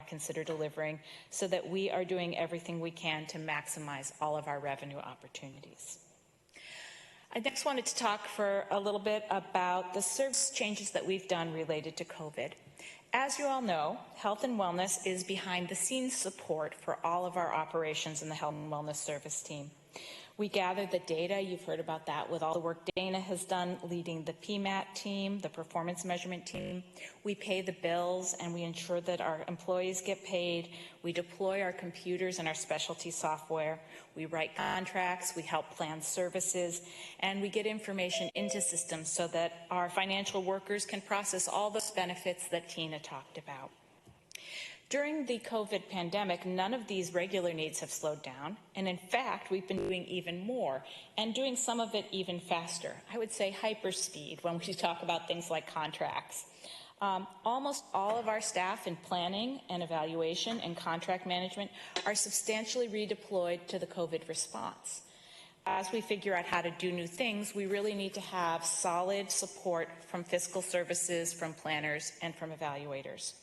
consider delivering so that we are doing everything we can to maximize all of our revenue opportunities. I next wanted to talk for a little bit about the service changes that we've done related to COVID. As you all know, health and wellness is behind-the-scenes support for all of our operations in the health and wellness service team. We gather the data, you've heard about that with all the work Dana has done leading the PMAT team, the performance measurement team. We pay the bills and we ensure that our employees get paid. We deploy our computers and our specialty software. We write contracts, we help plan services, and we get information into systems so that our financial workers can process all those benefits that Tina talked about. During the COVID pandemic, none of these regular needs have slowed down, and in fact, we've been doing even more, and doing some of it even faster. I would say hyperspeed when we talk about things like contracts. Almost all of our staff in planning and evaluation and contract management are substantially redeployed to the COVID response. As we figure out how to do new things, we really need to have solid support from fiscal services, from planners, and from evaluators.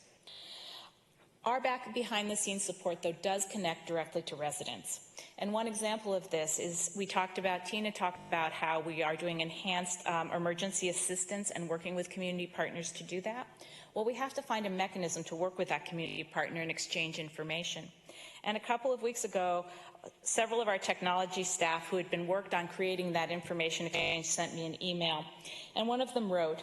Our behind-the-scenes support, though, does connect directly to residents. And one example of this is Tina talked about how we are doing enhanced emergency assistance and working with community partners to do that. Well, we have to find a mechanism to work with that community partner and exchange information. And a couple of weeks ago, several of our technology staff who had been worked on creating that information exchange sent me an email. And one of them wrote,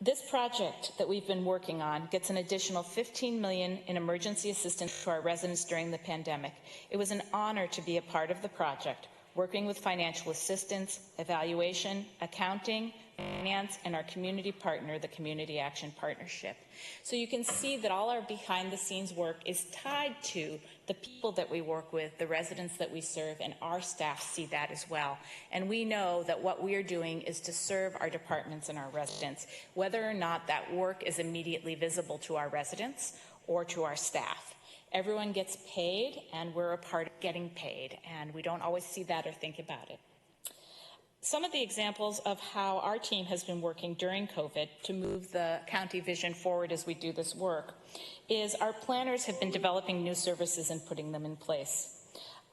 "This project that we've been working on gets an additional $15 million in emergency assistance to our residents during the pandemic. It was an honor to be a part of the project, working with financial assistance, evaluation, accounting, finance, and our community partner, the Community Action Partnership." So you can see that all our behind-the-scenes work is tied to the people that we work with, the residents that we serve, and our staff see that as well. And we know that what we are doing is to serve our departments and our residents, whether or not that work is immediately visible to our residents or to our staff. Everyone gets paid, and we're a part of getting paid, and we don't always see that or think about it. Some of the examples of how our team has been working during COVID to move the county vision forward as we do this work is our planners have been developing new services and putting them in place.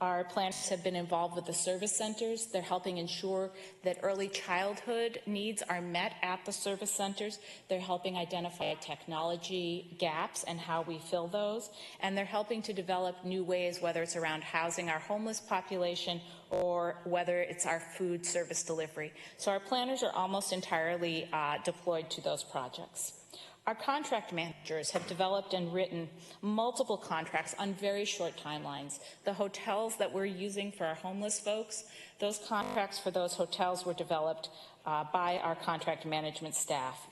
Our planners have been involved with the service centers. They're helping ensure that early childhood needs are met at the service centers. They're helping identify technology gaps and how we fill those. And they're helping to develop new ways, whether it's around housing our homeless population or whether it's our food service delivery. So our planners are almost entirely deployed to those projects. Our contract managers have developed and written multiple contracts on very short timelines. The hotels that we're using for our homeless folks, those contracts for those hotels were developed by our contract management staff.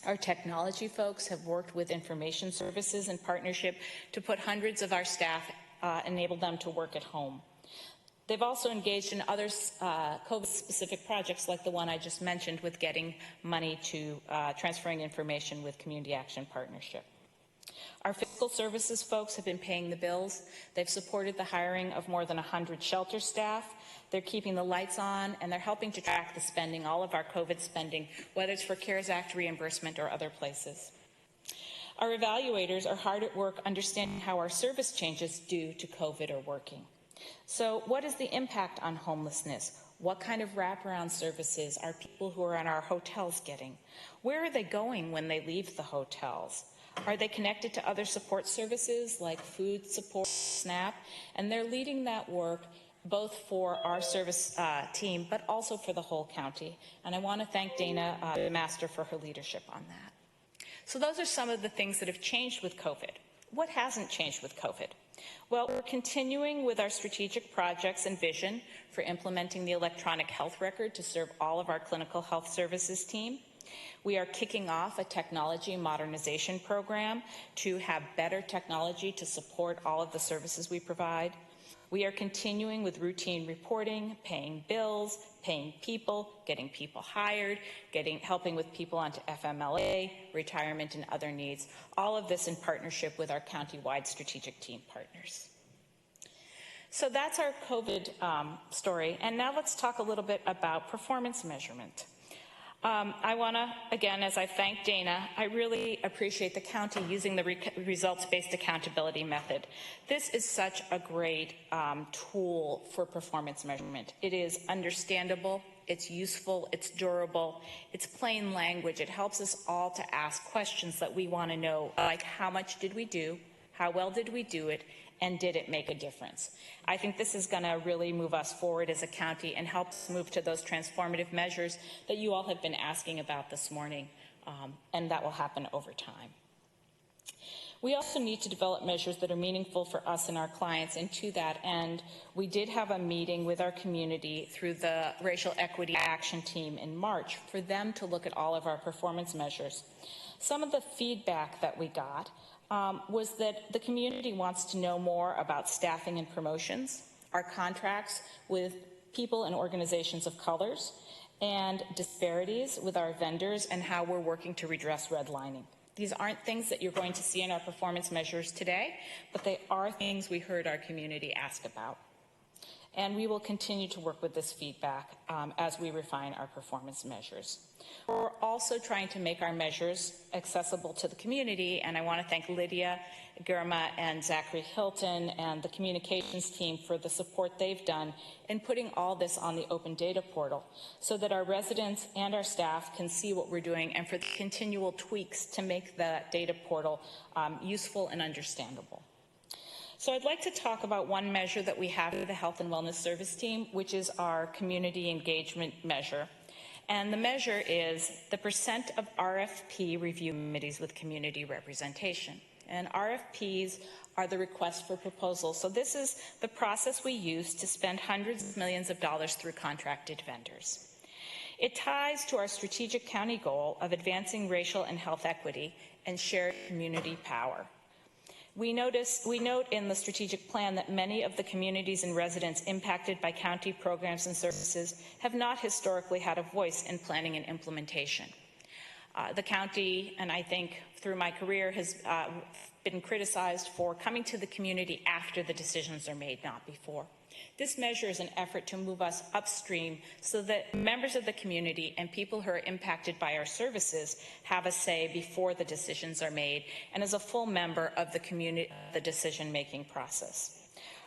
Our technology folks have worked with information services in partnership to put hundreds of our staff, enable them to work at home. They've also engaged in other COVID-specific projects like the one I just mentioned with getting money to transferring information with Community Action Partnership. Our fiscal services folks have been paying the bills. They've supported the hiring of more than 100 shelter staff. They're keeping the lights on, and they're helping to track the spending, all of our COVID spending, whether it's for CARES Act reimbursement or other places. Our evaluators are hard at work understanding how our service changes due to COVID are working. So what is the impact on homelessness? What kind of wraparound services are people who are in our hotels getting? Where are they going when they leave the hotels? Are they connected to other support services like food support, SNAP? And they're leading that work both for our service team, but also for the whole county. And I want to thank Dana Master for her leadership on that. So those are some of the things that have changed with COVID. What hasn't changed with COVID? Well, we're continuing with our strategic projects and vision for implementing the electronic health record to serve all of our clinical health services team. We are kicking off a technology modernization program to have better technology to support all of the services we provide. We are continuing with routine reporting, paying bills, paying people, getting people hired, helping with people onto FMLA, retirement, and other needs. All of this in partnership with our county-wide strategic team partners. So that's our COVID story. And now let's talk a little bit about performance measurement. I want to, again, as I thank Dana, I really appreciate the county using the results-based accountability method. This is such a great tool for performance measurement. It is understandable, it's useful, it's durable, it's plain language. It helps us all to ask questions that we want to know, like how much did we do, how well did we do it, and did it make a difference? I think this is going to really move us forward as a county and help us move to those transformative measures that you all have been asking about this morning, and that will happen over time. We also need to develop measures that are meaningful for us and our clients, and to that end, we did have a meeting with our community through the Racial Equity Action Team in March for them to look at all of our performance measures. Some of the feedback that we got was that the community wants to know more about staffing and promotions, our contracts with people and organizations of colors, and disparities with our vendors and how we're working to redress redlining. These aren't things that you're going to see in our performance measures today, but they are things we heard our community ask about. And we will continue to work with this feedback as we refine our performance measures. We're also trying to make our measures accessible to the community, and I want to thank Lydia Germa and Zachary Hilton and the communications team for the support they've done in putting all this on the open data portal so that our residents and our staff can see what we're doing, and for the continual tweaks to make the data portal useful and understandable. So I'd like to talk about one measure that we have for the Health and Wellness Service team, which is our community engagement measure. And the measure is the percent of RFP review committees with community representation. And RFPs are the request for proposals. So this is the process we use to spend hundreds of millions of dollars through contracted vendors. It ties to our strategic county goal of advancing racial and health equity and shared community power. We note in the strategic plan that many of the communities and residents impacted by county programs and services have not historically had a voice in planning and implementation. The county, and I think through my career, has been criticized for coming to the community after the decisions are made, not before. This measure is an effort to move us upstream so that members of the community and people who are impacted by our services have a say before the decisions are made and as a full member of the community, the decision-making process.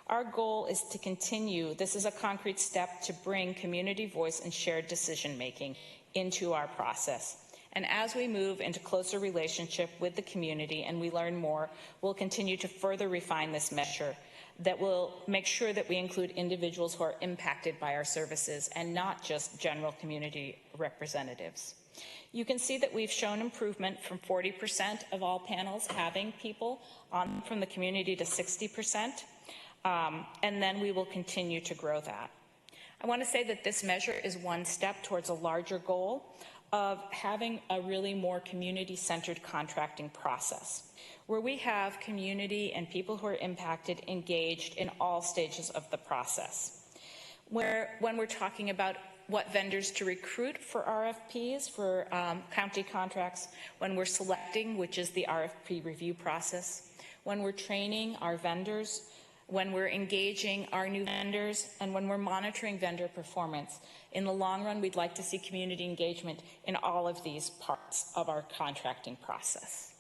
Our goal is to continue, this is a concrete step to bring community voice and shared decision-making into our process. And as we move into closer relationship with the community and we learn more, we'll continue to further refine this measure that will make sure that we include individuals who are impacted by our services and not just general community representatives. You can see that we've shown improvement from 40% of all panels having people on from the community to 60%, and then we will continue to grow that. I want to say that this measure is one step towards a larger goal of having a really more community-centered contracting process, where we have community and people who are impacted engaged in all stages of the process. When we're talking about what vendors to recruit for RFPs, for county contracts, when we're selecting, which is the RFP review process, when we're training our vendors, when we're engaging our new vendors, and when we're monitoring vendor performance. In the long run, we'd like to see community engagement in all of these parts of our contracting process.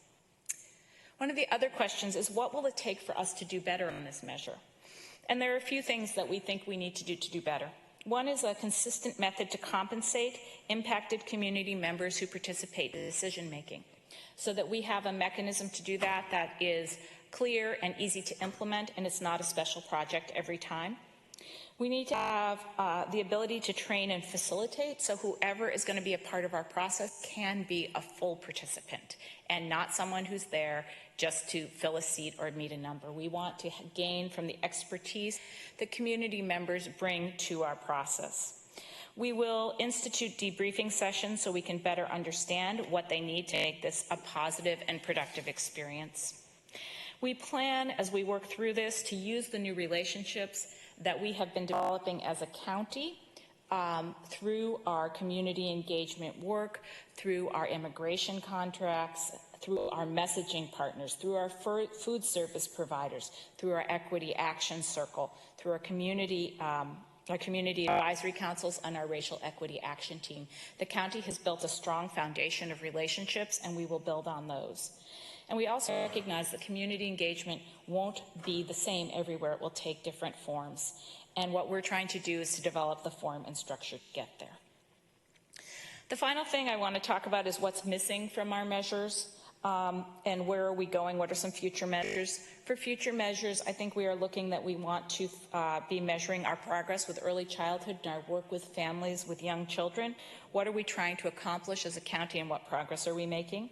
One of the other questions is, what will it take for us to do better on this measure? And there are a few things that we think we need to do better. One is a consistent method to compensate impacted community members who participate in decision-making, so that we have a mechanism to do that that is clear and easy to implement, and it's not a special project every time. We need to have the ability to train and facilitate, so whoever is going to be a part of our process can be a full participant and not someone who's there just to fill a seat or meet a number. We want to gain from the expertise that community members bring to our process. We will institute debriefing sessions so we can better understand what they need to make this a positive and productive experience. We plan, as we work through this, to use the new relationships that we have been developing as a county through our community engagement work, through our immigration contracts, through our messaging partners, through our food service providers, through our equity action circle, through our community our community advisory councils, and our racial equity action team. The county has built a strong foundation of relationships, and we will build on those. And we also recognize that community engagement won't be the same everywhere. It will take different forms. And what we're trying to do is to develop the form and structure to get there. The final thing I want to talk about is what's missing from our measures. And where are we going? What are some future measures? For future measures, I think we are looking that we want to be measuring our progress with early childhood and our work with families with young children. What are we trying to accomplish as a county, and what progress are we making?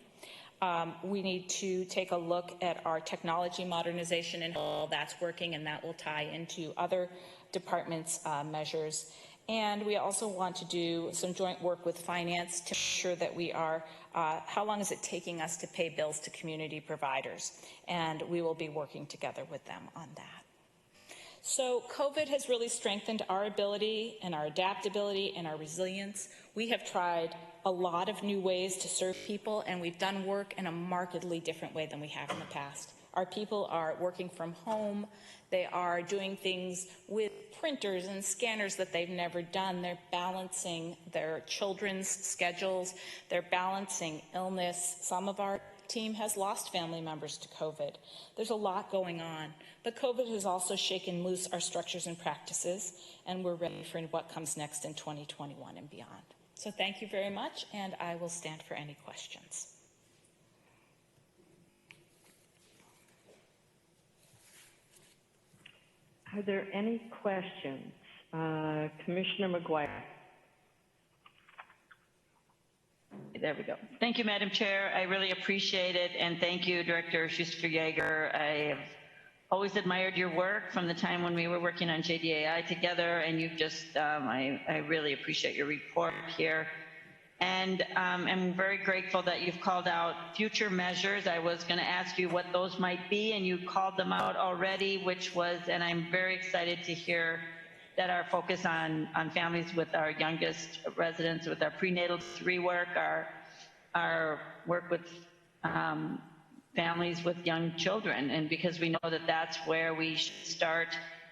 We need to take a look at our technology modernization and how that's working, and that will tie into other departments' measures. And we also want to do some joint work with finance to ensure that we are, how long is it taking us to pay bills to community providers? And we will be working together with them on that. So COVID has really strengthened our ability and our adaptability and our resilience. We have tried a lot of new ways to serve people, and we've done work in a markedly different way than we have in the past. Our people are working from home. They are doing things with printers and scanners that they've never done. They're balancing their children's schedules. They're balancing illness. Some of our team has lost family members to COVID. There's a lot going on. But COVID has also shaken loose our structures and practices, and we're ready for what comes next in 2021 and beyond. So thank you very much, and I will stand for any questions. Are there any questions? Commissioner McGuire. There we go. Thank you, Madam Chair. I really appreciate it. And thank you, Director Schuster-Yeager. I have always admired your work from the time when we were working on JDAI together. And you've just, I really appreciate your report here. And I'm very grateful that you've called out future measures. I was going to ask you what those might be, and you called them out already, which was, and I'm very excited to hear that our focus on families with our youngest residents, with our prenatal 3 work, our work with families with young children, and because we know that that's where we should start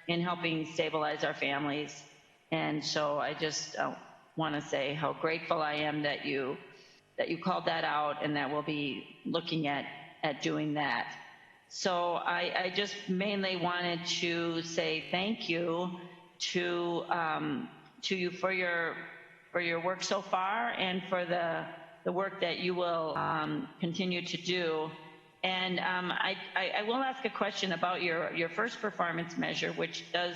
in helping stabilize our families. And so I just want to say how grateful I am that you called that out, and that we'll be looking at doing that. So I just mainly wanted to say thank you to you for your work so far, and for the work that you will continue to do. And I will ask a question about your first performance measure, which does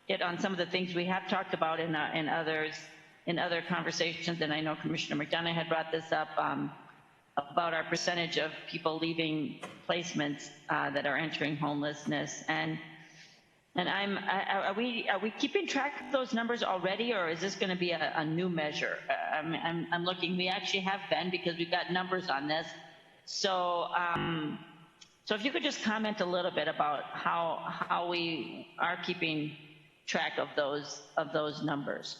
hit on some of the things we have talked about in other conversations. And I know Commissioner McDonough had brought this up about our percentage of people leaving placements that are entering homelessness. And are we keeping track of those numbers already, or is this going to be a new measure? I'm looking. We actually have been, because we've got numbers on this. So so if you could just comment a little bit about how we are keeping track of those numbers.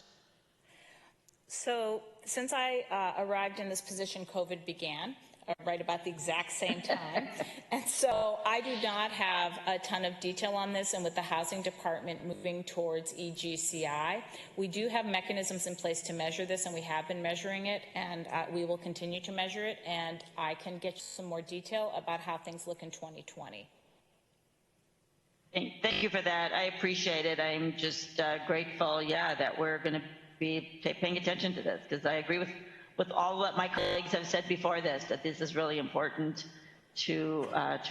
So since I arrived in this position, COVID began right about the exact same time. And so I do not have a ton of detail on this. And with the housing department moving towards EGCI, we do have mechanisms in place to measure this, and we have been measuring it, and we will continue to measure it. And I can get you some more detail about how things look in 2020. Thank you for that. I appreciate it. I'm just grateful, that we're going to be paying attention to this, because I agree with all what my colleagues have said before this, that this is really important to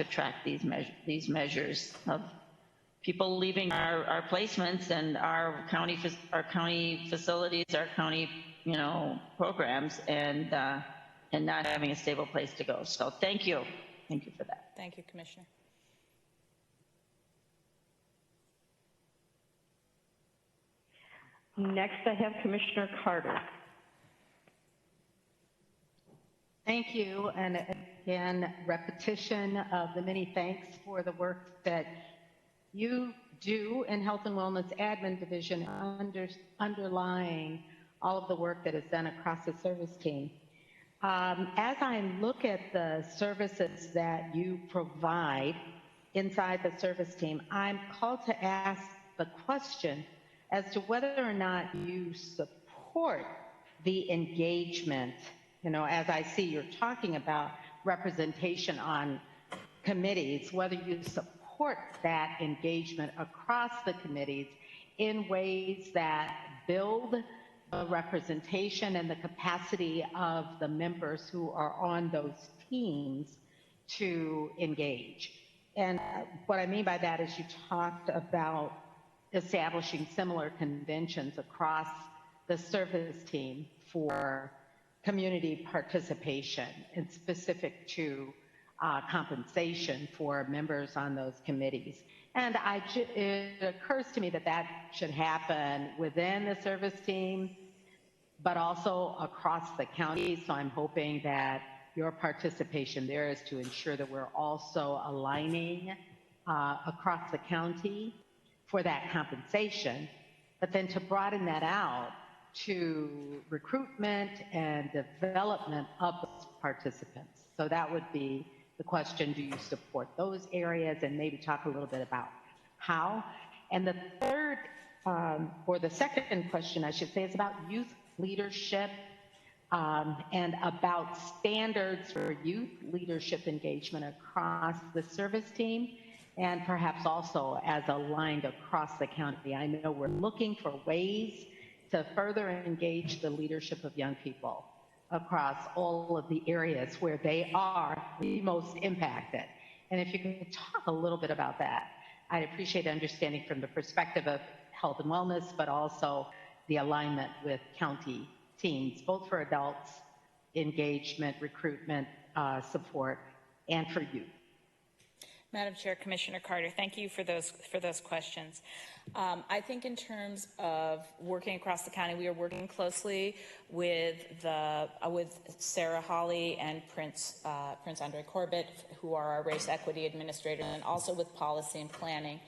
track these measures of people leaving our placements and our county facilities, our county programs, and not having a stable place to go. So thank you for that. Thank you, Commissioner. Next, I have Commissioner Carter. Thank you, and again, repetition of the many thanks for the work that you do in Health and Wellness Admin Division, underlying all of the work that is done across the service team. As I look at the services that you provide inside the service team, I'm called to ask the question, as to whether or not you support the engagement, as I see you're talking about representation on committees, whether you support that engagement across the committees in ways that build the representation and the capacity of the members who are on those teams to engage. And what I mean by that is you talked about establishing similar conventions across the service team for community participation and specific to compensation for members on those committees. And it occurs to me that that should happen within the service team, but also across the county. So I'm hoping that your participation there is to ensure that we're also aligning across the county for that compensation, but then to broaden that out to recruitment and development of those participants. So that would be the question: do you support those areas? And maybe talk a little bit about how. And the third, or the second question I should say, is about youth leadership and about standards for youth leadership engagement across the service team, and perhaps also as aligned across the county. I know we're looking for ways to further engage the leadership of young people across all of the areas where they are the most impacted. And if you could talk a little bit about that, I'd appreciate understanding from the perspective of health and wellness, but also the alignment with county teams, both for adults, engagement, recruitment, support, and for youth. Madam Chair, Commissioner Carter, thank you for those questions. I think in terms of working across the county, we are working closely with Sarah Hawley and Prince Andre Corbett, who are our race equity administrators, and also with policy and planning.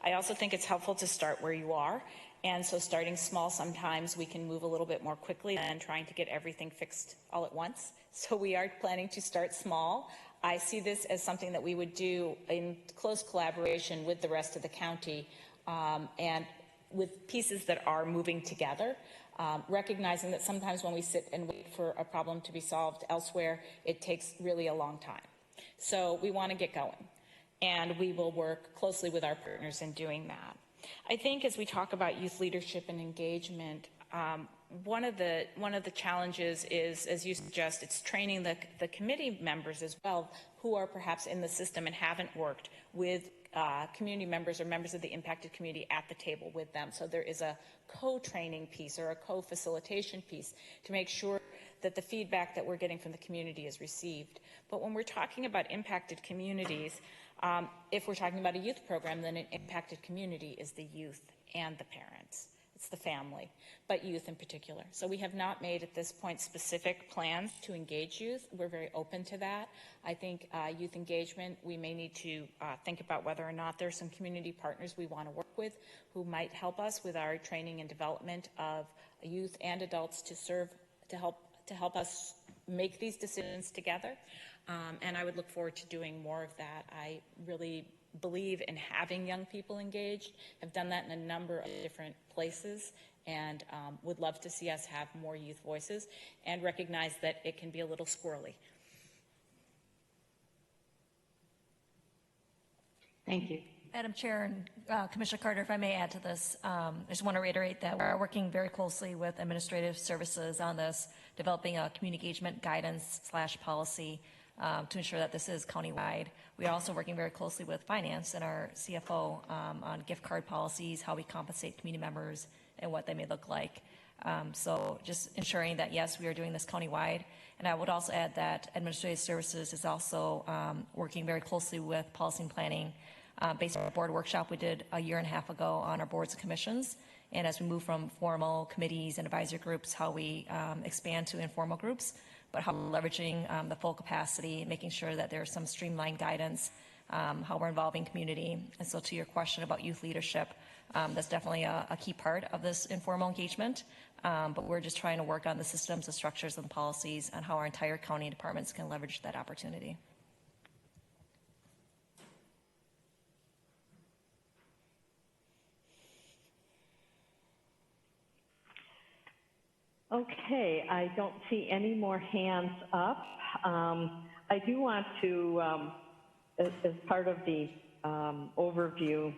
I also think it's helpful to start where you are. And so starting small, sometimes we can move a little bit more quickly than trying to get everything fixed all at once. So we are planning to start small. I see this as something that we would do in close collaboration with the rest of the county, and with pieces that are moving together, recognizing that sometimes when we sit and wait for a problem to be solved elsewhere, it takes really a long time. So we want to get going, and we will work closely with our partners in doing that. I think as we talk about youth leadership and engagement, one of the challenges is, as you suggest, it's training the committee members as well, who are perhaps in the system and haven't worked with community members or members of the impacted community at the table with them. So there is a co-training piece or a co-facilitation piece to make sure that the feedback that we're getting from the community is received. But when we're talking about impacted communities, if we're talking about a youth program, then an impacted community is the youth and the parents. It's the family, but youth in particular. So we have not made at this point specific plans to engage youth. We're very open to that. I think youth engagement, we may need to think about whether or not there's some community partners we want to work with who might help us with our training and development of youth and adults to help us make these decisions together. And I would look forward to doing more of that. I really believe in having young people engaged. I've done that in a number of different places, and would love to see us have more youth voices and recognize that it can be a little squirrely. Thank you. Madam Chair and Commissioner Carter, if I may add to this, I just want to reiterate that we're working very closely with administrative services on this, developing a community engagement guidance / policy to ensure that this is countywide. We are also working very closely with finance and our CFO on gift card policies, how we compensate community members, and what they may look like. So just ensuring that, yes, we are doing this countywide. And I would also add that administrative services is also working very closely with policy and planning based on a board workshop we did a year and a half ago on our boards and commissions. And as we move from formal committees and advisory groups, how we expand to informal groups, but how we're leveraging the full capacity, making sure that there's some streamlined guidance, how we're involving community. And so to your question about youth leadership, that's definitely a key part of this informal engagement. But we're just trying to work on the systems, the structures, and the policies on how our entire county departments can leverage that opportunity. Okay, I don't see any more hands up. I do want to, as part of the overview,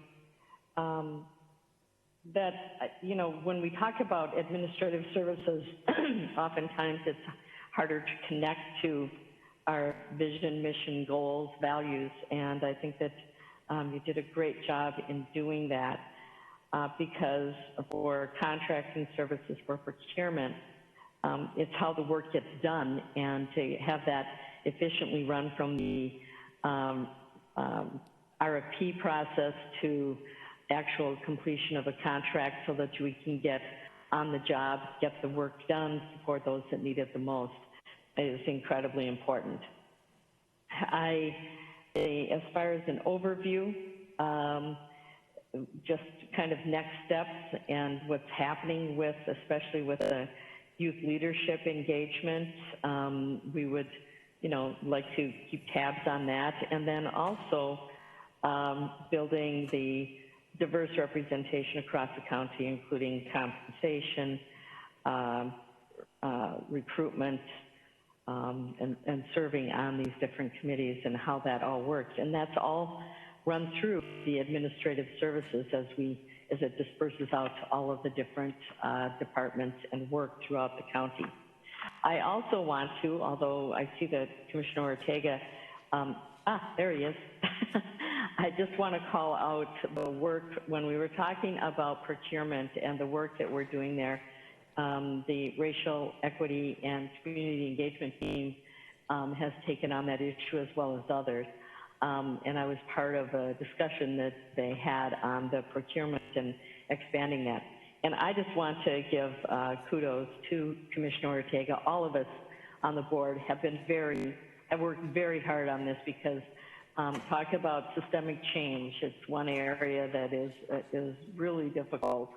that, you know, when we talk about administrative services, oftentimes it's harder to connect to our vision, mission, goals, values, and I think that you did a great job in doing that because for contracting services for procurement, it's how the work gets done, and to have that efficiently run from the RFP process to actual completion of a contract so that we can get on the job, get the work done, support those that need it the most is incredibly important. As far as an overview, just kind of next steps and what's happening with, especially with the youth leadership engagement, we would, you know, like to keep tabs on that. And then also building the diverse representation across the county, including compensation, recruitment, and serving on these different committees and how that all works. And that's all run through the administrative services as it disperses out to all of the different departments and work throughout the county. I also want to, although I see that Commissioner Ortega, there he is. I just want to call out the work when we were talking about procurement and the work that we're doing there. The Racial Equity and Community Engagement team has taken on that issue as well as others. And I was part of a discussion that they had on the procurement and expanding that. And I just want to give kudos to Commissioner Ortega. All of us on the board have worked very hard on this because talk about systemic change. It's one area that is really difficult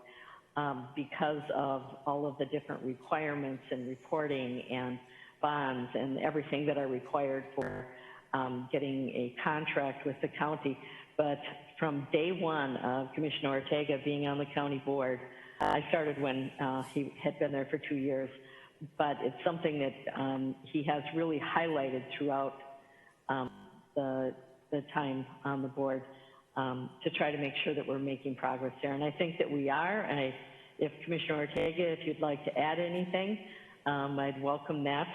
because of all of the different requirements and reporting and bonds and everything that are required for getting a contract with the county. But from day one of Commissioner Ortega being on the county board, I started when he had been there for 2 years, but it's something that he has really highlighted throughout the time on the board to try to make sure that we're making progress there. And I think that we are. And if Commissioner Ortega, if you'd like to add anything, I'd welcome that.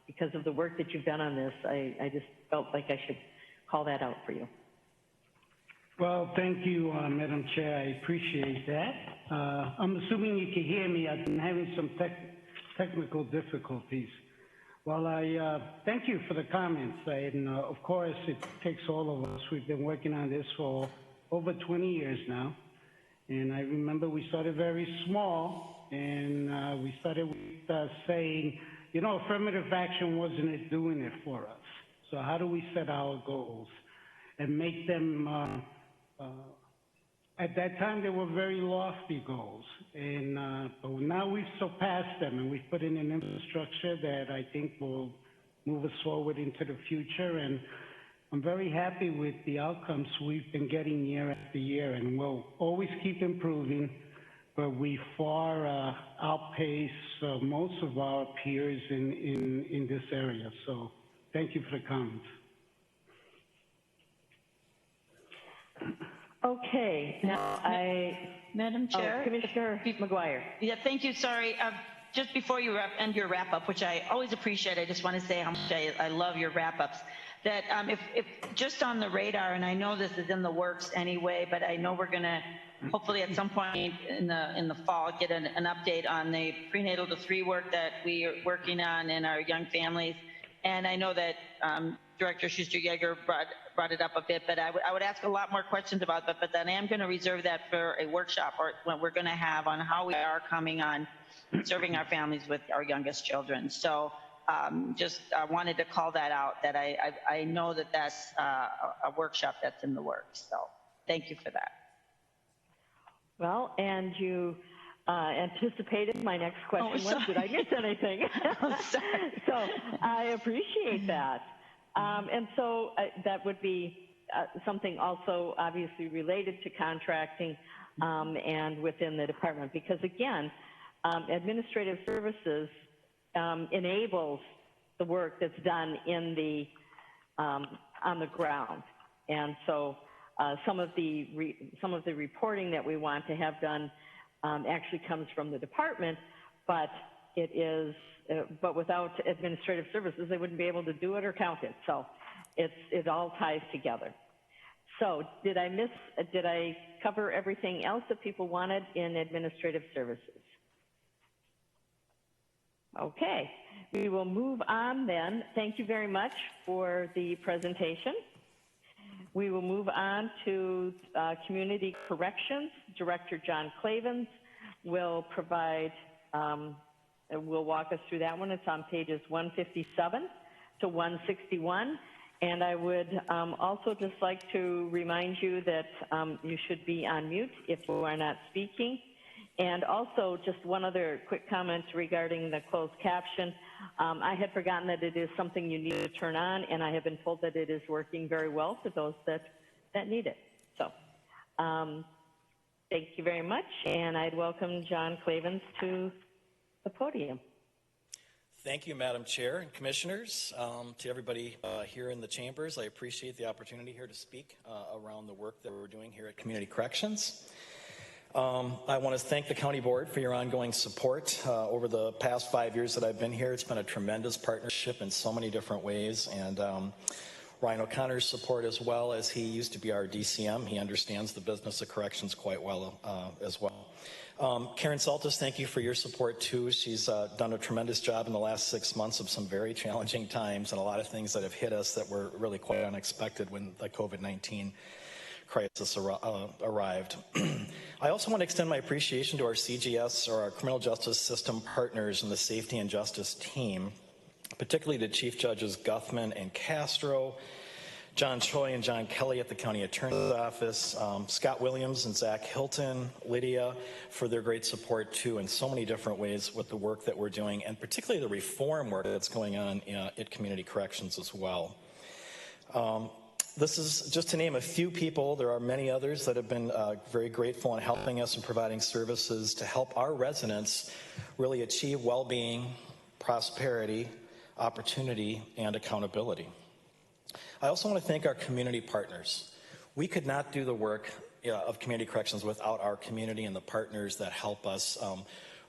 Because of the work that you've done on this, I just felt like I should call that out for you. Well, thank you, Madam Chair. I appreciate that. I'm assuming you can hear me. I've been having some technical difficulties. Well, I thank you for the comments. And of course, it takes all of us. We've been working on this for over 20 years now. And I remember we started very small, and we started with saying, you know, affirmative action wasn't doing it for us. So how do we set our goals and make them, at that time, they were very lofty goals. And but now we've surpassed them, and we've put in an infrastructure that I think will move us forward into the future. And I'm very happy with the outcomes we've been getting year after year, and we'll always keep improving. But we far outpace most of our peers in this area. So thank you for the comments. Okay, now Madam Chair? Commissioner McGuire. Yeah, thank you. Sorry. Just before you end your wrap-up, which I always appreciate, I just want to say how much I love your wrap-ups. That if just on the radar, and I know this is in the works anyway, but I know we're going to hopefully at some point in the fall get an update on the prenatal to 3 work that we are working on in our young families. And I know that Director Schuster-Yeager brought it up a bit, but I would ask a lot more questions about that, but then I am going to reserve that for a workshop or what we're going to have on how we are coming on serving our families with our youngest children. So just wanted to call that out, that I know that that's a workshop that's in the works. So thank you for that. Well, and you anticipated my next question was, did I miss anything? So I appreciate that. And so that would be something also obviously related to contracting and within the department, because again, administrative services enables the work that's done in the on the ground, and so some of the reporting that we want to have done actually comes from the department, but it is but without administrative services, they wouldn't be able to do it or count it. So it all ties together. So did I cover everything else that people wanted in administrative services? Okay, we will move on then. Thank you very much for the presentation. We will move on to Community Corrections. Director John Clavens will provide, will walk us through that one. It's on pages 157 to 161. And I would also just like to remind you that you should be on mute if you are not speaking. And also, just one other quick comment regarding the closed caption. I had forgotten that it is something you need to turn on, and I have been told that it is working very well for those that need it. So, thank you very much, and I'd welcome John Clavens to the podium. Thank you, Madam Chair and Commissioners. To everybody here in the chambers, I appreciate the opportunity here to speak around the work that we're doing here at Community Corrections. I want to thank the County Board for your ongoing support over the past 5 years that I've been here. It's been a tremendous partnership in so many different ways, and Ryan O'Connor's support as well, as he used to be our DCM. He understands the business of corrections quite well as well. Karen Saltis, thank you for your support too. She's done a tremendous job in the last 6 months of some very challenging times and a lot of things that have hit us that were really quite unexpected when the COVID-19 crisis arrived. I also want to extend my appreciation to our CGS, or our criminal justice system partners, and the safety and justice team, particularly to Chief Judges Guthman and Castro, John Choi and John Kelly at the County Attorney's Office, Scott Williams and Zach Hilton, Lydia, for their great support too in so many different ways with the work that we're doing, and particularly the reform work that's going on at Community Corrections as well. This is just to name a few people. There are many others that have been very grateful in helping us and providing services to help our residents really achieve well-being, prosperity, opportunity, and accountability. I also want to thank our community partners. We could not do the work of Community Corrections without our community and the partners that help us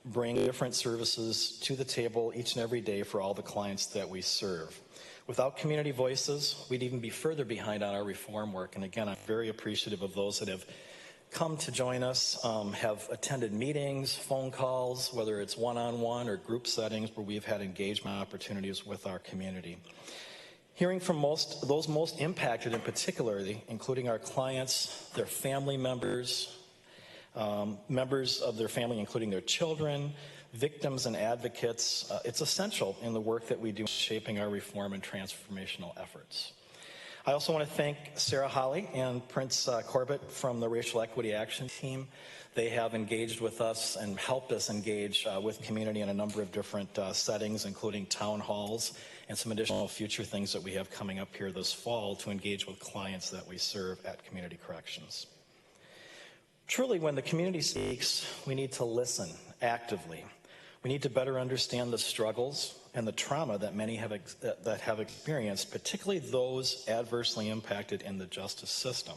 bring different services to the table each and every day for all the clients that we serve. Without community voices, we'd even be further behind on our reform work. And again, I'm very appreciative of those that have come to join us, have attended meetings, phone calls, whether it's one-on-one or group settings where we've had engagement opportunities with our community. Hearing from those most impacted in particular, including our clients, their family members, members of their family, including their children, victims and advocates, it's essential in the work that we do shaping our reform and transformational efforts. I also want to thank Sarah Holly and Prince Corbett from the Racial Equity Action Team. They have engaged with us and helped us engage with community in a number of different settings, including town halls and some additional future things that we have coming up here this fall to engage with clients that we serve at Community Corrections. Truly, when the community speaks, we need to listen actively. We need to better understand the struggles and the trauma that many have experienced, particularly those adversely impacted in the justice system.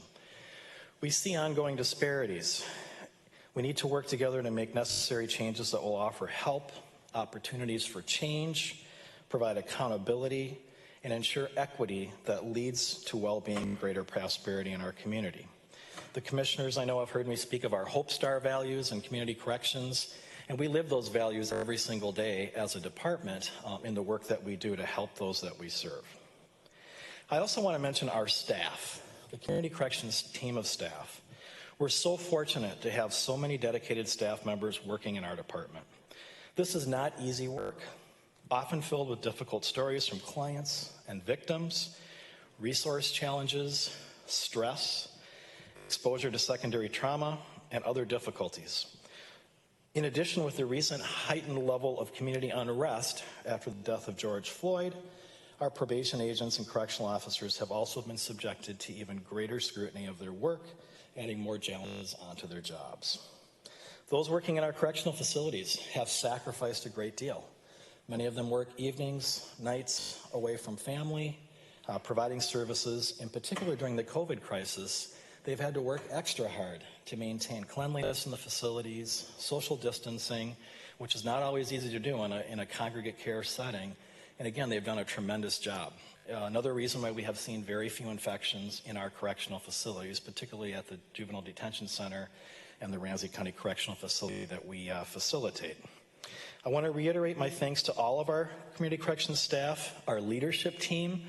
We see ongoing disparities. We need to work together to make necessary changes that will offer help, opportunities for change, provide accountability, and ensure equity that leads to well-being, greater prosperity in our community. The commissioners, I know, have heard me speak of our Hope Star values in Community Corrections, and we live those values every single day as a department in the work that we do to help those that we serve. I also want to mention our staff, the Community Corrections team of staff. We're so fortunate to have so many dedicated staff members working in our department. This is not easy work, often filled with difficult stories from clients and victims, resource challenges, stress, exposure to secondary trauma, and other difficulties. In addition, with the recent heightened level of community unrest after the death of George Floyd, our probation agents and correctional officers have also been subjected to even greater scrutiny of their work, adding more challenges onto their jobs. Those working in our correctional facilities have sacrificed a great deal. Many of them work evenings, nights away from family, providing services. In particular, during the COVID crisis, they've had to work extra hard to maintain cleanliness in the facilities, social distancing, which is not always easy to do in a congregate care setting. And again, they've done a tremendous job. Another reason why we have seen very few infections in our correctional facilities, particularly at the Juvenile Detention Center and the Ramsey County Correctional Facility that we facilitate. I want to reiterate my thanks to all of our community corrections staff, our leadership team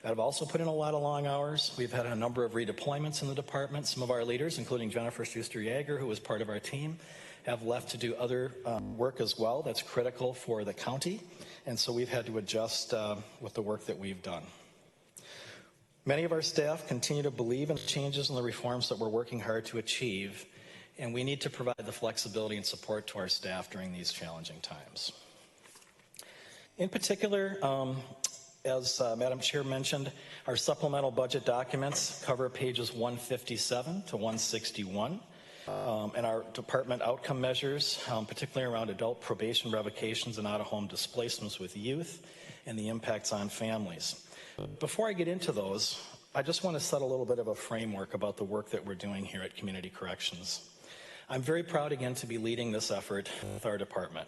that have also put in a lot of long hours. We've had a number of redeployments in the department. Some of our leaders, including Jennifer Schuster-Jaeger, who was part of our team, have left to do other work as well that's critical for the county. And so we've had to adjust with the work that we've done. Many of our staff continue to believe in the changes and the reforms that we're working hard to achieve, and we need to provide the flexibility and support to our staff during these challenging times. In particular, as Madam Chair mentioned, our supplemental budget documents cover pages 157 to 161. And our department outcome measures, particularly around adult probation revocations and out-of-home displacements with youth and the impacts on families. Before I get into those, I just want to set a little bit of a framework about the work that we're doing here at Community Corrections. I'm very proud again to be leading this effort with our department.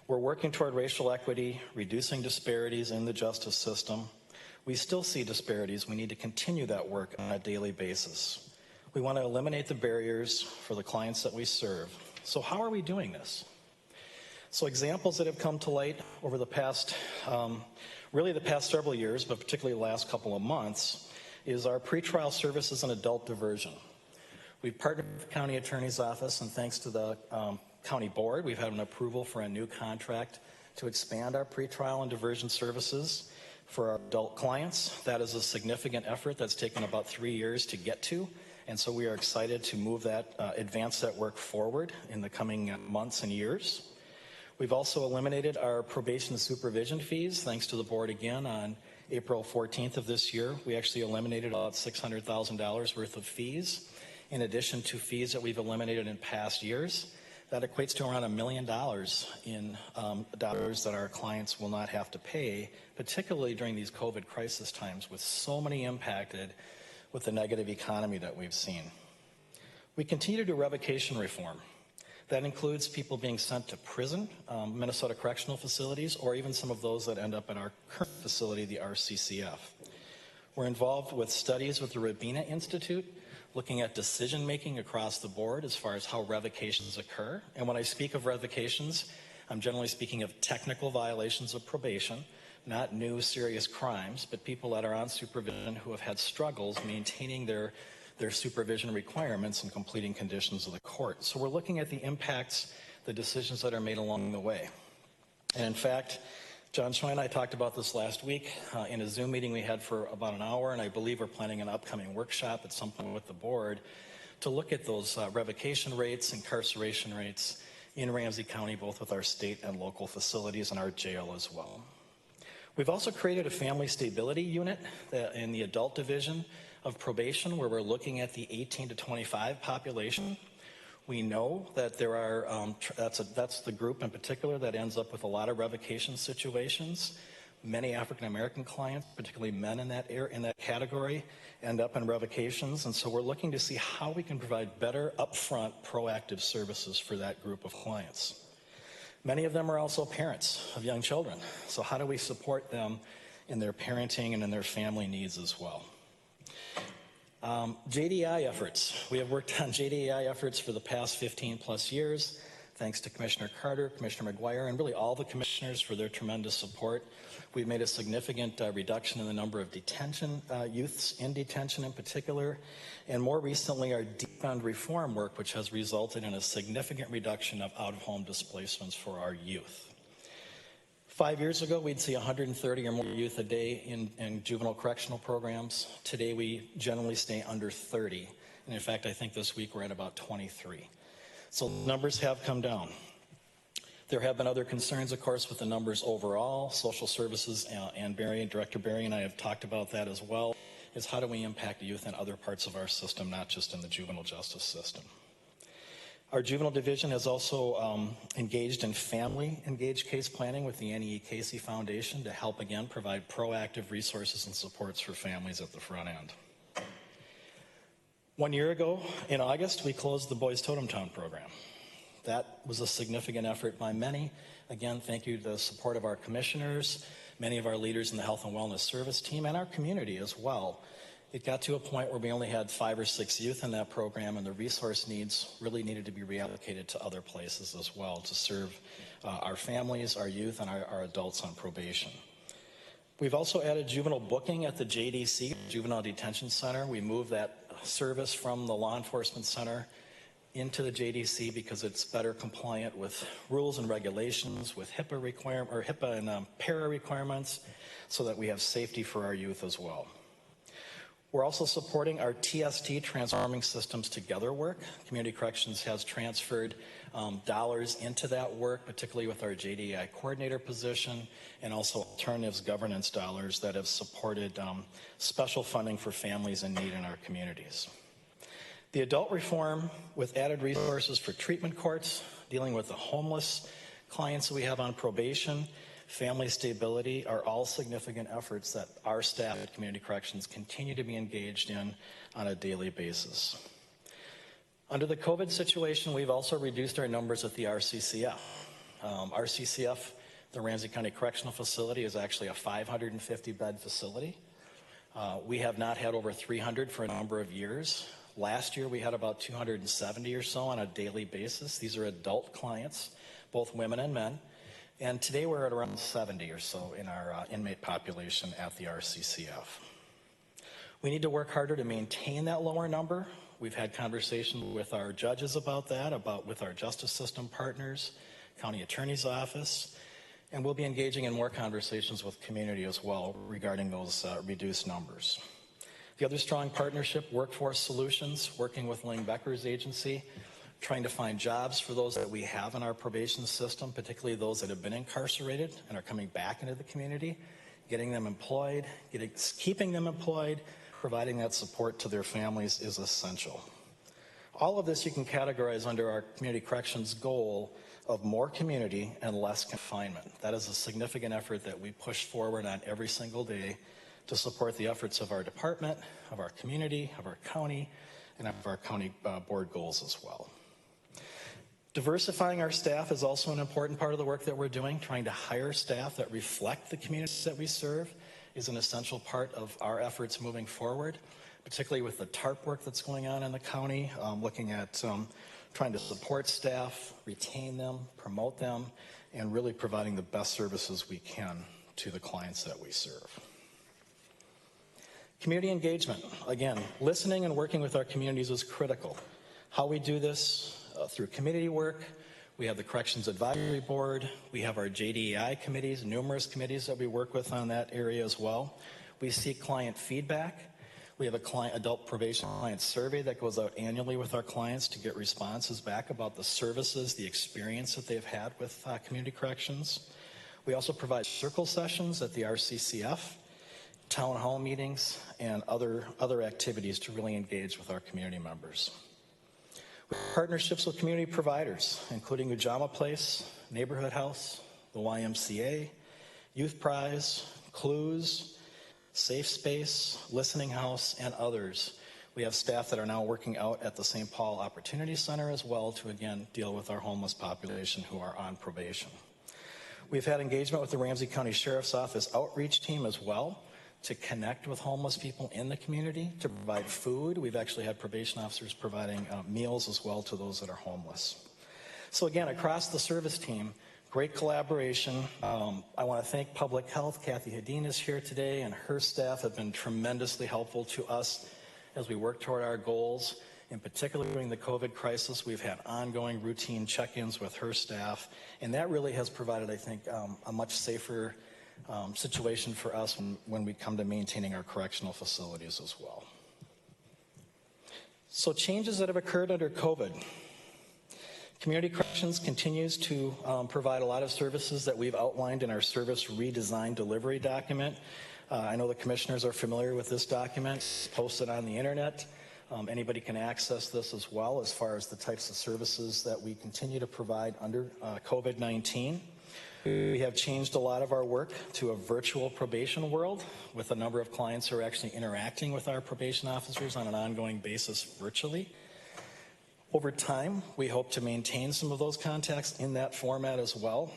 We're working toward racial equity, reducing disparities in the justice system. We still see disparities. We need to continue that work on a daily basis. We want to eliminate the barriers for the clients that we serve. So how are we doing this? So examples that have come to light over the past, really the past several years, but particularly the last couple of months, is our pretrial services and adult diversion. We've partnered with the county attorney's office, and thanks to the county board, we've had an approval for a new contract to expand our pretrial and diversion services for our adult clients. That is a significant effort that's taken about 3 years to get to. And so we are excited to move that, advance that work forward in the coming months and years. We've also eliminated our probation supervision fees, thanks to the board again on April 14th of this year. We actually eliminated about $600,000 worth of fees, in addition to fees that we've eliminated in past years. That equates to around $1 million in dollars that our clients will not have to pay, particularly during these COVID crisis times with so many impacted with the negative economy that we've seen. We continue to do revocation reform. That includes people being sent to prison, Minnesota correctional facilities, or even some of those that end up in our current facility, the RCCF. We're involved with studies with the Rabina Institute, looking at decision-making across the board as far as how revocations occur. And when I speak of revocations, I'm generally speaking of technical violations of probation, not new serious crimes, but people that are on supervision who have had struggles maintaining their supervision requirements and completing conditions of the court. So we're looking at the impacts, the decisions that are made along the way. And in fact, John Choi and I talked about this last week in a Zoom meeting we had for about an hour, and I believe we're planning an upcoming workshop at some point with the board to look at those revocation rates, incarceration rates in Ramsey County, both with our state and local facilities and our jail as well. We've also created a family stability unit in the adult division of probation, where we're looking at the 18 to 25 population. We know that there are, that's the group in particular that ends up with a lot of revocation situations. Many African-American clients, particularly men in that category, end up in revocations. And so we're looking to see how we can provide better upfront proactive services for that group of clients. Many of them are also parents of young children. So how do we support them in their parenting and in their family needs as well? JDI efforts. We have worked on JDI efforts for the past 15 plus years, thanks to Commissioner Carter, Commissioner McGuire, and really all the commissioners for their tremendous support. We've made a significant reduction in the number of detention, youths in detention in particular, and more recently our defund reform work, which has resulted in a significant reduction of out-of-home displacements for our youth. 5 years ago, we'd see 130 or more youth a day in juvenile correctional programs. Today, we generally stay under 30. And in fact, I think this week we're at about 23. So numbers have come down. There have been other concerns, of course, with the numbers overall. Social services and Director Berry and I have talked about that as well, is how do we impact youth in other parts of our system, not just in the juvenile justice system. Our juvenile division has also engaged in family engaged case planning with the NEE Casey Foundation to help, again, provide proactive resources and supports for families at the front end. 1 year ago, in August, we closed the Boys Totem Town program. That was a significant effort by many. Again, thank you to the support of our commissioners, many of our leaders in the Health and Wellness Service team, and our community as well. It got to a point where we only had 5 or 6 youth in that program, and the resource needs really needed to be reallocated to other places as well to serve our families, our youth, and our adults on probation. We've also added juvenile booking at the JDC, Juvenile Detention Center. We moved that service from the law enforcement center into the JDC because it's better compliant with rules and regulations, with HIPAA and para requirements, so that we have safety for our youth as well. We're also supporting our TST, Transforming Systems Together work. Community Corrections has transferred dollars into that work, particularly with our JDI coordinator position, and also alternatives governance dollars that have supported special funding for families in need in our communities. The adult reform with added resources for treatment courts, dealing with the homeless clients that we have on probation, family stability are all significant efforts that our staff at Community Corrections continue to be engaged in on a daily basis. Under the COVID situation, we've also reduced our numbers at the RCCF. RCCF, the Ramsey County Correctional Facility, is actually a 550-bed facility. We have not had over 300 for a number of years. Last year, we had about 270 or so on a daily basis. These are adult clients, both women and men. And today we're at around 70 or so in our inmate population at the RCCF. We need to work harder to maintain that lower number. We've had conversations with our judges about that, with our justice system partners, county attorney's office, and we'll be engaging in more conversations with community as well regarding those reduced numbers. The other strong partnership, Workforce Solutions, working with Ling Becker's agency, trying to find jobs for those that we have in our probation system, particularly those that have been incarcerated and are coming back into the community, getting them employed, keeping them employed, providing that support to their families is essential. All of this you can categorize under our Community Corrections goal of more community and less confinement. That is a significant effort that we push forward on every single day to support the efforts of our department, of our community, of our county, and of our county board goals as well. Diversifying our staff is also an important part of the work that we're doing. Trying to hire staff that reflect the communities that we serve is an essential part of our efforts moving forward, particularly with the TARP work that's going on in the county, looking at trying to support staff, retain them, promote them, and really providing the best services we can to the clients that we serve. Community engagement. Again, listening and working with our communities is critical. How we do this through community work. We have the Corrections Advisory Board. We have our JDEI committees, numerous committees that we work with on that area as well. We seek client feedback. We have a adult probation client survey that goes out annually with our clients to get responses back about the services, the experience that they've had with community corrections. We also provide circle sessions at the RCCF, town hall meetings, and other activities to really engage with our community members. We have partnerships with community providers, including Ujamaa Place, Neighborhood House, the YMCA, Youth Prize, Clues, Safe Space, Listening House, and others. We have staff that are now working out at the St. Paul Opportunity Center as well to, again, deal with our homeless population who are on probation. We've had engagement with the Ramsey County Sheriff's Office outreach team as well to connect with homeless people in the community, to provide food. We've actually had probation officers providing meals as well to those that are homeless. So again, across the service team, great collaboration. I want to thank Public Health. Kathy Hedin is here today, and her staff have been tremendously helpful to us as we work toward our goals. In particular, during the COVID crisis, we've had ongoing routine check-ins with her staff, and that really has provided, I think, a much safer situation for us when we come to maintaining our correctional facilities as well. So changes that have occurred under COVID. Community Corrections continues to provide a lot of services that we've outlined in our service redesign delivery document. I know the commissioners are familiar with this document. It's posted on the internet. Anybody can access this as well as far as the types of services that we continue to provide under COVID-19. We have changed a lot of our work to a virtual probation world with a number of clients who are actually interacting with our probation officers on an ongoing basis virtually. Over time, we hope to maintain some of those contacts in that format as well,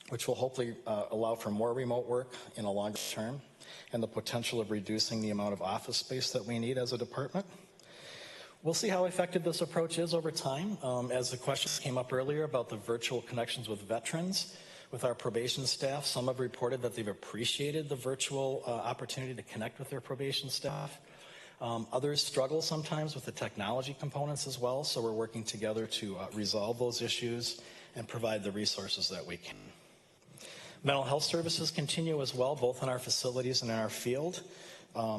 which will hopefully allow for more remote work in a longer term and the potential of reducing the amount of office space that we need as a department. We'll see how effective this approach is over time. As the question came up earlier about the virtual connections with veterans, with our probation staff, some have reported that they've appreciated the virtual opportunity to connect with their probation staff. Others struggle sometimes with the technology components as well, so we're working together to resolve those issues and provide the resources that we can. Mental health services continue as well, both in our facilities and in our field.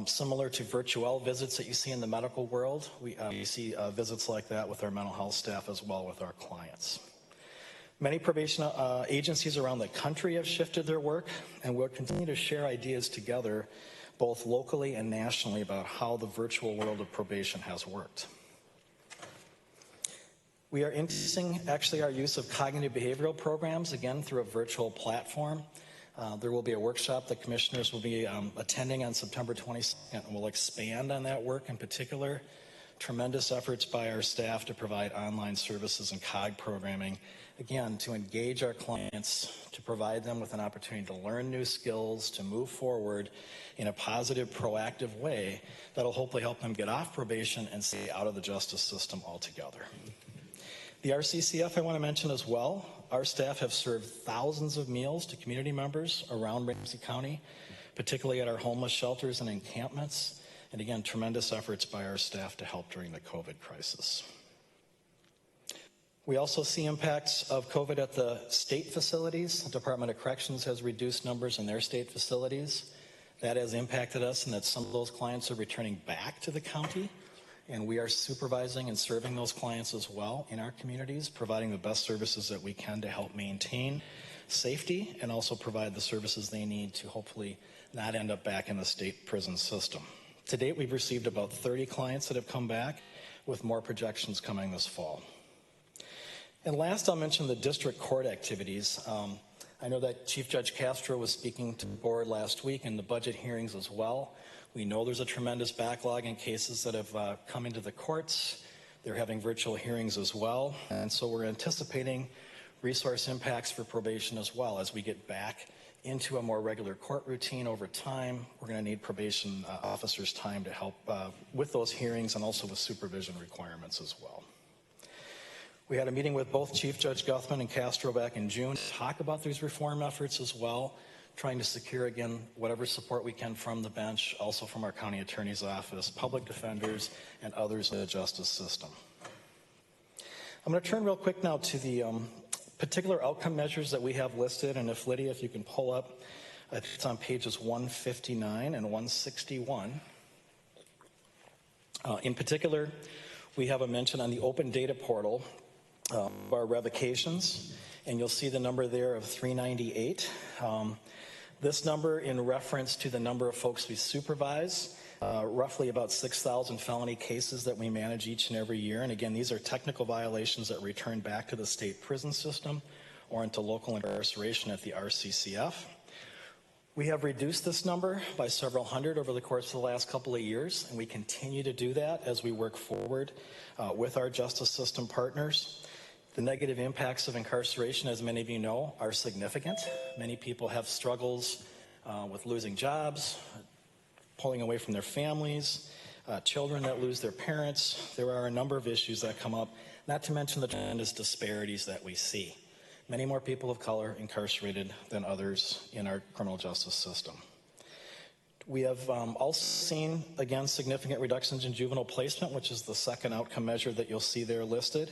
Similar to virtual visits that you see in the medical world, we see visits like that with our mental health staff as well with our clients. Many probation agencies around the country have shifted their work, and we'll continue to share ideas together, both locally and nationally, about how the virtual world of probation has worked. We are increasing actually our use of cognitive behavioral programs, again, through a virtual platform. There will be a workshop that commissioners will be attending on September 22nd, and we'll expand on that work in particular. Tremendous efforts by our staff to provide online services and COG programming, again, to engage our clients, to provide them with an opportunity to learn new skills, to move forward in a positive, proactive way that'll hopefully help them get off probation and stay out of the justice system altogether. The RCCF I want to mention as well. Our staff have served thousands of meals to community members around Ramsey County, particularly at our homeless shelters and encampments. And again, tremendous efforts by our staff to help during the COVID crisis. We also see impacts of COVID at the state facilities. The Department of Corrections has reduced numbers in their state facilities. That has impacted us in that some of those clients are returning back to the county, and we are supervising and serving those clients as well in our communities, providing the best services that we can to help maintain safety and also provide the services they need to hopefully not end up back in the state prison system. To date, we've received about 30 clients that have come back, with more projections coming this fall. And last, I'll mention the district court activities. I know that Chief Judge Castro was speaking to the board last week in the budget hearings as well. We know there's a tremendous backlog in cases that have come into the courts. They're having virtual hearings as well. And so we're anticipating resource impacts for probation as well. As we get back into a more regular court routine over time, we're going to need probation officers' time to help with those hearings and also with supervision requirements as well. We had a meeting with both Chief Judge Guthman and Castro back in June to talk about these reform efforts as well, trying to secure, again, whatever support we can from the bench, also from our county attorney's office, public defenders, and others in the justice system. I'm going to turn real quick now to the particular outcome measures that we have listed, and if Lydia, if you can pull up, I think it's on pages 159 and 161. In particular, we have a mention on the open data portal of our revocations, and you'll see the number there of 398. This number in reference to the number of folks we supervise, roughly about 6,000 felony cases that we manage each and every year. And again, these are technical violations that return back to the state prison system or into local incarceration at the RCCF. We have reduced this number by several hundred over the course of the last couple of years, and we continue to do that as we work forward with our justice system partners. The negative impacts of incarceration, as many of you know, are significant. Many people have struggles with losing jobs, pulling away from their families, children that lose their parents. There are a number of issues that come up, not to mention the tremendous disparities that we see. Many more people of color incarcerated than others in our criminal justice system. We have also seen, again, significant reductions in juvenile placement, which is the second outcome measure that you'll see there listed.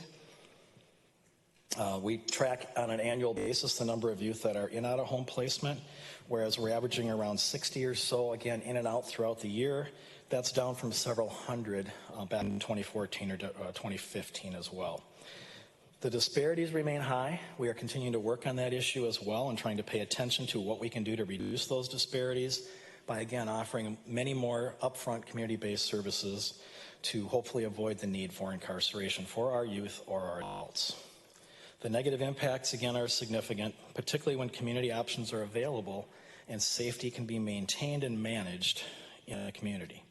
We track on an annual basis the number of youth that are in out-of-home placement, whereas we're averaging around 60 or so, again, in and out throughout the year. That's down from several hundred back in 2014 or 2015 as well. The disparities remain high. We are continuing to work on that issue as well and trying to pay attention to what we can do to reduce those disparities by, again, offering many more upfront community-based services to hopefully avoid the need for incarceration for our youth or our adults. The negative impacts, again, are significant, particularly when community options are available and safety can be maintained and managed in a community.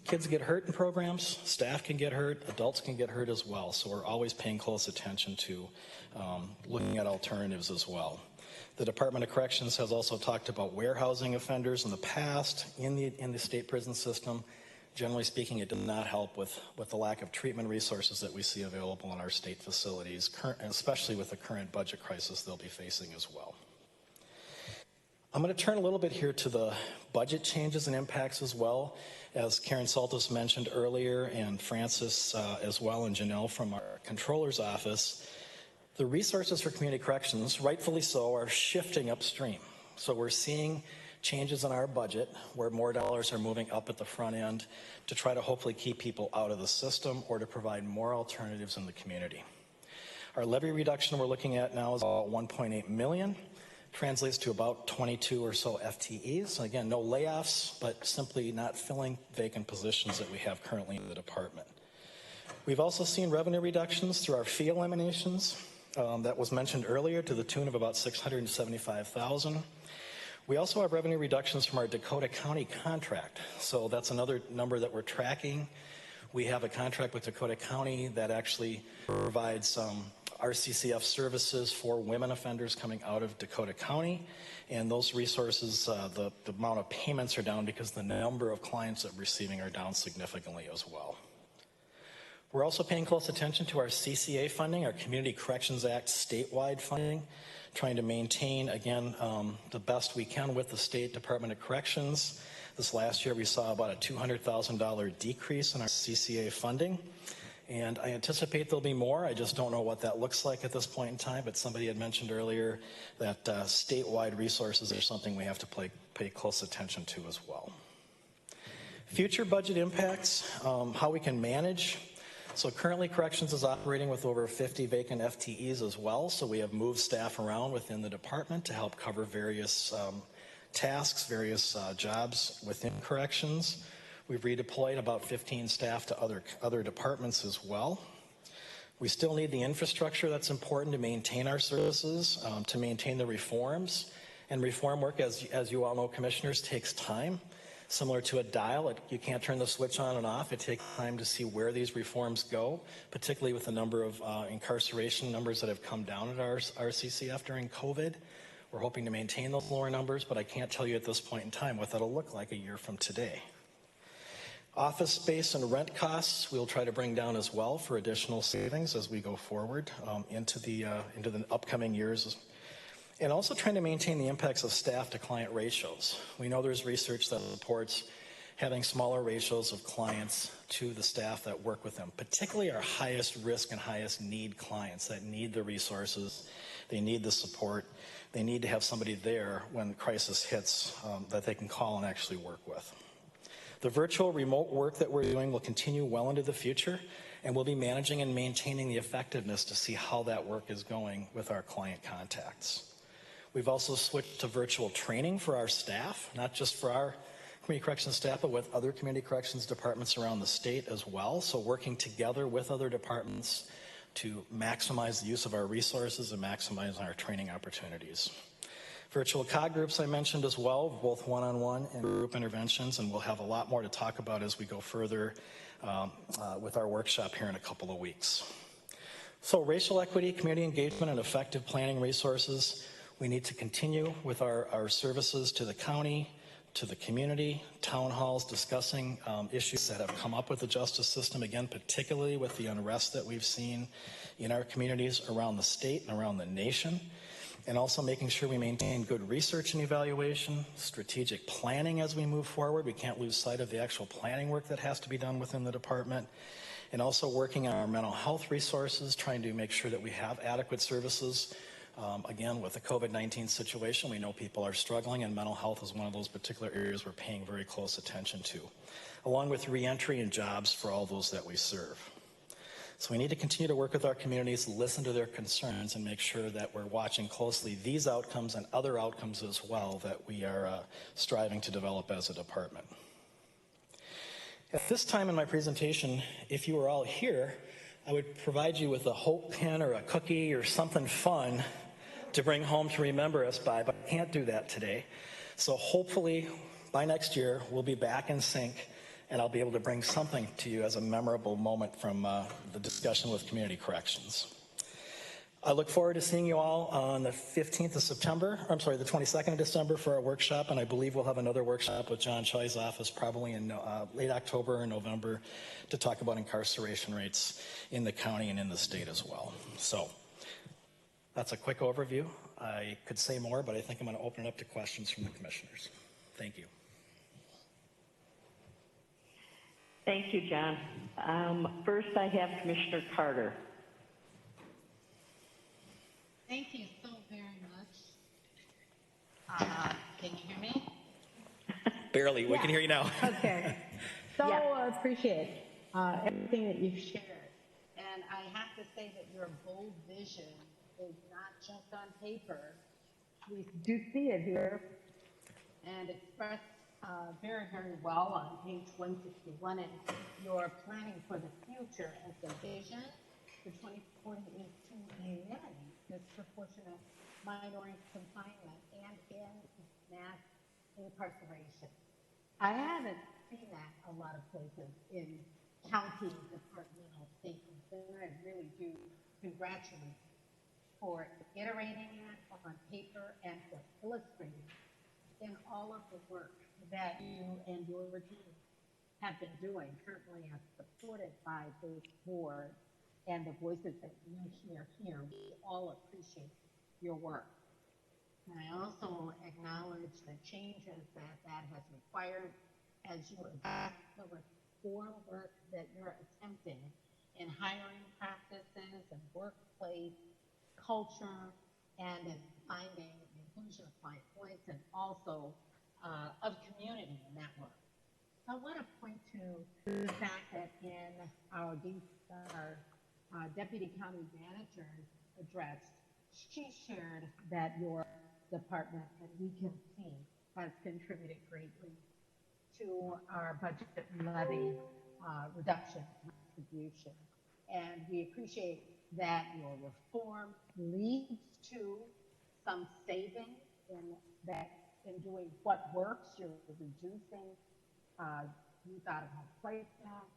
Kids get hurt in programs, staff can get hurt, adults can get hurt as well, so we're always paying close attention to looking at alternatives as well. The Department of Corrections has also talked about warehousing offenders in the past in the state prison system. Generally speaking, it did not help with the lack of treatment resources that we see available in our state facilities, especially with the current budget crisis they'll be facing as well. I'm going to turn a little bit here to the budget changes and impacts as well. As Karen Saltis mentioned earlier, and Francis as well, and Janelle from our controller's office, the resources for community corrections, rightfully so, are shifting upstream. So we're seeing changes in our budget where more dollars are moving up at the front end to try to hopefully keep people out of the system or to provide more alternatives in the community. Our levy reduction we're looking at now is about 1.8 million, translates to about 22 or so FTEs. Again, no layoffs, but simply not filling vacant positions that we have currently in the department. We've also seen revenue reductions through our fee eliminations that was mentioned earlier to the tune of about $675,000. We also have revenue reductions from our Dakota County contract. So that's another number that we're tracking. We have a contract with Dakota County that actually provides RCCF services for women offenders coming out of Dakota County. And those resources, the amount of payments are down because the number of clients that we're receiving are down significantly as well. We're also paying close attention to our CCA funding, our Community Corrections Act statewide funding, trying to maintain, again, the best we can with the State Department of Corrections. This last year we saw about a $200,000 decrease in our CCA funding, and I anticipate there'll be more. I just don't know what that looks like at this point in time, but somebody had mentioned earlier that statewide resources are something we have to pay close attention to as well. Future budget impacts, how we can manage. So currently Corrections is operating with over 50 vacant FTEs as well, so we have moved staff around within the department to help cover various tasks, various jobs within Corrections. We've redeployed about 15 staff to other departments as well. We still need the infrastructure that's important to maintain our services, to maintain the reforms. And reform work, as you all know, commissioners, takes time. Similar to a dial, you can't turn the switch on and off. It takes time to see where these reforms go, particularly with the number of incarceration numbers that have come down at our CCF during COVID. We're hoping to maintain those lower numbers, but I can't tell you at this point in time what that'll look like a year from today. Office space and rent costs we'll try to bring down as well for additional savings as we go forward into the upcoming years. And also trying to maintain the impacts of staff to client ratios. We know there's research that supports having smaller ratios of clients to the staff that work with them, particularly our highest risk and highest need clients that need the resources, they need the support, they need to have somebody there when crisis hits that they can call and actually work with. The virtual remote work that we're doing will continue well into the future, and we'll be managing and maintaining the effectiveness to see how that work is going with our client contacts. We've also switched to virtual training for our staff, not just for our community corrections staff, but with other community corrections departments around the state as well. So working together with other departments to maximize the use of our resources and maximize our training opportunities. Virtual COG groups I mentioned as well, both one-on-one and group interventions, and we'll have a lot more to talk about as we go further with our workshop here in a couple of weeks. So racial equity, community engagement, and effective planning resources. We need to continue with our services to the county, to the community, town halls, discussing issues that have come up with the justice system, again, particularly with the unrest that we've seen in our communities around the state and around the nation, and also making sure we maintain good research and evaluation, strategic planning as we move forward. We can't lose sight of the actual planning work that has to be done within the department, and also working on our mental health resources, trying to make sure that we have adequate services. Again, with the COVID-19 situation, we know people are struggling, and mental health is one of those particular areas we're paying very close attention to, along with reentry and jobs for all those that we serve. So we need to continue to work with our communities, listen to their concerns, and make sure that we're watching closely these outcomes and other outcomes as well that we are striving to develop as a department. At this time in my presentation, if you were all here, I would provide you with a hope pin or a cookie or something fun to bring home to remember us by, but I can't do that today. So hopefully by next year, we'll be back in sync and I'll be able to bring something to you as a memorable moment from the discussion with Community Corrections. I look forward to seeing you all on the 15th of September, I'm sorry, the 22nd of December for our workshop, and I believe we'll have another workshop with John Choi's office probably in late October or November to talk about incarceration rates in the county and in the state as well. So that's a quick overview. I could say more, but I think I'm going to open it up to questions from the commissioners. Thank you. Thank you, John. First, I have Commissioner Carter. Thank you so very much. Can you hear me? Barely. We can hear you now. Okay. So appreciate everything that you've shared. And I have to say that your bold vision is not just on paper. We do see it here and expressed very, very well on page 161. And your planning for the future as the vision for 2040 is to eliminate disproportionate minority confinement and in mass incarceration. I haven't seen that a lot of places in county, departmental statements, and I really do congratulate you for iterating it on paper and for illustrating in all of the work that you and your team have been doing, certainly as supported by those boards and the voices that you hear here. We all appreciate your work. And I also acknowledge the changes that has required as you adopt the reform work that you're attempting in hiring practices and workplace culture and in finding inclusion of client voice and also of community in that work. I want to point to the fact that in our Deputy County Manager's address, she shared that your department, and we can see, has contributed greatly to our budget levy reduction distribution. And we appreciate that your reform leads to some savings in doing what works. You're reducing youth out of home placement,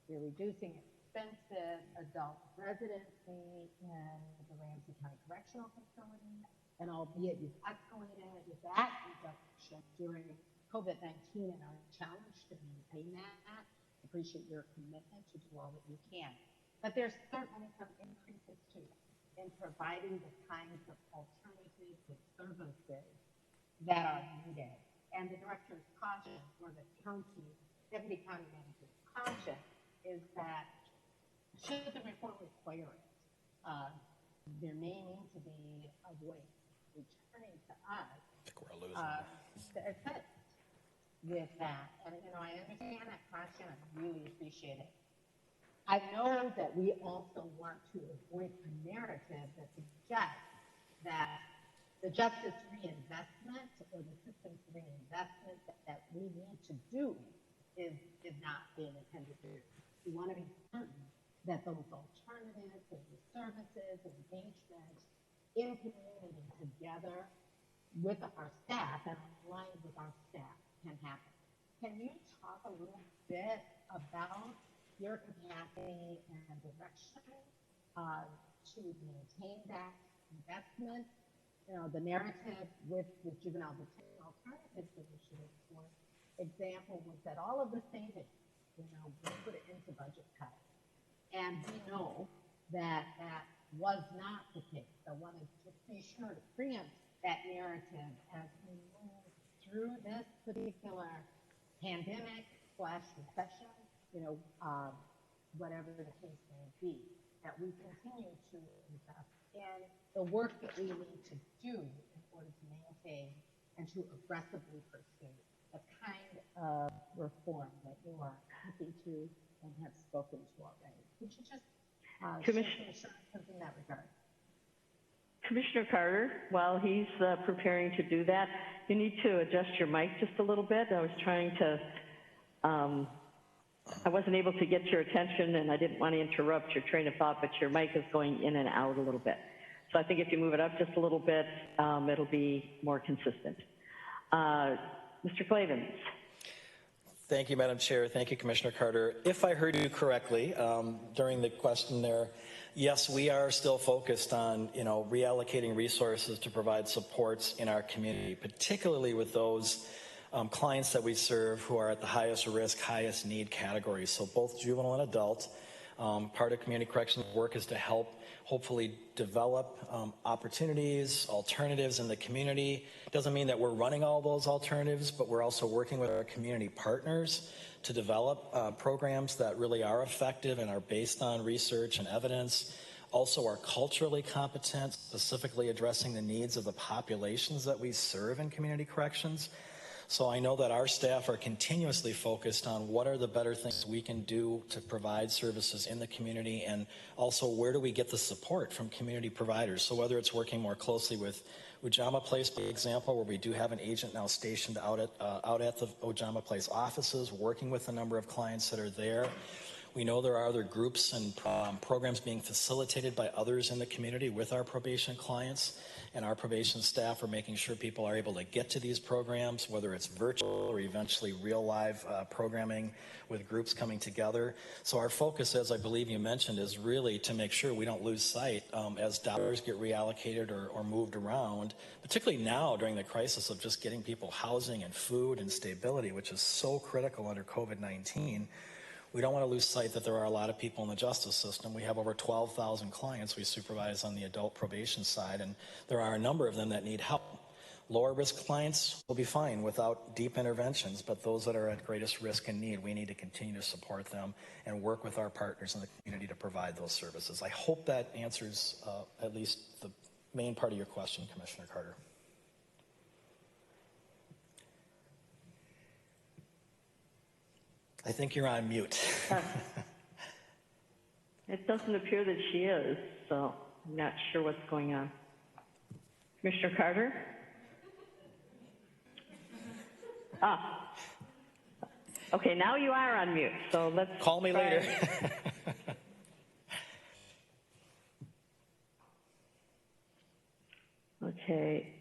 you're reducing expensive adult residency in the Ramsey County Correctional Facility, and albeit you've escalated that reduction during COVID-19 and our challenge to maintain that, appreciate your commitment to do all that you can. But there's certainly some increases too in providing the kinds of alternatives and services that are needed. And the director's caution, or the deputy county manager's caution, is that should the reform require it, there may need to be a voice returning to us to assist with that. And, I understand that caution. I really appreciate it. I know that we also want to avoid a narrative that suggests that the justice reinvestment or the systems reinvestment that we need to do is not being intended to do. We want to be certain that those alternatives and the services and engagement in community together with our staff and aligned with our staff can happen. Can you talk a little bit about your capacity and direction to maintain that investment? The narrative with the Juvenile Detention Alternatives Initiative, for example, was that all of the savings, we put it into budget cuts. And we know that that was not the case. I wanted to be sure to preempt that narrative as we move through this particular pandemic / recession, whatever the case may be, that we continue to invest in the work that we need to do in order to maintain and to aggressively pursue the kind of reform that you are looking to and have spoken to already. Could you just share some assurances in that regard? Commissioner Carter, while he's preparing to do that, you need to adjust your mic just a little bit. I was trying to I wasn't able to get your attention, and I didn't want to interrupt your train of thought, but your mic is going in and out a little bit. So I think if you move it up just a little bit, it'll be more consistent. Mr. Clavens. Thank you, Madam Chair. Thank you, Commissioner Carter. If I heard you correctly during the question there, yes, we are still focused on, reallocating resources to provide supports in our community, particularly with those clients that we serve who are at the highest risk, highest need categories. So both juvenile and adult. Part of community corrections work is to help hopefully develop opportunities, alternatives in the community. Doesn't mean that we're running all those alternatives, but we're also working with our community partners to develop programs that really are effective and are based on research and evidence. Also are culturally competent, specifically addressing the needs of the populations that we serve in community corrections. So I know that our staff are continuously focused on what are the better things we can do to provide services in the community, and also where do we get the support from community providers. So whether it's working more closely with Ujama Place, for example, where we do have an agent now stationed out at the Ujama Place offices, working with a number of clients that are there. We know there are other groups and programs being facilitated by others in the community with our probation clients, and our probation staff are making sure people are able to get to these programs, whether it's virtual or eventually real live programming with groups coming together. So our focus, as I believe you mentioned, is really to make sure we don't lose sight as dollars get reallocated or moved around, particularly now during the crisis of just getting people housing and food and stability, which is so critical under COVID-19. We don't want to lose sight that there are a lot of people in the justice system. We have over 12,000 clients we supervise on the adult probation side, and there are a number of them that need help. Lower risk clients will be fine without deep interventions, but those that are at greatest risk and need, we need to continue to support them and work with our partners in the community to provide those services. I hope that answers at least the main part of your question, Commissioner Carter. I think you're on mute. It doesn't appear that she is, so I'm not sure what's going on. Commissioner Carter? Okay, now you are on mute, so let's call me later. Okay.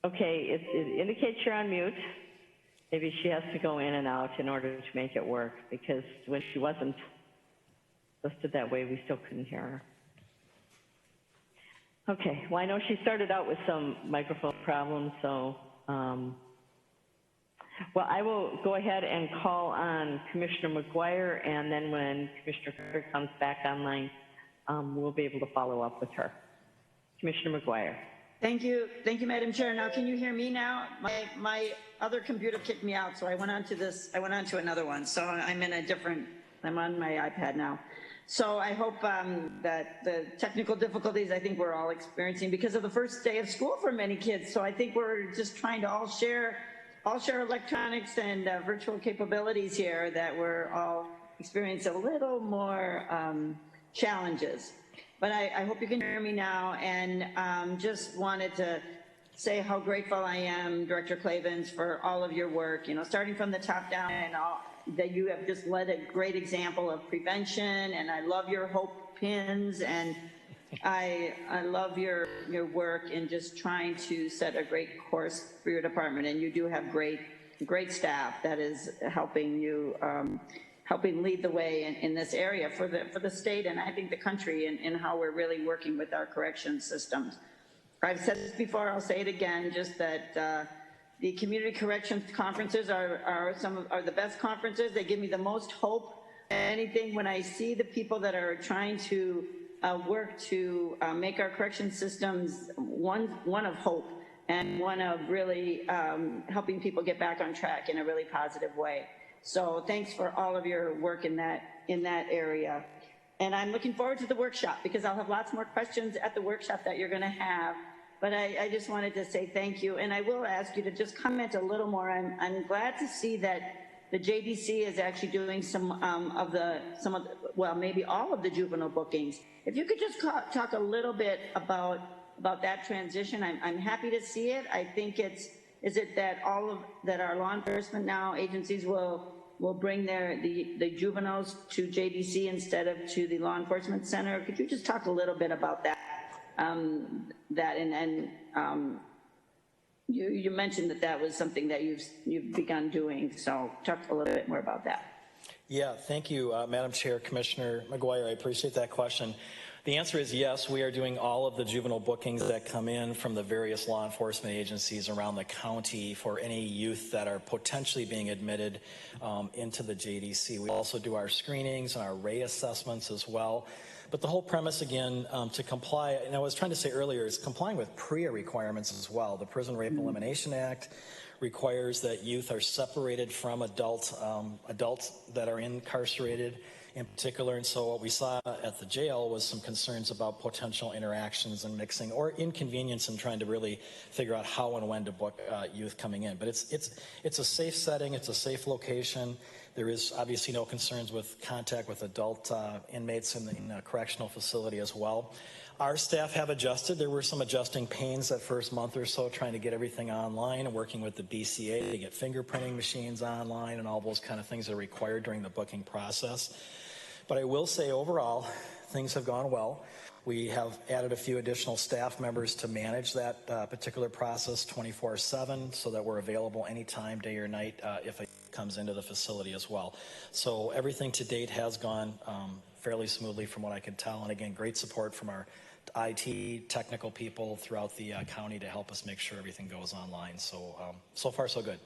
Okay, it indicates you're on mute. Maybe she has to go in and out in order to make it work, because when she wasn't listed that way, we still couldn't hear her. Okay, well, I know she started out with some microphone problems, so, well, I will go ahead and call on Commissioner McGuire, and then when Commissioner Carter comes back online, we'll be able to follow up with her. Commissioner McGuire. Thank you, Madam Chair. Now, can you hear me now? My other computer kicked me out, so I went on to another one. So I'm on my iPad now. So I hope that the technical difficulties I think we're all experiencing because of the first day of school for many kids. So I think we're just trying to all share electronics and virtual capabilities here, that we're all experiencing a little more challenges. But I hope you can hear me now, and just wanted to say how grateful I am, Director Clavens, for all of your work, starting from the top down, and all that you have just led a great example of prevention, and I love your hope pins, and I love your work in just trying to set a great course for your department, and you do have great staff that is helping you helping lead the way in this area for the state, and I think the country, in how we're really working with our correction systems. I've said this before, I'll say it again, just that the community corrections conferences are the best conferences. They give me the most hope. Anything when I see the people that are trying to work to make our correction systems one of hope and one of really helping people get back on track in a really positive way. So thanks for all of your work in that area. And I'm looking forward to the workshop, because I'll have lots more questions at the workshop that you're going to have. But I just wanted to say thank you. And I will ask you to just comment a little more. I'm glad to see that the JDC is actually doing maybe all of the juvenile bookings. If you could just talk a little bit about that transition. I'm happy to see it. I think it's Is it that that our law enforcement now agencies will bring the juveniles to JDC instead of to the law enforcement center? Could you just talk a little bit about that? You mentioned that was something that you've begun doing. So talk a little bit more about that. Yeah, thank you, Madam Chair, Commissioner McGuire. I appreciate that question. The answer is yes, we are doing all of the juvenile bookings that come in from the various law enforcement agencies around the county for any youth that are potentially being admitted into the JDC. We also do our screenings and our RAE assessments as well. But the whole premise, again, to comply, and I was trying to say earlier, is complying with PREA requirements as well. The Prison Rape Elimination Act requires that youth are separated from adults that are incarcerated in particular. And so what we saw at the jail was some concerns about potential interactions and mixing or inconvenience in trying to really figure out how and when to book youth coming in. But it's a safe setting, it's a safe location. There is obviously no concerns with contact with adult inmates in the correctional facility as well. Our staff have adjusted. There were some adjusting pains that first month or so trying to get everything online and working with the BCA to get fingerprinting machines online and all those kind of things that are required during the booking process. But I will say overall, things have gone well. We have added a few additional staff members to manage that particular process 24/7 so that we're available anytime, day or night, if it comes into the facility as well. So everything to date has gone fairly smoothly from what I can tell. And again, great support from our IT technical people throughout the county to help us make sure everything goes online. So, so far so good.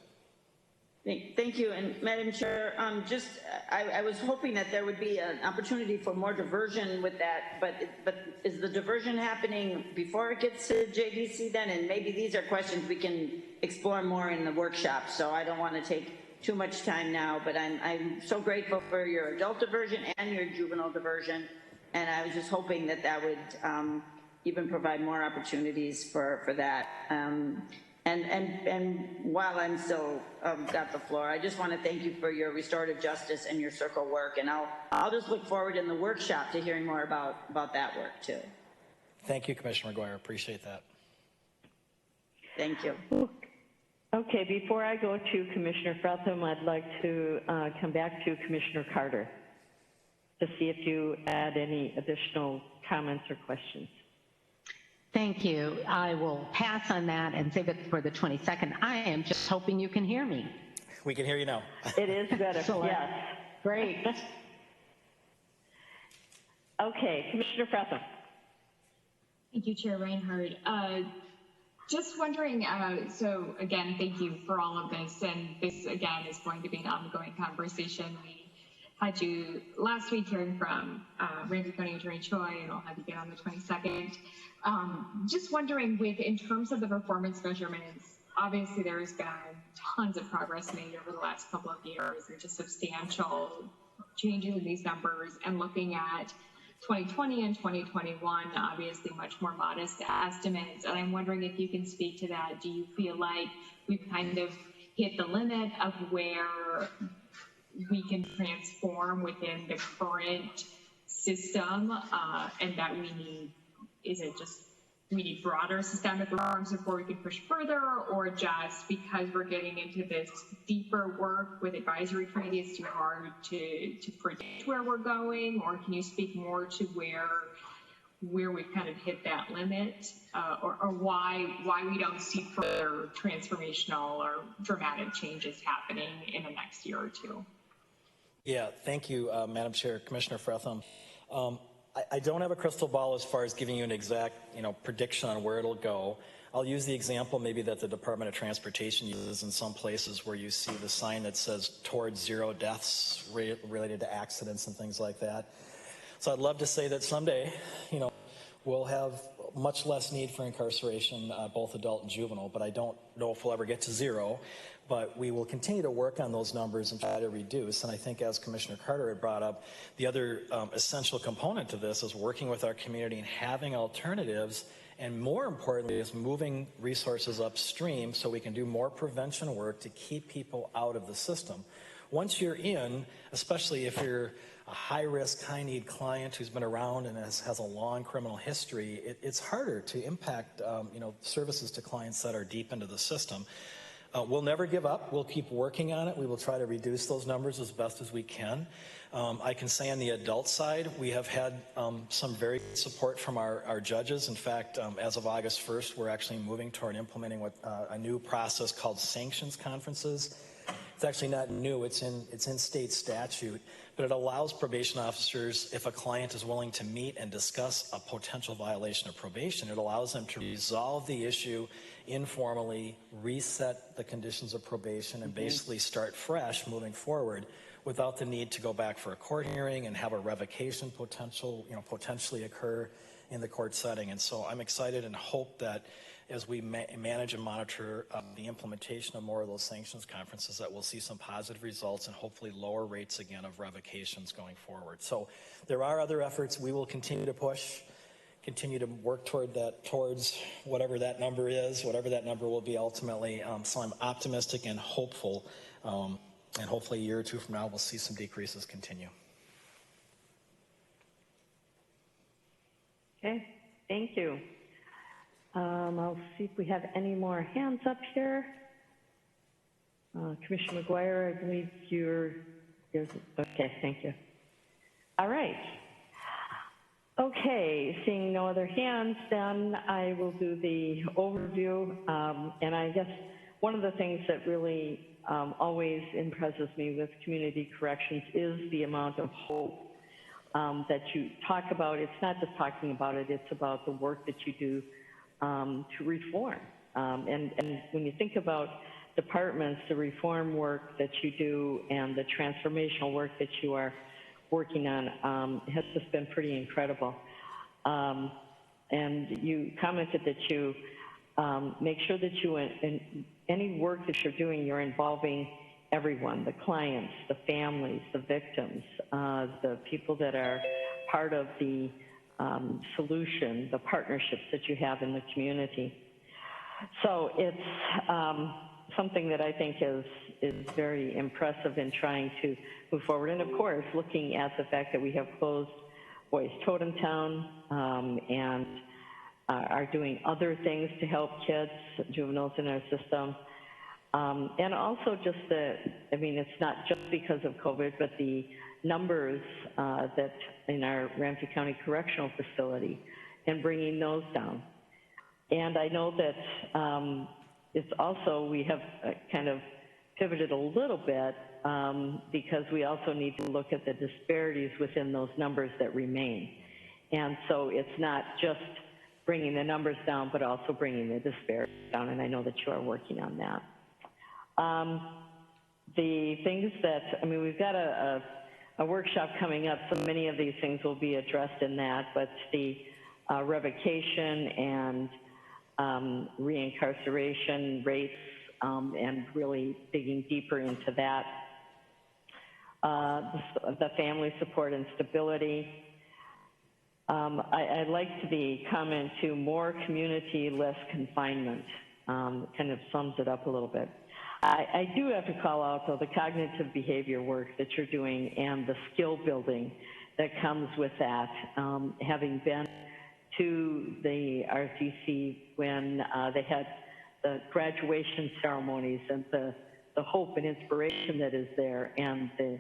Thank you. And Madam Chair, I was hoping that there would be an opportunity for more diversion with that, but is the diversion happening before it gets to JDC then? And maybe these are questions we can explore more in the workshop, so I don't want to take too much time now, but I'm so grateful for your adult diversion and your juvenile diversion, and I was just hoping that would even provide more opportunities for that. And while I'm still got the floor, I just want to thank you for your restorative justice and your circle work, and I'll just look forward in the workshop to hearing more about that work too. Thank you, Commissioner McGuire. Appreciate that. Thank you. Okay, before I go to Commissioner Fretham, I'd like to come back to Commissioner Carter to see if you add any additional comments or questions. Thank you. I will pass on that and save it for the 22nd. I am just hoping you can hear me. We can hear you now. It is better, yes. Great. Okay, Commissioner Fretham. Thank you, Chair Reinhardt. Just wondering, so again, thank you for all of this, and this again is going to be an ongoing conversation. We had you last week hearing from Ramsey County Attorney Choi, and I'll have you get on the 22nd. Just wondering, in terms of the performance measurements, obviously there has been tons of progress made over the last couple of years. There's just substantial changes in these numbers, and looking at 2020 and 2021, obviously much more modest estimates. And I'm wondering if you can speak to that. Do you feel like we've kind of hit the limit of where we can transform within the current system, and that we need, we need broader systemic reforms before we can push further, or just because we're getting into this deeper work with advisory committee, it's too hard to predict where we're going? Or can you speak more to where we've kind of hit that limit, or why we don't see further transformational or dramatic changes happening in the next year or two? Yeah, thank you, Madam Chair, Commissioner Fretham. I don't have a crystal ball as far as giving you an exact, prediction on where it'll go. I'll use the example maybe that the Department of Transportation uses in some places where you see the sign that says towards zero deaths related to accidents and things like that. So I'd love to say that someday, we'll have much less need for incarceration, both adult and juvenile, but I don't know if we'll ever get to zero. But we will continue to work on those numbers and try to reduce. And I think, as Commissioner Carter had brought up, the other essential component to this is working with our community and having alternatives, and more importantly is moving resources upstream so we can do more prevention work to keep people out of the system. Once you're in, especially if you're a high-risk, high-need client who's been around and has a long criminal history, it's harder to impact services to clients that are deep into the system. We'll never give up. We'll keep working on it. We will try to reduce those numbers as best as we can. I can say on the adult side, we have had some very good support from our judges. In fact, as of August 1st, we're actually moving toward implementing a new process called sanctions conferences. It's actually not new. It's in state statute, but it allows probation officers, if a client is willing to meet and discuss a potential violation of probation, it allows them to resolve the issue informally, reset the conditions of probation, and basically start fresh moving forward without the need to go back for a court hearing and have a revocation potentially occur in the court setting. And so I'm excited and hope that as we manage and monitor the implementation of more of those sanctions conferences, that we'll see some positive results and hopefully lower rates again of revocations going forward. So there are other efforts. We will continue to push, continue to work towards whatever that number is, whatever that number will be ultimately. So I'm optimistic and hopeful, and hopefully a year or two from now we'll see some decreases continue. Okay, thank you. I'll see if we have any more hands up here. Commissioner McGuire, I believe you're okay, thank you. All right. Okay, seeing no other hands, then I will do the overview. And I guess one of the things that really always impresses me with community corrections is the amount of hope that you talk about. It's not just talking about it, it's about the work that you do to reform. And when you think about departments, the reform work that you do and the transformational work that you are working on has just been pretty incredible. And you commented that you make sure that you, in any work that you're doing, you're involving everyone, the clients, the families, the victims, the people that are part of the solution, the partnerships that you have in the community. So it's something that I think is very impressive in trying to move forward. And of course, looking at the fact that we have closed Boys Totem Town and are doing other things to help kids, juveniles in our system. And also just it's not just because of COVID, but the numbers that in our Ramsey County Correctional Facility and bringing those down. And I know that it's also, we have kind of pivoted a little bit because we also need to look at the disparities within those numbers that remain. And so it's not just bringing the numbers down, but also bringing the disparities down, and I know that you are working on that. The things that, we've got a workshop coming up, so many of these things will be addressed in that, but the revocation and reincarceration rates and really digging deeper into that. The family support and stability. I'd like the comment to more community, less confinement. Kind of sums it up a little bit. I do have to call out, though, the cognitive behavior work that you're doing and the skill building that comes with that. Having been to the RCC when they had the graduation ceremonies and the hope and inspiration that is there and the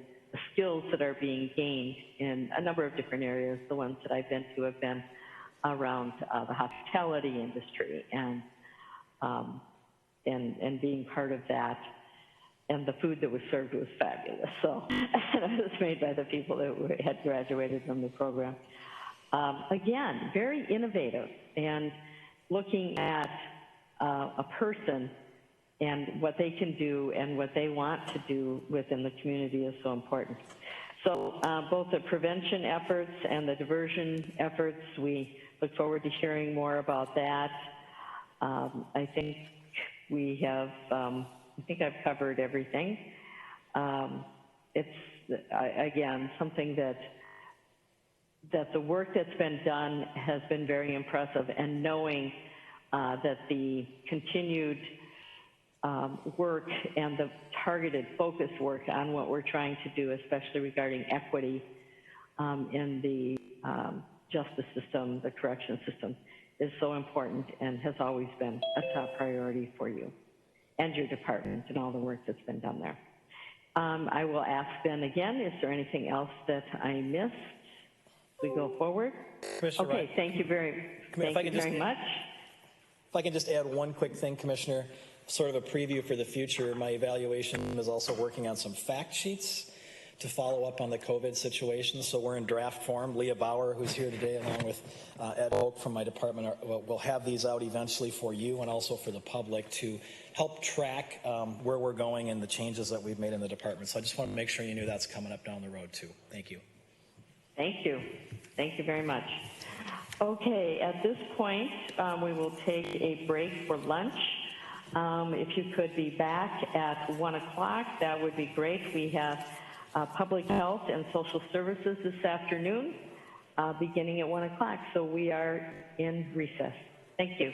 skills that are being gained in a number of different areas. The ones that I've been to have been around the hospitality industry and being part of that. And the food that was served was fabulous. So it was made by the people that had graduated from the program. Again, very innovative, and looking at a person and what they can do and what they want to do within the community is so important. So both the prevention efforts and the diversion efforts, we look forward to hearing more about that. I think we have, I think I've covered everything. It's, again, something that the work that's been done has been very impressive, and knowing that the continued work and the targeted focused work on what we're trying to do, especially regarding equity in the justice system, the correction system, is so important and has always been a top priority for you. and your department and all the work that's been done there. I will ask then again, is there anything else that I missed as we go forward? Commissioner Okay, Ryan, thank you very much. If I can just add one quick thing, Commissioner, sort of a preview for the future. My evaluation is also working on some fact sheets to follow up on the COVID situation. So we're in draft form. Leah Bauer, who's here today, along with Ed Oak from my department, will have these out eventually for you and also for the public to help track where we're going and the changes that we've made in the department. So I just want to make sure you knew that's coming up down the road too. Thank you. Thank you. Thank you very much. Okay, at this point, we will take a break for lunch. If you could be back at 1 o'clock, that would be great. We have public health and social services this afternoon, beginning at 1 o'clock. So we are in recess. Thank you.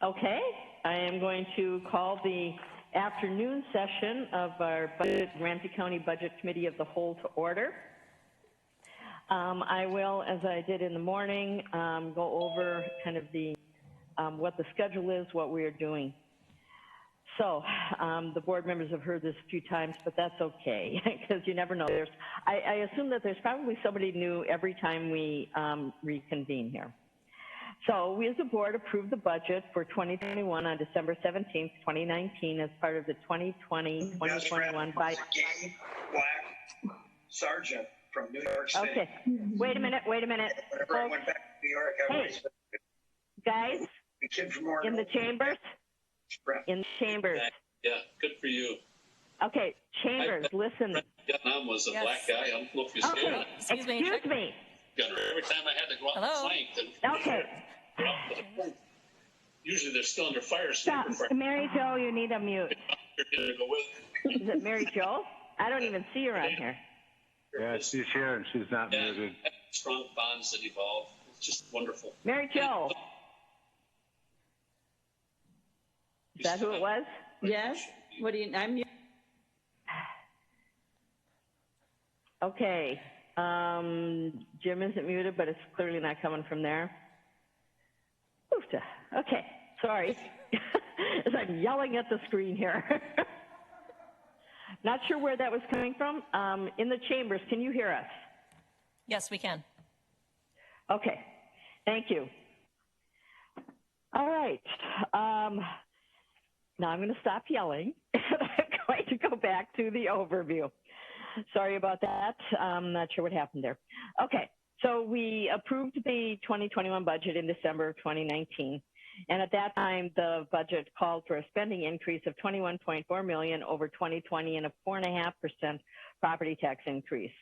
Okay, I am going to call the afternoon session of our Ramsey County Budget Committee of the Whole to order. I will, as I did in the morning, go over kind of the what the schedule is, what we are doing. So the board members have heard this a few times, but that's okay because you never know. I assume that there's probably somebody new every time we reconvene here. So we as a board approved the budget for 2021 on December 17th, 2019 as part of the 2020-2021 by Black Sergeant from New York City. Okay, wait a minute. Whenever I went back to New York, I always guys, the kid from Oregon. in the chambers. Yeah, good for you. Okay, chambers, listen. Vietnam was a black guy. I don't know if you see Okay, excuse me. Every time I had to go out and flank. Okay. Usually they're still under fire. Stop. Mary Jo, you need a mute. Is it Mary Jo? I don't even see her on here. Yeah, she's here and she's not muted. Strong bonds that evolve. It's just wonderful. Mary Jo. Is that who it was? Yes. What do you? I'm. Okay. Jim isn't muted, but it's clearly not coming from there. Oofta. Okay. Sorry. As I'm yelling at the screen here. Not sure where that was coming from. In the chambers, can you hear us? Yes, we can. Okay. Thank you. All right. Now I'm going to stop yelling. I'm going to go back to the overview. Sorry about that. I'm not sure what happened there. Okay, so we approved the 2021 budget in December of 2019. And at that time, the budget called for a spending increase of $21.4 million over 2020 and a 4.5% property tax increase.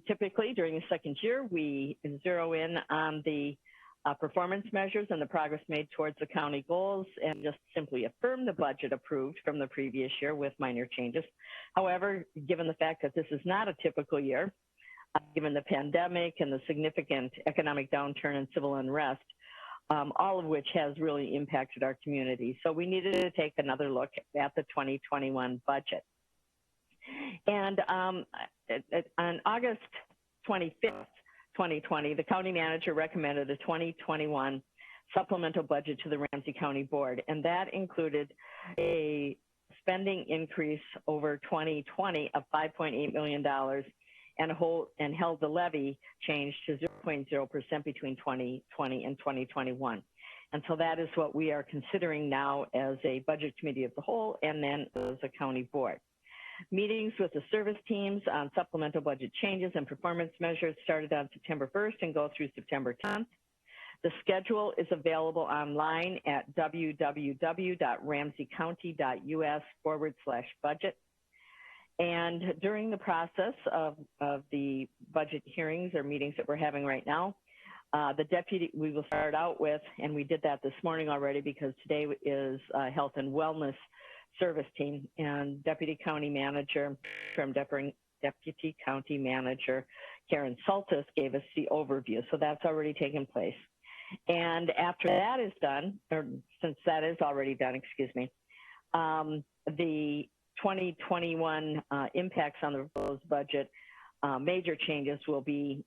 Typically, during the second year, we zero in on the performance measures and the progress made towards the county goals, and just simply affirm the budget approved from the previous year with minor changes. However, given the fact that this is not a typical year, given the pandemic and the significant economic downturn and civil unrest, all of which has really impacted our community. So we needed to take another look at the 2021 budget. And on August 25th, 2020, the county manager recommended a 2021 supplemental budget to the Ramsey County Board, and that included a spending increase over 2020 of $5.8 million and held the levy change to 0.0% between 2020 and 2021. And so that is what we are considering now as a budget committee of the whole and then as a county board. Meetings with the service teams on supplemental budget changes and performance measures started on September 1st and go through September 10th. The schedule is available online at www.ramseycounty.us/budget. And during the process of the budget hearings or meetings that we're having right now, we will start out with, and we did that this morning already because today is health and wellness service team, and Deputy County Manager Karen Saltis gave us the overview. So that's already taken place. And after that is done, or since that is already done, the 2021 impacts on the proposed budget, major changes will be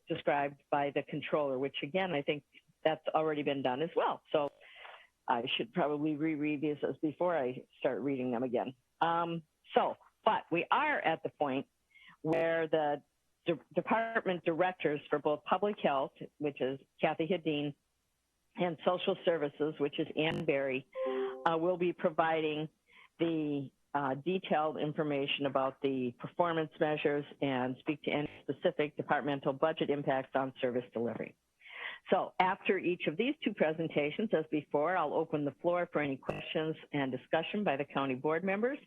described by the controller, which again, I think that's already been done as well. So I should probably reread these as before I start reading them again. But we are at the point where the department directors for both public health, which is Kathy Hedin, and social services, which is Ann Berry, will be providing the detailed information about the performance measures and speak to any specific departmental budget impacts on service delivery. So after each of these two presentations, as before, I'll open the floor for any questions and discussion by the county board members.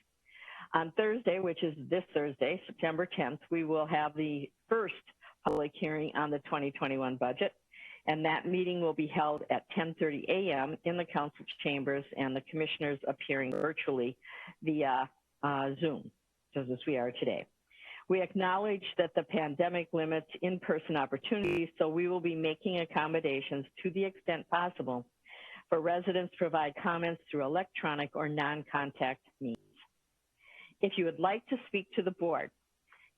On Thursday, which is this Thursday, September 10th, we will have the first public hearing on the 2021 budget, and that meeting will be held at 10:30 a.m. in the council chambers, and the commissioners appearing virtually via Zoom, just as we are today. We acknowledge that the pandemic limits in-person opportunities, so we will be making accommodations to the extent possible for residents to provide comments through electronic or non-contact means. If you would like to speak to the board,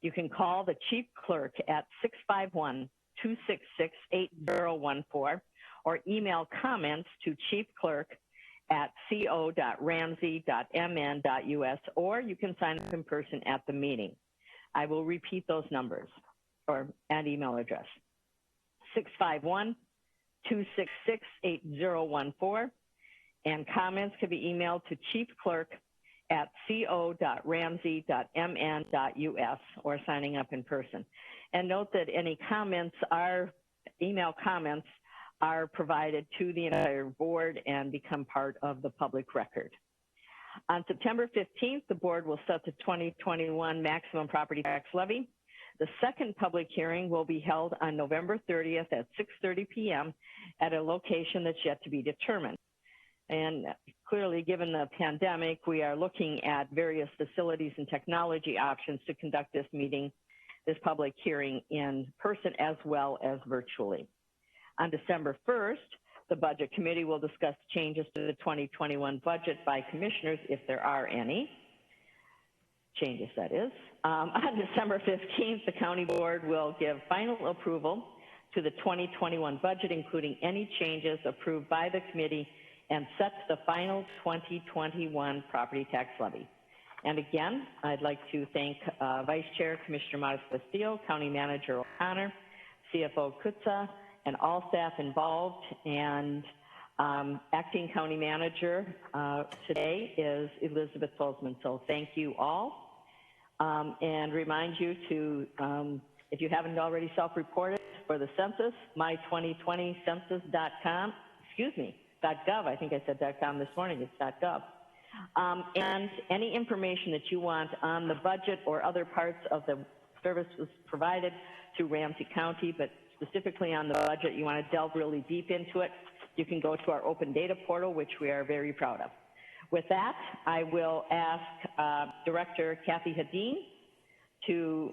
you can call the chief clerk at 651-266-8014 or email comments to chiefclerk@co.ramsey.mn.us, or you can sign up in person at the meeting. I will repeat those numbers and email address. 651-266-8014, and comments can be emailed to chiefclerk@co.ramsey.mn.us or signing up in person. And note that any email comments are provided to the entire board and become part of the public record. On September 15th, the board will set the 2021 maximum property tax levy. The second public hearing will be held on November 30th at 6:30 p.m. at a location that's yet to be determined. And clearly, given the pandemic, we are looking at various facilities and technology options to conduct this public hearing in person as well as virtually. On December 1st, the Budget Committee will discuss changes to the 2021 budget by commissioners, if there are any changes, that is. On December 15th, the County Board will give final approval to the 2021 budget, including any changes approved by the committee, and set the final 2021 property tax levy. And again, I'd like to thank Vice Chair Commissioner Modis-Castillo, County Manager O'Connor, CFO Kutza, and all staff involved. And acting county manager today is Elizabeth Folsman. So thank you all. And remind you to, if you haven't already self-reported for the census, my2020census.com, .gov. I think I said .com this morning. It's .gov. And any information that you want on the budget or other parts of the services provided through Ramsey County, but specifically on the budget, you want to delve really deep into it, you can go to our open data portal, which we are very proud of. With that, I will ask Director Kathy Hadeen to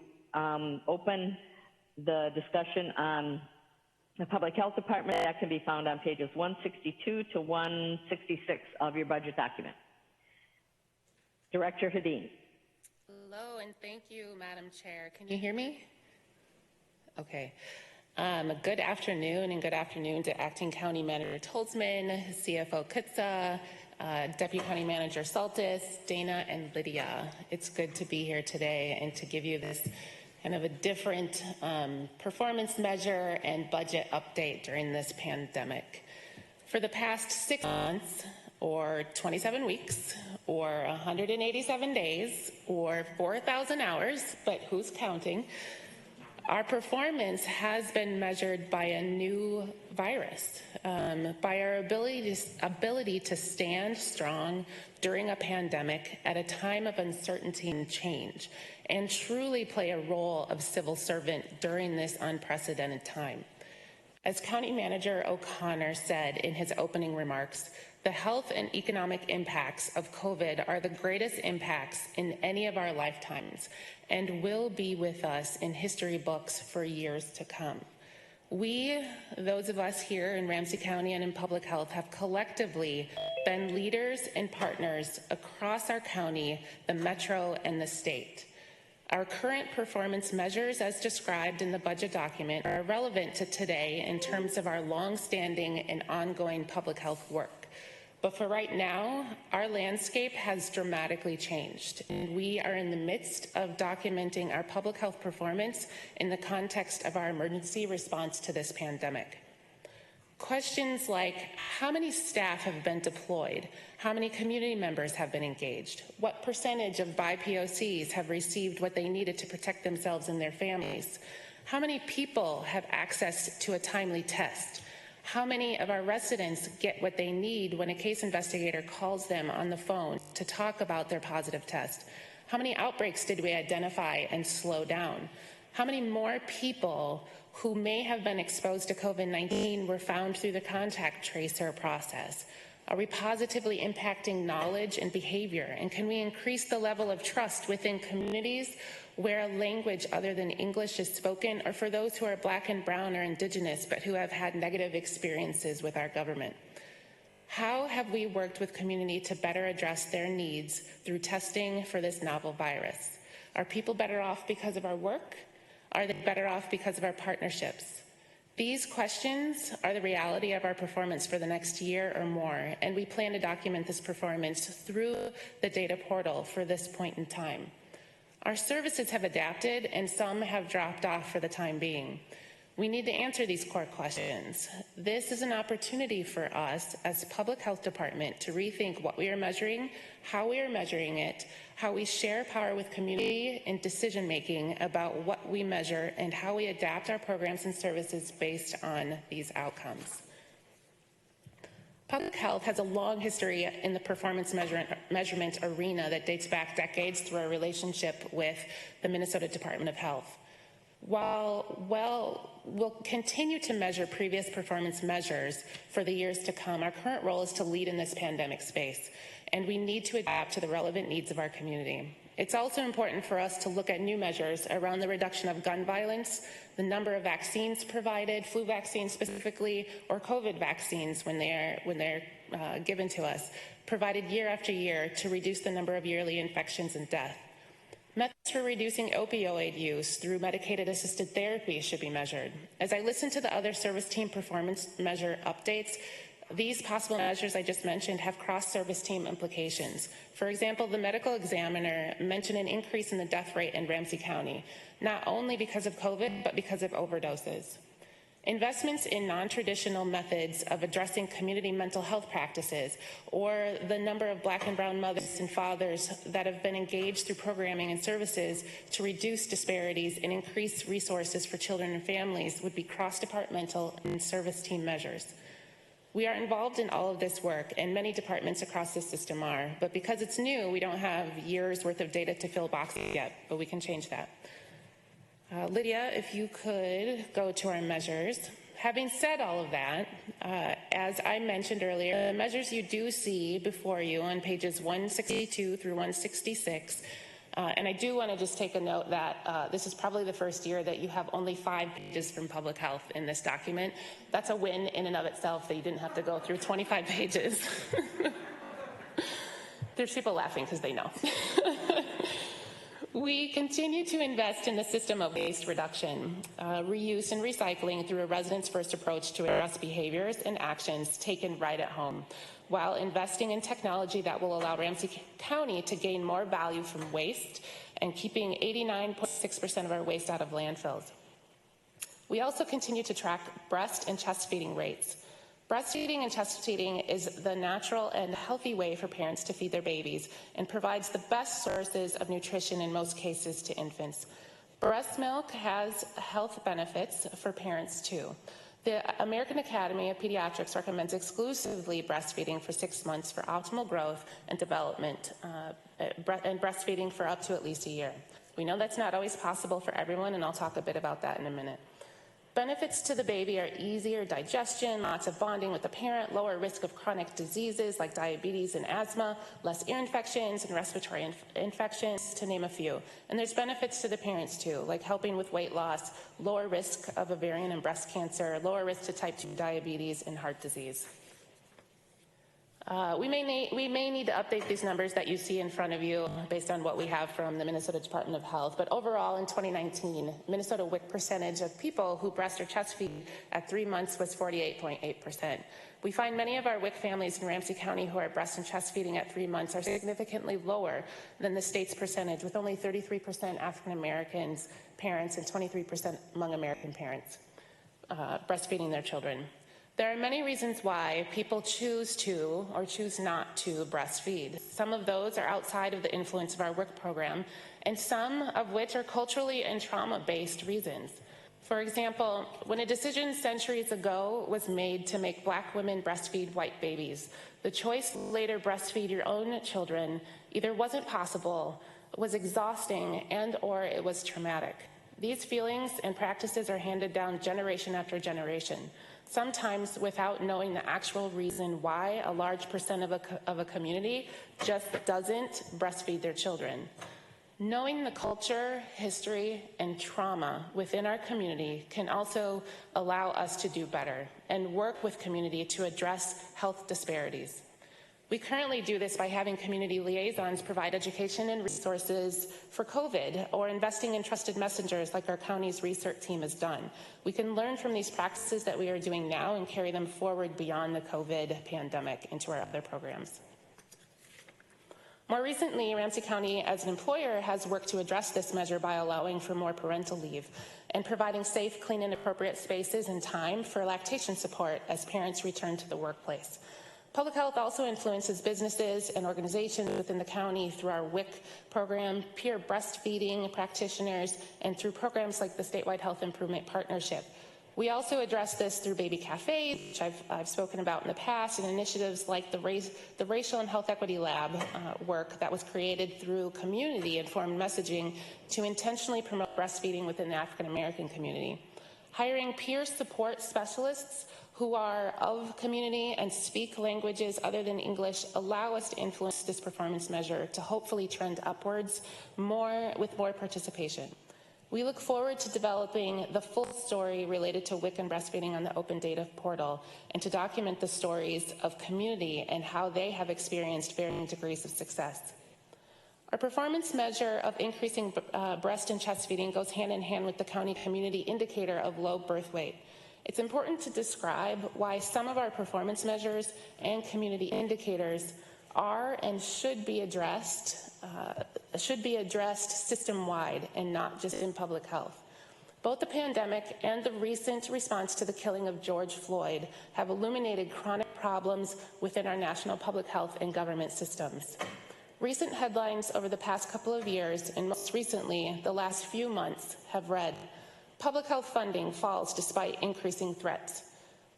open the discussion on the Public Health Department. That can be found on pages 162 to 166 of your budget document. Director Hadeen. Hello, and thank you, Madam Chair. Can you hear me? Okay. Good afternoon, and good afternoon to Acting County Manager Tolzman, CFO Kutza, Deputy County Manager Saltis, Dana, and Lydia. It's good to be here today and to give you this kind of a different performance measure and budget update during this pandemic. For the past 6 months, or 27 weeks, or 187 days, or 4,000 hours, but who's counting? Our performance has been measured by a new virus, by our ability to stand strong during a pandemic at a time of uncertainty and change, and truly play a role of civil servant during this unprecedented time. As County Manager O'Connor said in his opening remarks, the health and economic impacts of COVID are the greatest impacts in any of our lifetimes and will be with us in history books for years to come. We, those of us here in Ramsey County and in public health, have collectively been leaders and partners across our county, the metro, and the state. Our current performance measures, as described in the budget document, are relevant to today in terms of our long-standing and ongoing public health work. But for right now, our landscape has dramatically changed, and we are in the midst of documenting our public health performance in the context of our emergency response to this pandemic. Questions like, how many staff have been deployed? How many community members have been engaged? What percentage of BIPOCs have received what they needed to protect themselves and their families? How many people have access to a timely test? How many of our residents get what they need when a case investigator calls them on the phone to talk about their positive test? How many outbreaks did we identify and slow down? How many more people who may have been exposed to COVID-19 were found through the contact tracer process? Are we positively impacting knowledge and behavior? And can we increase the level of trust within communities where a language other than English is spoken, or for those who are Black and Brown or Indigenous but who have had negative experiences with our government? How have we worked with community to better address their needs through testing for this novel virus? Are people better off because of our work? Are they better off because of our partnerships? These questions are the reality of our performance for the next year or more, and we plan to document this performance through the data portal for this point in time. Our services have adapted, and some have dropped off for the time being. We need to answer these core questions. This is an opportunity for us as a public health department to rethink what we are measuring, how we are measuring it, how we share power with community in decision-making about what we measure, and how we adapt our programs and services based on these outcomes. Public health has a long history in the performance measurement arena that dates back decades through our relationship with the Minnesota Department of Health. While we'll continue to measure previous performance measures for the years to come, our current role is to lead in this pandemic space, and we need to adapt to the relevant needs of our community. It's also important for us to look at new measures around the reduction of gun violence, the number of vaccines provided, flu vaccines specifically, or COVID vaccines when they're given to us, provided year after year to reduce the number of yearly infections and death. Methods for reducing opioid use through medicated-assisted therapy should be measured. As I listen to the other service team performance measure updates, these possible measures I just mentioned have cross-service team implications. For example, the medical examiner mentioned an increase in the death rate in Ramsey County, not only because of COVID, but because of overdoses. Investments in non-traditional methods of addressing community mental health practices, or the number of Black and Brown mothers and fathers that have been engaged through programming and services to reduce disparities and increase resources for children and families, would be cross-departmental and service team measures. We are involved in all of this work, and many departments across the system are, but because it's new, we don't have years worth of data to fill boxes yet, but we can change that. Lydia, if you could go to our measures. Having said all of that, as I mentioned earlier, the measures you do see before you on pages 162 through 166, and I do want to just take a note that this is probably the first year that you have only 5 pages from public health in this document. That's a win in and of itself that you didn't have to go through 25 pages. There's people laughing because they know. We continue to invest in the system of waste reduction, reuse, and recycling through a residents first approach to address behaviors and actions taken right at home, while investing in technology that will allow Ramsey County to gain more value from waste and keeping 89.6% of our waste out of landfills. We also continue to track breast and chest feeding rates. Breastfeeding and chest feeding is the natural and healthy way for parents to feed their babies and provides the best sources of nutrition in most cases to infants. Breast milk has health benefits for parents too. The American Academy of Pediatrics recommends exclusively breastfeeding for 6 months for optimal growth and development, and breastfeeding for up to at least a year. We know that's not always possible for everyone, and I'll talk a bit about that in a minute. Benefits to the baby are easier digestion, lots of bonding with the parent, lower risk of chronic diseases like diabetes and asthma, less ear infections and respiratory infections, to name a few. And there's benefits to the parents too, like helping with weight loss, lower risk of ovarian and breast cancer, lower risk to type 2 diabetes and heart disease. We may need to update these numbers that you see in front of you based on what we have from the Minnesota Department of Health. But overall, in 2019, Minnesota WIC percentage of people who breast or chest feed at 3 months was 48.8%. We find many of our WIC families in Ramsey County who are breast and chest feeding at 3 months are significantly lower than the state's percentage, with only 33% African Americans parents and 23% among American parents breastfeeding their children. There are many reasons why people choose to or choose not to breastfeed. Some of those are outside of the influence of our WIC program, and some of which are culturally and trauma-based reasons. For example, when a decision centuries ago was made to make Black women breastfeed white babies, the choice to later breastfeed your own children either wasn't possible, was exhausting, and/or it was traumatic. These feelings and practices are handed down generation after generation, sometimes without knowing the actual reason why a large percent of a community just doesn't breastfeed their children. Knowing the culture, history, and trauma within our community can also allow us to do better and work with community to address health disparities. We currently do this by having community liaisons provide education and resources for COVID, or investing in trusted messengers like our county's research team has done. We can learn from these practices that we are doing now and carry them forward beyond the COVID pandemic into our other programs. More recently, Ramsey County as an employer has worked to address this measure by allowing for more parental leave and providing safe, clean, and appropriate spaces and time for lactation support as parents return to the workplace. Public health also influences businesses and organizations within the county through our WIC program, peer breastfeeding practitioners, and through programs like the Statewide Health Improvement Partnership. We also address this through baby cafes, which I've spoken about in the past, and initiatives like the Racial and Health Equity Lab work that was created through community-informed messaging to intentionally promote breastfeeding within the African American community. Hiring peer support specialists who are of community and speak languages other than English allow us to influence this performance measure to hopefully trend upwards with more participation. We look forward to developing the full story related to WIC and breastfeeding on the Open Data portal and to document the stories of community and how they have experienced varying degrees of success. Our performance measure of increasing breast and chest feeding goes hand in hand with the county community indicator of low birth weight. It's important to describe why some of our performance measures and community indicators are and should be addressed system-wide and not just in public health. Both the pandemic and the recent response to the killing of George Floyd have illuminated chronic problems within our national public health and government systems. Recent headlines over the past couple of years, and most recently the last few months, have read, "Public health funding falls despite increasing threats."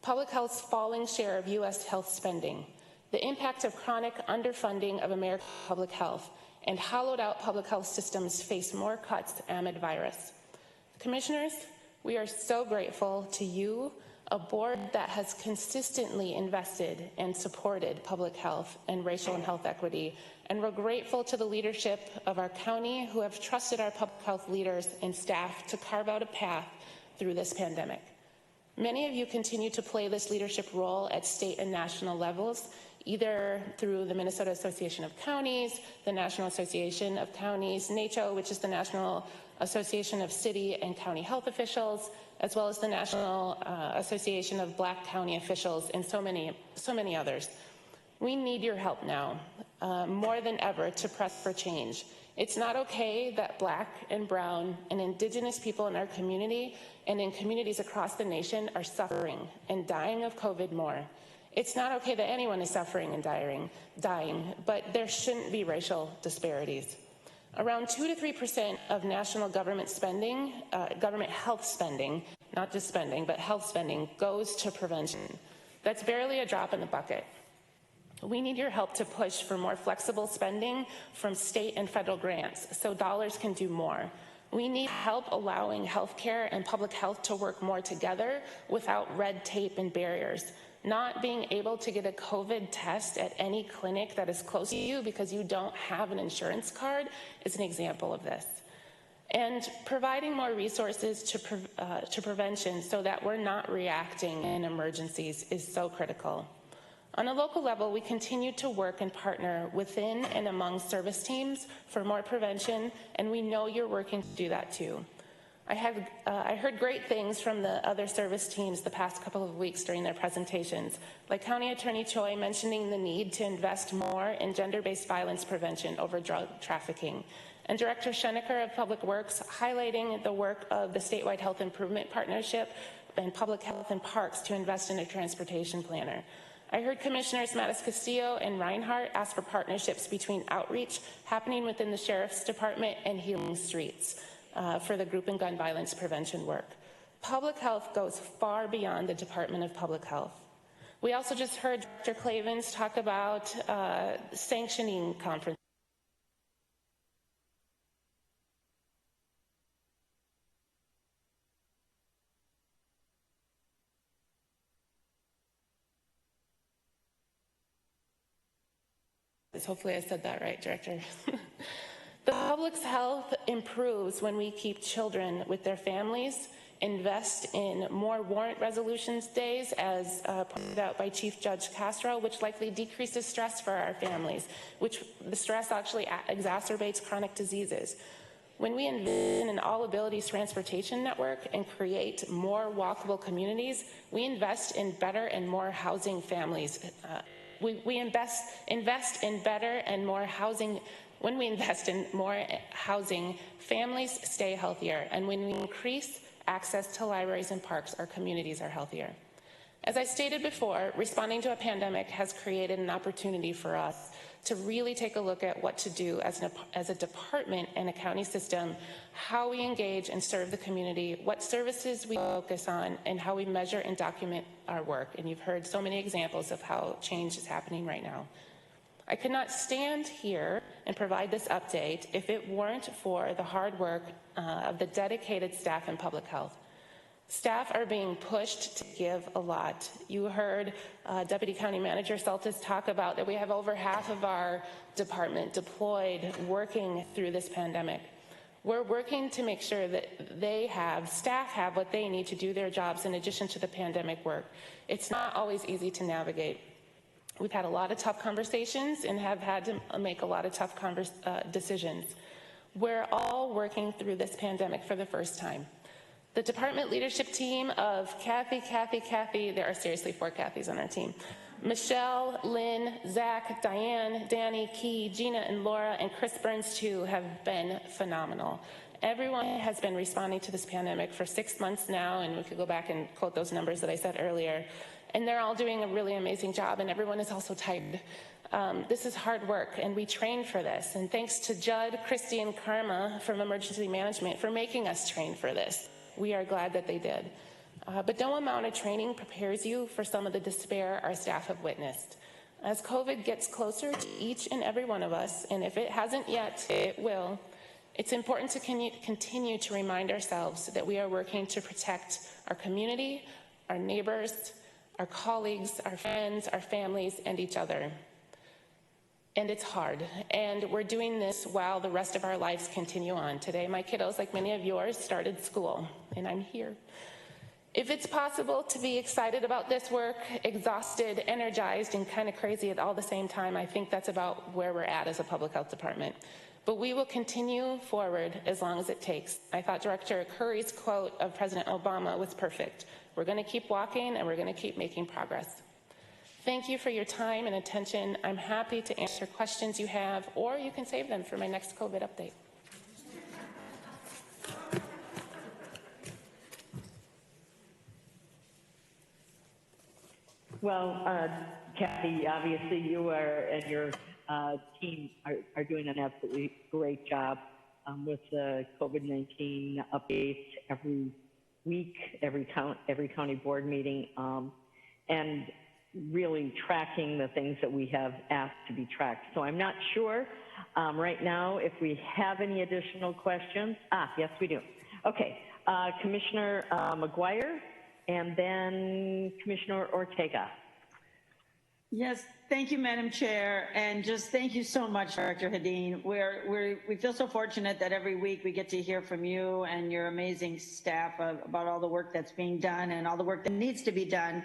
Public health's falling share of U.S. health spending. The impact of chronic underfunding of American public health and hollowed out public health systems face more cuts amid virus. Commissioners, we are so grateful to you, a board that has consistently invested and supported public health and racial and health equity, and we're grateful to the leadership of our county who have trusted our public health leaders and staff to carve out a path through this pandemic. Many of you continue to play this leadership role at state and national levels, either through the Minnesota Association of Counties, the National Association of Counties, NACHO, which is the National Association of City and County Health Officials, as well as the National Association of Black County Officials, and so many others. We need your help now, more than ever, to press for change. It's not okay that Black and Brown and Indigenous people in our community and in communities across the nation are suffering and dying of COVID more. It's not okay that anyone is suffering and dying, but there shouldn't be racial disparities. Around 2 to 3% of national government spending, government health spending, not just spending, but health spending, goes to prevention. That's barely a drop in the bucket. We need your help to push for more flexible spending from state and federal grants so dollars can do more. We need help allowing healthcare and public health to work more together without red tape and barriers. Not being able to get a COVID test at any clinic that is close to you because you don't have an insurance card is an example of this. And providing more resources to prevention so that we're not reacting in emergencies is so critical. On a local level, we continue to work and partner within and among service teams for more prevention, and we know you're working to do that too. I heard great things from the other service teams the past couple of weeks during their presentations, like County Attorney Choi mentioning the need to invest more in gender-based violence prevention over drug trafficking, and Director Schoenecker of Public Works highlighting the work of the Statewide Health Improvement Partnership and Public Health and Parks to invest in a transportation planner. I heard Commissioners Mattis Castillo and Reinhardt ask for partnerships between outreach happening within the Sheriff's Department and Healing Streets for the group and gun violence prevention work. Public health goes far beyond the Department of Public Health. We also just heard Dr. Clavens talk about sanctioning conferences. Hopefully I said that right, Director. The public's health improves when we keep children with their families, invest in more warrant resolutions days, as pointed out by Chief Judge Castro, which likely decreases stress for our families, which the stress actually exacerbates chronic diseases. When we invest in an all-abilities transportation network and create more walkable communities, we invest in better and more housing families. We invest in better and more housing. When we invest in more housing, families stay healthier. And when we increase access to libraries and parks, our communities are healthier. As I stated before, responding to a pandemic has created an opportunity for us to really take a look at what to do as a department and a county system, how we engage and serve the community, what services we focus on, and how we measure and document our work. And you've heard so many examples of how change is happening right now. I could not stand here and provide this update if it weren't for the hard work of the dedicated staff in public health. Staff are being pushed to give a lot. You heard Deputy County Manager Saltis talk about that we have over half of our department deployed working through this pandemic. We're working to make sure that staff have what they need to do their jobs in addition to the pandemic work. It's not always easy to navigate. We've had a lot of tough conversations and have had to make a lot of tough decisions. We're all working through this pandemic for the first time. The department leadership team of Kathy, there are seriously 4 Kathys on our team. Michelle, Lynn, Zach, Diane, Danny, Key, Gina, and Laura, and Chris Burns too have been phenomenal. Everyone has been responding to this pandemic for 6 months now, and we could go back and quote those numbers that I said earlier. And they're all doing a really amazing job, and everyone is also tired. This is hard work, and we train for this. And thanks to Judd, Christy, and Karma from Emergency Management for making us train for this. We are glad that they did. But no amount of training prepares you for some of the despair our staff have witnessed. As COVID gets closer to each and every one of us, and if it hasn't yet, it will, It's important to continue to remind ourselves that we are working to protect our community, our neighbors, our colleagues, our friends, our families, and each other. And it's hard, and we're doing this while the rest of our lives continue on. Today, my kiddos, like many of yours, started school, and I'm here. If it's possible to be excited about this work, exhausted, energized, and kind of crazy at all the same time, I think that's about where we're at as a public health department. But we will continue forward as long as it takes. I thought Director Curry's quote of President Obama was perfect. We're going to keep walking, and we're going to keep making progress. Thank you for your time and attention. I'm happy to answer questions you have, or you can save them for my next COVID update. Well, Kathy, obviously you and your team are doing an absolutely great job with the COVID-19 updates every week, every county board meeting, and really tracking the things that we have asked to be tracked. So I'm not sure right now if we have any additional questions. Yes, we do. Okay, Commissioner McGuire, and then Commissioner Ortega. Yes, thank you, Madam Chair, and just thank you so much, Director Hedin. We feel so fortunate that every week we get to hear from you and your amazing staff about all the work that's being done and all the work that needs to be done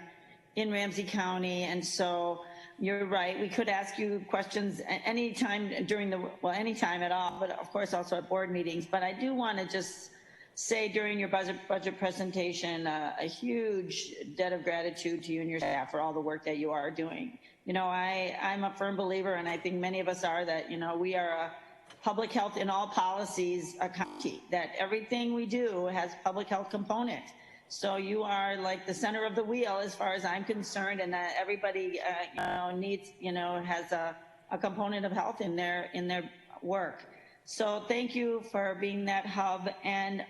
in Ramsey County. And so you're right, we could ask you questions anytime anytime at all, but of course also at board meetings. But I do want to just say during your budget presentation, a huge debt of gratitude to you and your staff for all the work that you are doing. You know, I'm a firm believer, and I think many of us are, that, you know, we are a public health in all policies county, that everything we do has public health component. So you are like the center of the wheel as far as I'm concerned, and that everybody needs, has a component of health in their work. So thank you for being that hub and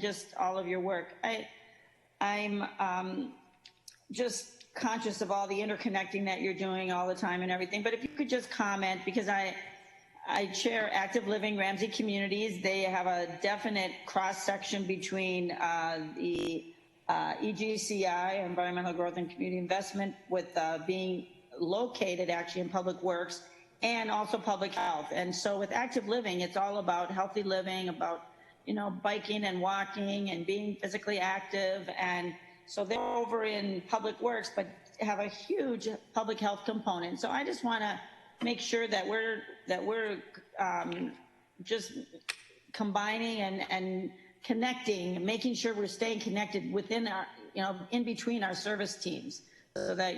just all of your work. I'm just conscious of all the interconnecting that you're doing all the time and everything, but if you could just comment, because I chair Active Living Ramsey Communities. They have a definite cross-section between the EGCI, Environmental Growth and Community Investment, with being located actually in Public Works, and also public health. And so with Active Living, it's all about healthy living, about, biking and walking and being physically active. And so they're over in Public Works, but have a huge public health component. So I just want to make sure that we're just combining and connecting, making sure we're staying connected within our, in between our service teams, so that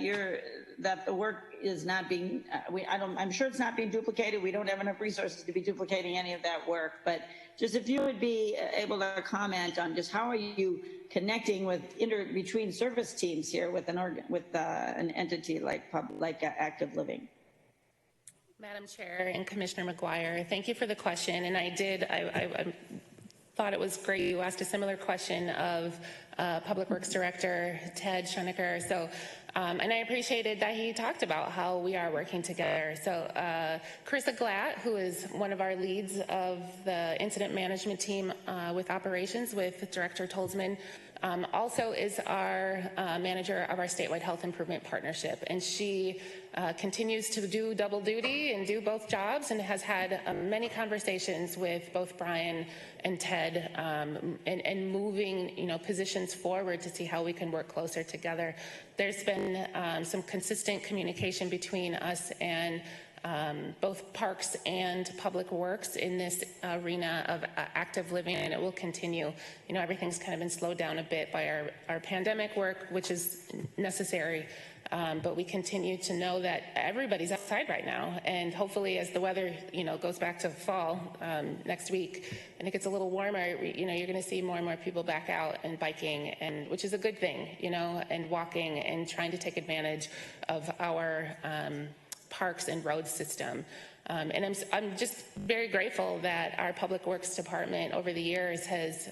the work is not being, I'm sure it's not being duplicated. We don't have enough resources to be duplicating any of that work, but just if you would be able to comment on just how are you connecting between service teams here with an entity like Active Living. Madam Chair and Commissioner McGuire, thank you for the question. And I thought it was great you asked a similar question of Public Works Director Ted Schoenecker. So, and I appreciated that he talked about how we are working together. So Carissa Glatt, who is one of our leads of the incident management team with operations with Director Tolzman, also is our manager of our statewide health improvement partnership. And she continues to do double duty and do both jobs, and has had many conversations with both Brian and Ted and moving positions forward to see how we can work closer together. There's been some consistent communication between us and both Parks and Public Works in this arena of active living, and it will continue. Everything's kind of been slowed down a bit by our pandemic work, which is necessary, but we continue to know that everybody's outside right now, and hopefully as the weather, goes back to fall next week, and it gets a little warmer, you're going to see more and more people back out and biking, and which is a good thing, and walking and trying to take advantage of our parks and road system. And I'm just very grateful that our Public Works Department over the years has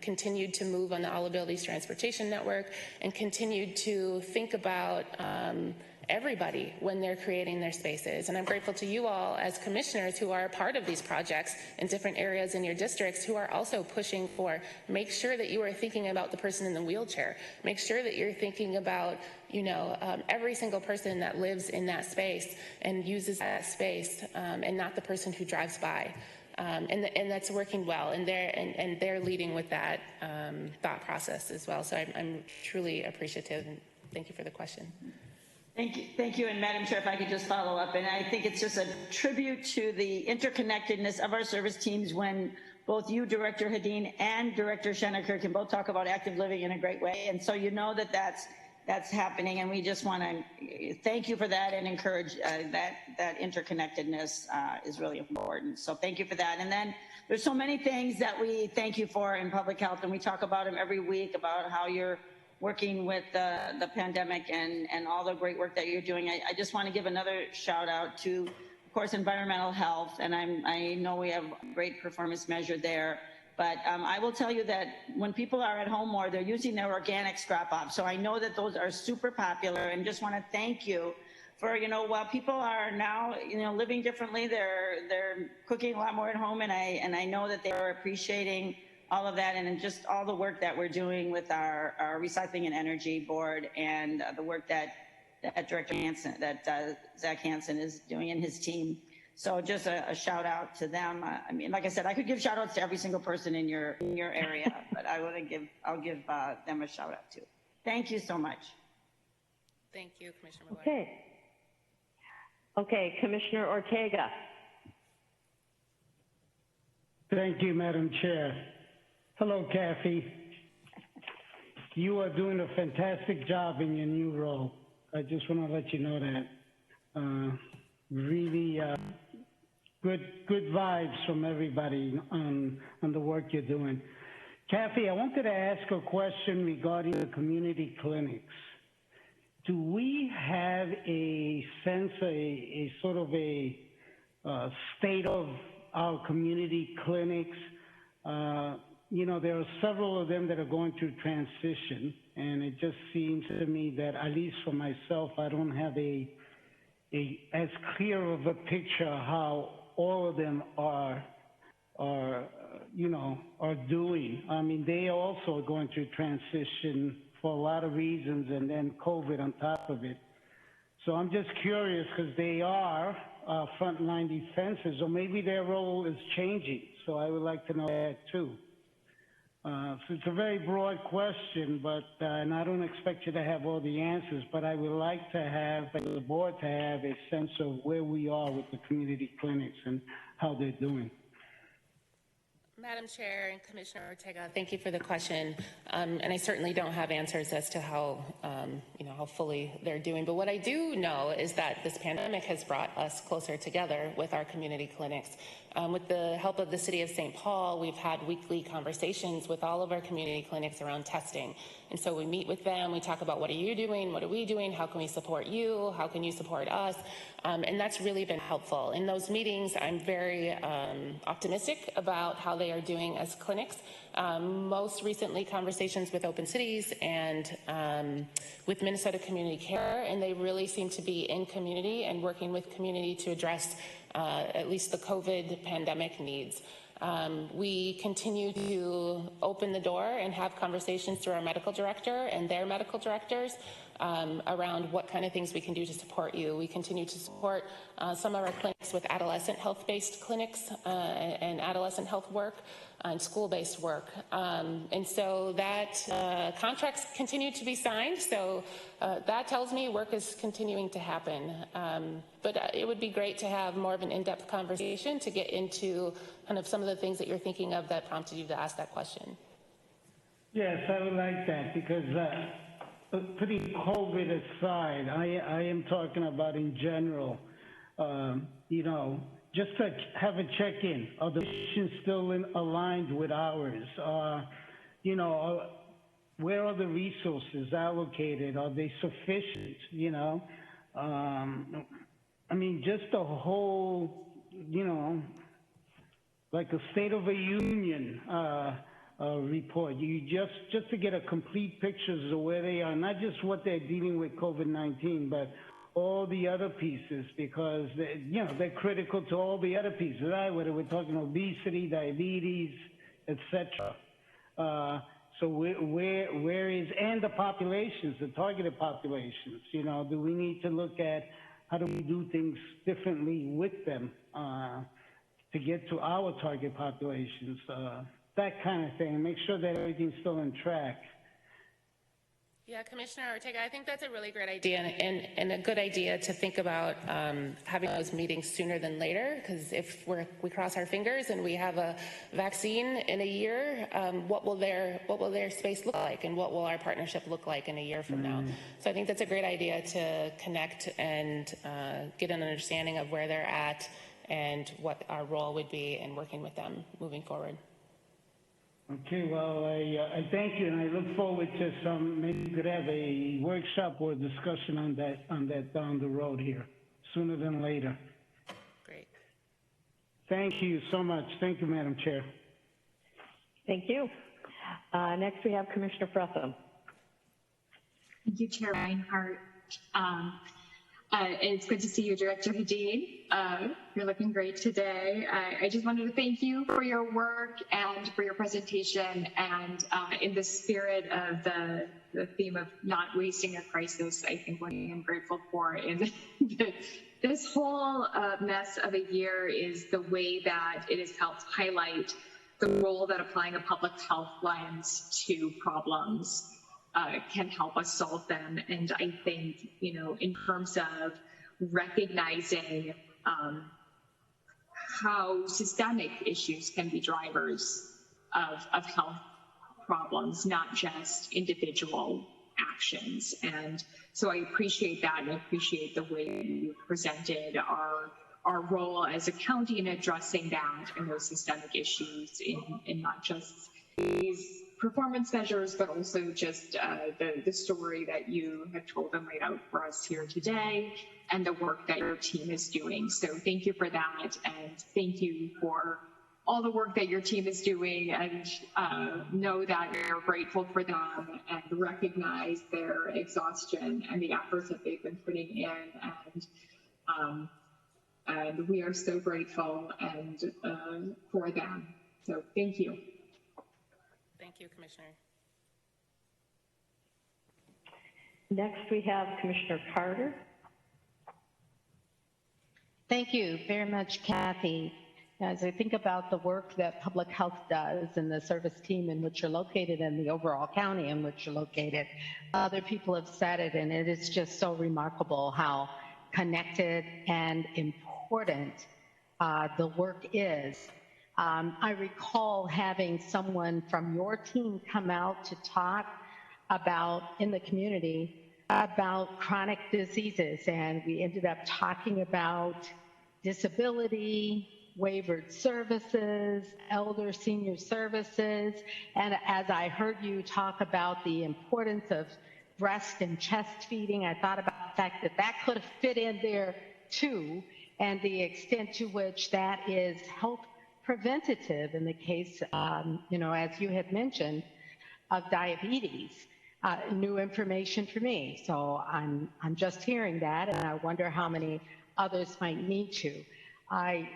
continued to move on the All Abilities Transportation Network and continued to think about everybody when they're creating their spaces. And I'm grateful to you all as commissioners who are a part of these projects in different areas in your districts who are also pushing for, make sure that you are thinking about the person in the wheelchair. Make sure that you're thinking about, every single person that lives in that space and uses that space, and not the person who drives by. And that's working well, and they're leading with that thought process as well. So I'm truly appreciative, and thank you for the question. Thank you, and Madam Chair, if I could just follow up, and I think it's just a tribute to the interconnectedness of our service teams when both you, Director Hadeen, and Director Schenecker can both talk about active living in a great way, and so that's happening, and we just want to thank you for that and encourage that interconnectedness is really important. So thank you for that. And then there's so many things that we thank you for in public health, and we talk about them every week about how you're working with the pandemic and all the great work that you're doing. I just want to give another shout out to, of course, environmental health, and I know we have great performance measure there. But I will tell you that when people are at home more, they're using their organic scrap-off. So I know that those are super popular, and just want to thank you for, while people are now, living differently, they're cooking a lot more at home, and I know that they are appreciating all of that and just all the work that we're doing with our Recycling and Energy Board and the work that Director Hansen, Zach Hansen is doing and his team. So just a shout out to them. I mean, like I said, I could give shout outs to every single person in your area, but I'll give them a shout out too. Thank you so much. Thank you, Commissioner McGuire. Okay, Commissioner Ortega. Thank you, Madam Chair. Hello, Kathy. You are doing a fantastic job in your new role. I just want to let you know that. Really good vibes from everybody on the work you're doing. Kathy, I wanted to ask a question regarding the community clinics. Do we have a sense, a sort of a state of our community clinics? There are several of them that are going through transition, and it just seems to me that, at least for myself, I don't have as clear of a picture how all of them are doing. I mean, they also are going through transition for a lot of reasons, and then COVID on top of it. So I'm just curious because they are frontline defenses, or maybe their role is changing. So I would like to know that too. So it's a very broad question, but and I don't expect you to have all the answers, but I would like to have the board to have a sense of where we are with the community clinics and how they're doing. Madam Chair and Commissioner Ortega, thank you for the question. And I certainly don't have answers as to how, how fully they're doing. But what I do know is that this pandemic has brought us closer together with our community clinics. With the help of the City of St. Paul, we've had weekly conversations with all of our community clinics around testing. And so we meet with them, we talk about what are you doing, what are we doing, how can we support you, how can you support us? And that's really been helpful. In those meetings, I'm very optimistic about how they are doing as clinics. Most recently, conversations with Open Cities and with Minnesota Community Care, and they really seem to be in community and working with community to address at least the COVID pandemic needs. We continue to open the door and have conversations through our medical director and their medical directors around what kind of things we can do to support you. We continue to support some of our clinics with adolescent health-based clinics and adolescent health work and school-based work. And so that contracts continue to be signed. So that tells me work is continuing to happen. But it would be great to have more of an in-depth conversation to get into kind of some of the things that you're thinking of that prompted you to ask that question. Yes, I would like that because putting COVID aside, I am talking about in general, just to have a check-in. Are the missions still aligned with ours? Where are the resources allocated? Are they sufficient? I mean, just a whole, like a State of a Union report. You just to get a complete picture of where they are, not just what they're dealing with COVID-19, but all the other pieces because they're critical to all the other pieces, right? Whether we're talking obesity, diabetes, etc. So where is, and the populations, the targeted populations, do we need to look at how do we do things differently with them to get to our target populations, that kind of thing, make sure that everything's still on track. Yeah, Commissioner Ortega, I think that's a really great idea and a good idea to think about having those meetings sooner than later, because if we cross our fingers and we have a vaccine in a year, what will their space look like and what will our partnership look like in a year from now? So I think that's a great idea to connect and get an understanding of where they're at and what our role would be in working with them moving forward. Okay, well, I thank you, and I look forward to maybe we could have a workshop or a discussion on that down the road here, sooner than later. Great. Thank you so much. Thank you, Madam Chair. Thank you. Next, we have Commissioner Fretham. Thank you, Chair Reinhardt. It's good to see you, Director Hadid. You're looking great today. I just wanted to thank you for your work and for your presentation. And in the spirit of the theme of not wasting a crisis, I think what I'm grateful for in this whole mess of a year is the way that it has helped highlight the role that applying a public health lens to problems can help us solve them. And I think, in terms of recognizing how systemic issues can be drivers of health problems, not just individual actions. And so I appreciate that, and I appreciate the way you presented our role as a county in addressing that and those systemic issues in not just these performance measures, but also just the story that you have told and laid out for us here today and the work that your team is doing. So thank you for that, and thank you for all the work that your team is doing, and know that we're grateful for them and recognize their exhaustion and the efforts that they've been putting in, and we are so grateful for them. So thank you. Thank you, Commissioner. Next, we have Commissioner Carter. Thank you very much, Kathy. As I think about the work that public health does and the service team in which you're located and the overall county in which you're located, other people have said it, and it is just so remarkable how connected and important the work is. I recall having someone from your team come out to talk about, in the community, about chronic diseases, and we ended up talking about disability, waivered services, elder senior services, and as I heard you talk about the importance of breast and chest feeding, I thought about the fact that that could have fit in there too, and the extent to which that is health preventative in the case, as you had mentioned, of diabetes. New information for me, so I'm just hearing that, and I wonder how many others might need to. I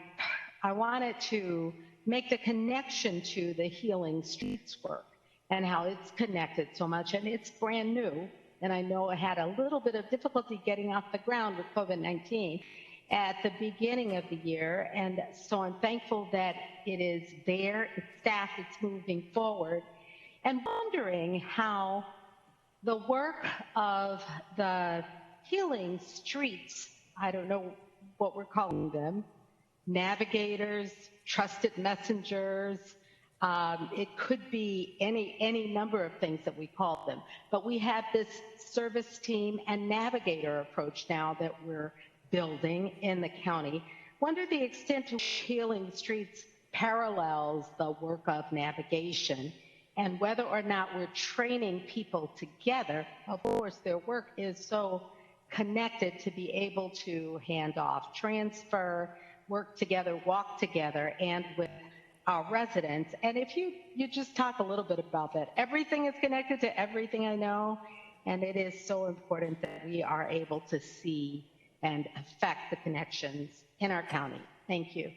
wanted to make the connection to the Healing Streets work and how it's connected so much, and it's brand new, and I know it had a little bit of difficulty getting off the ground with COVID-19 at the beginning of the year, and so I'm thankful that it is there, it's staffed, it's moving forward, and wondering how the work of the Healing Streets, I don't know what we're calling them, navigators, trusted messengers, it could be any number of things that we call them, but we have this service team and navigator approach now that we're building in the county. Wonder the extent to which Healing Streets parallels the work of navigation, and whether or not we're training people together. Of course, their work is so connected to be able to hand off, transfer, work together, walk together, and with our residents. And if you just talk a little bit about that. Everything is connected to everything, I know, And it is so important that we are able to see and affect the connections in our county. Thank you.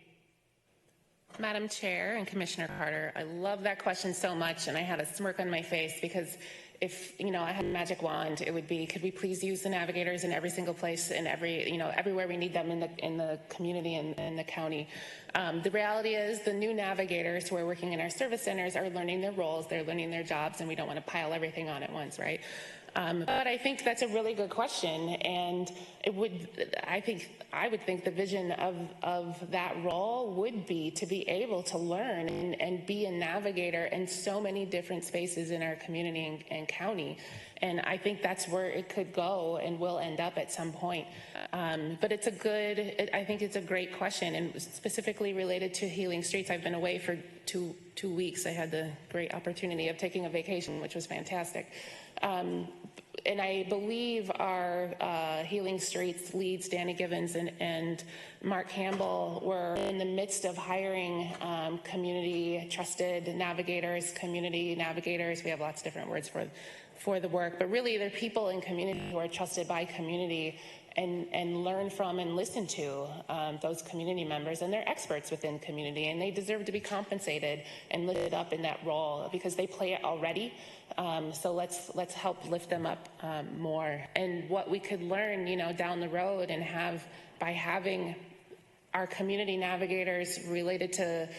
Madam Chair and Commissioner Carter, I love that question so much, and I had a smirk on my face because if, I had a magic wand, it would be, could we please use the navigators in every single place and everywhere we need them in the community and in the county. The reality is the new navigators who are working in our service centers are learning their roles, they're learning their jobs, and we don't want to pile everything on at once, right? But I think that's a really good question, and I would think the vision of that role would be to be able to learn and be a navigator in so many different spaces in our community and county. And I think that's where it could go and will end up at some point. But I think it's a great question, and specifically related to Healing Streets. I've been away for two weeks. I had the great opportunity of taking a vacation, which was fantastic. And I believe our Healing Streets leads, Danny Givens and Mark Campbell, were in the midst of hiring community trusted navigators, community navigators. We have lots of different words for the work, but really they're people in community who are trusted by community and learn from and listen to those community members, and they're experts within community, and they deserve to be compensated and lifted up in that role because they play it already. So let's help lift them up more. And what we could learn, down the road and by having our community navigators related to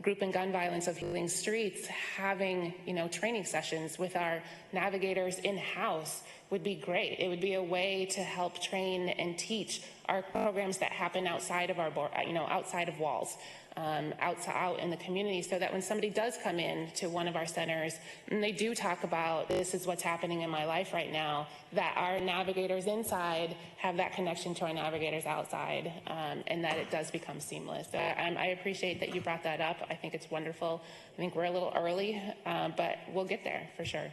group and gun violence of Healing Streets, having, training sessions with our navigators in-house would be great. It would be a way to help train and teach our programs that happen outside of our, outside of walls, out in the community, so that when somebody does come in to one of our centers and they do talk about, this is what's happening in my life right now, that our navigators inside have that connection to our navigators outside, and that it does become seamless. I appreciate that you brought that up. I think it's wonderful. I think we're a little early, but we'll get there for sure.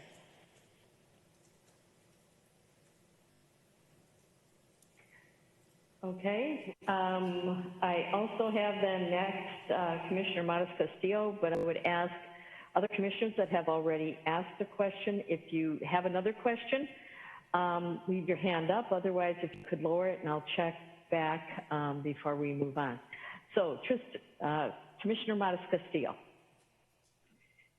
Okay. I also have then next Commissioner Matas Castillo, but I would ask other commissioners that have already asked a question, if you have another question, leave your hand up. Otherwise, if you could lower it, and I'll check back before we move on. So, Commissioner Matas Castillo.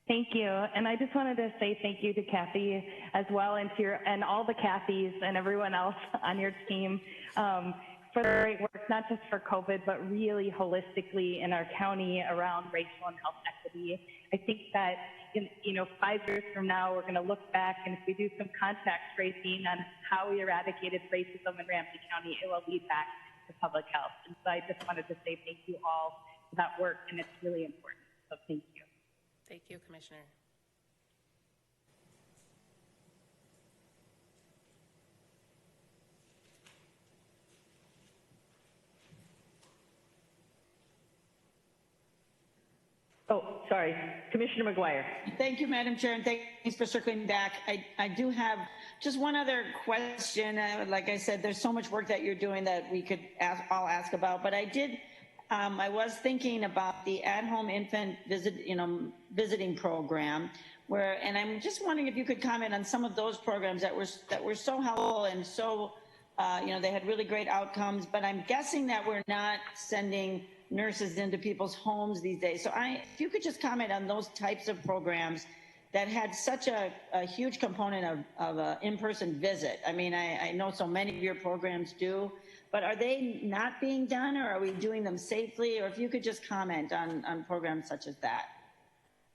Thank you. And I just wanted to say thank you to Kathy as well, and all the Kathys and everyone else on your team for the great work, not just for COVID, but really holistically in our county around racial and health equity. I think that in 5 years from now, we're going to look back, and if we do some contact tracing on how we eradicated racism in Ramsey County, it will lead back to public health. And so I just wanted to say thank you all for that work, and it's really important. So thank you. Thank you, Commissioner. Oh, sorry, Commissioner McGuire. Thank you, Madam Chair, and thanks for circling back. I do have just one other question. Like I said, there's so much work that you're doing that we could all ask about, but I was thinking about the at-home infant visiting program, and I'm just wondering if you could comment on some of those programs that were so helpful and so, they had really great outcomes. But I'm guessing that we're not sending nurses into people's homes these days. So if you could just comment on those types of programs that had such a huge component of an in-person visit. I mean, I know so many of your programs do, but are they not being done, or are we doing them safely? Or if you could just comment on programs such as that.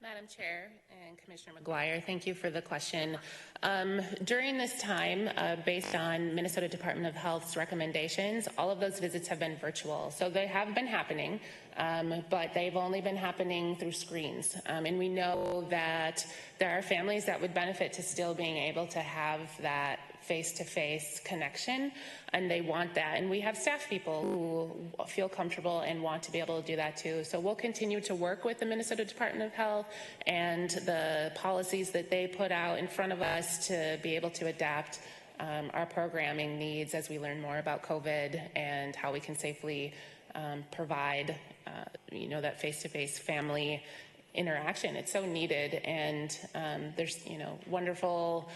Madam Chair and Commissioner McGuire, thank you for the question. During this time, based on Minnesota Department of Health's recommendations, all of those visits have been virtual. So they have been happening, but they've only been happening through screens. And we know that there are families that would benefit to still being able to have that face-to-face connection, and they want that. And we have staff people who feel comfortable and want to be able to do that too. So we'll continue to work with the Minnesota Department of Health and the policies that they put out in front of us to be able to adapt our programming needs as we learn more about COVID and how we can safely provide, that face-to-face family interaction. It's so needed, and there's, wonderful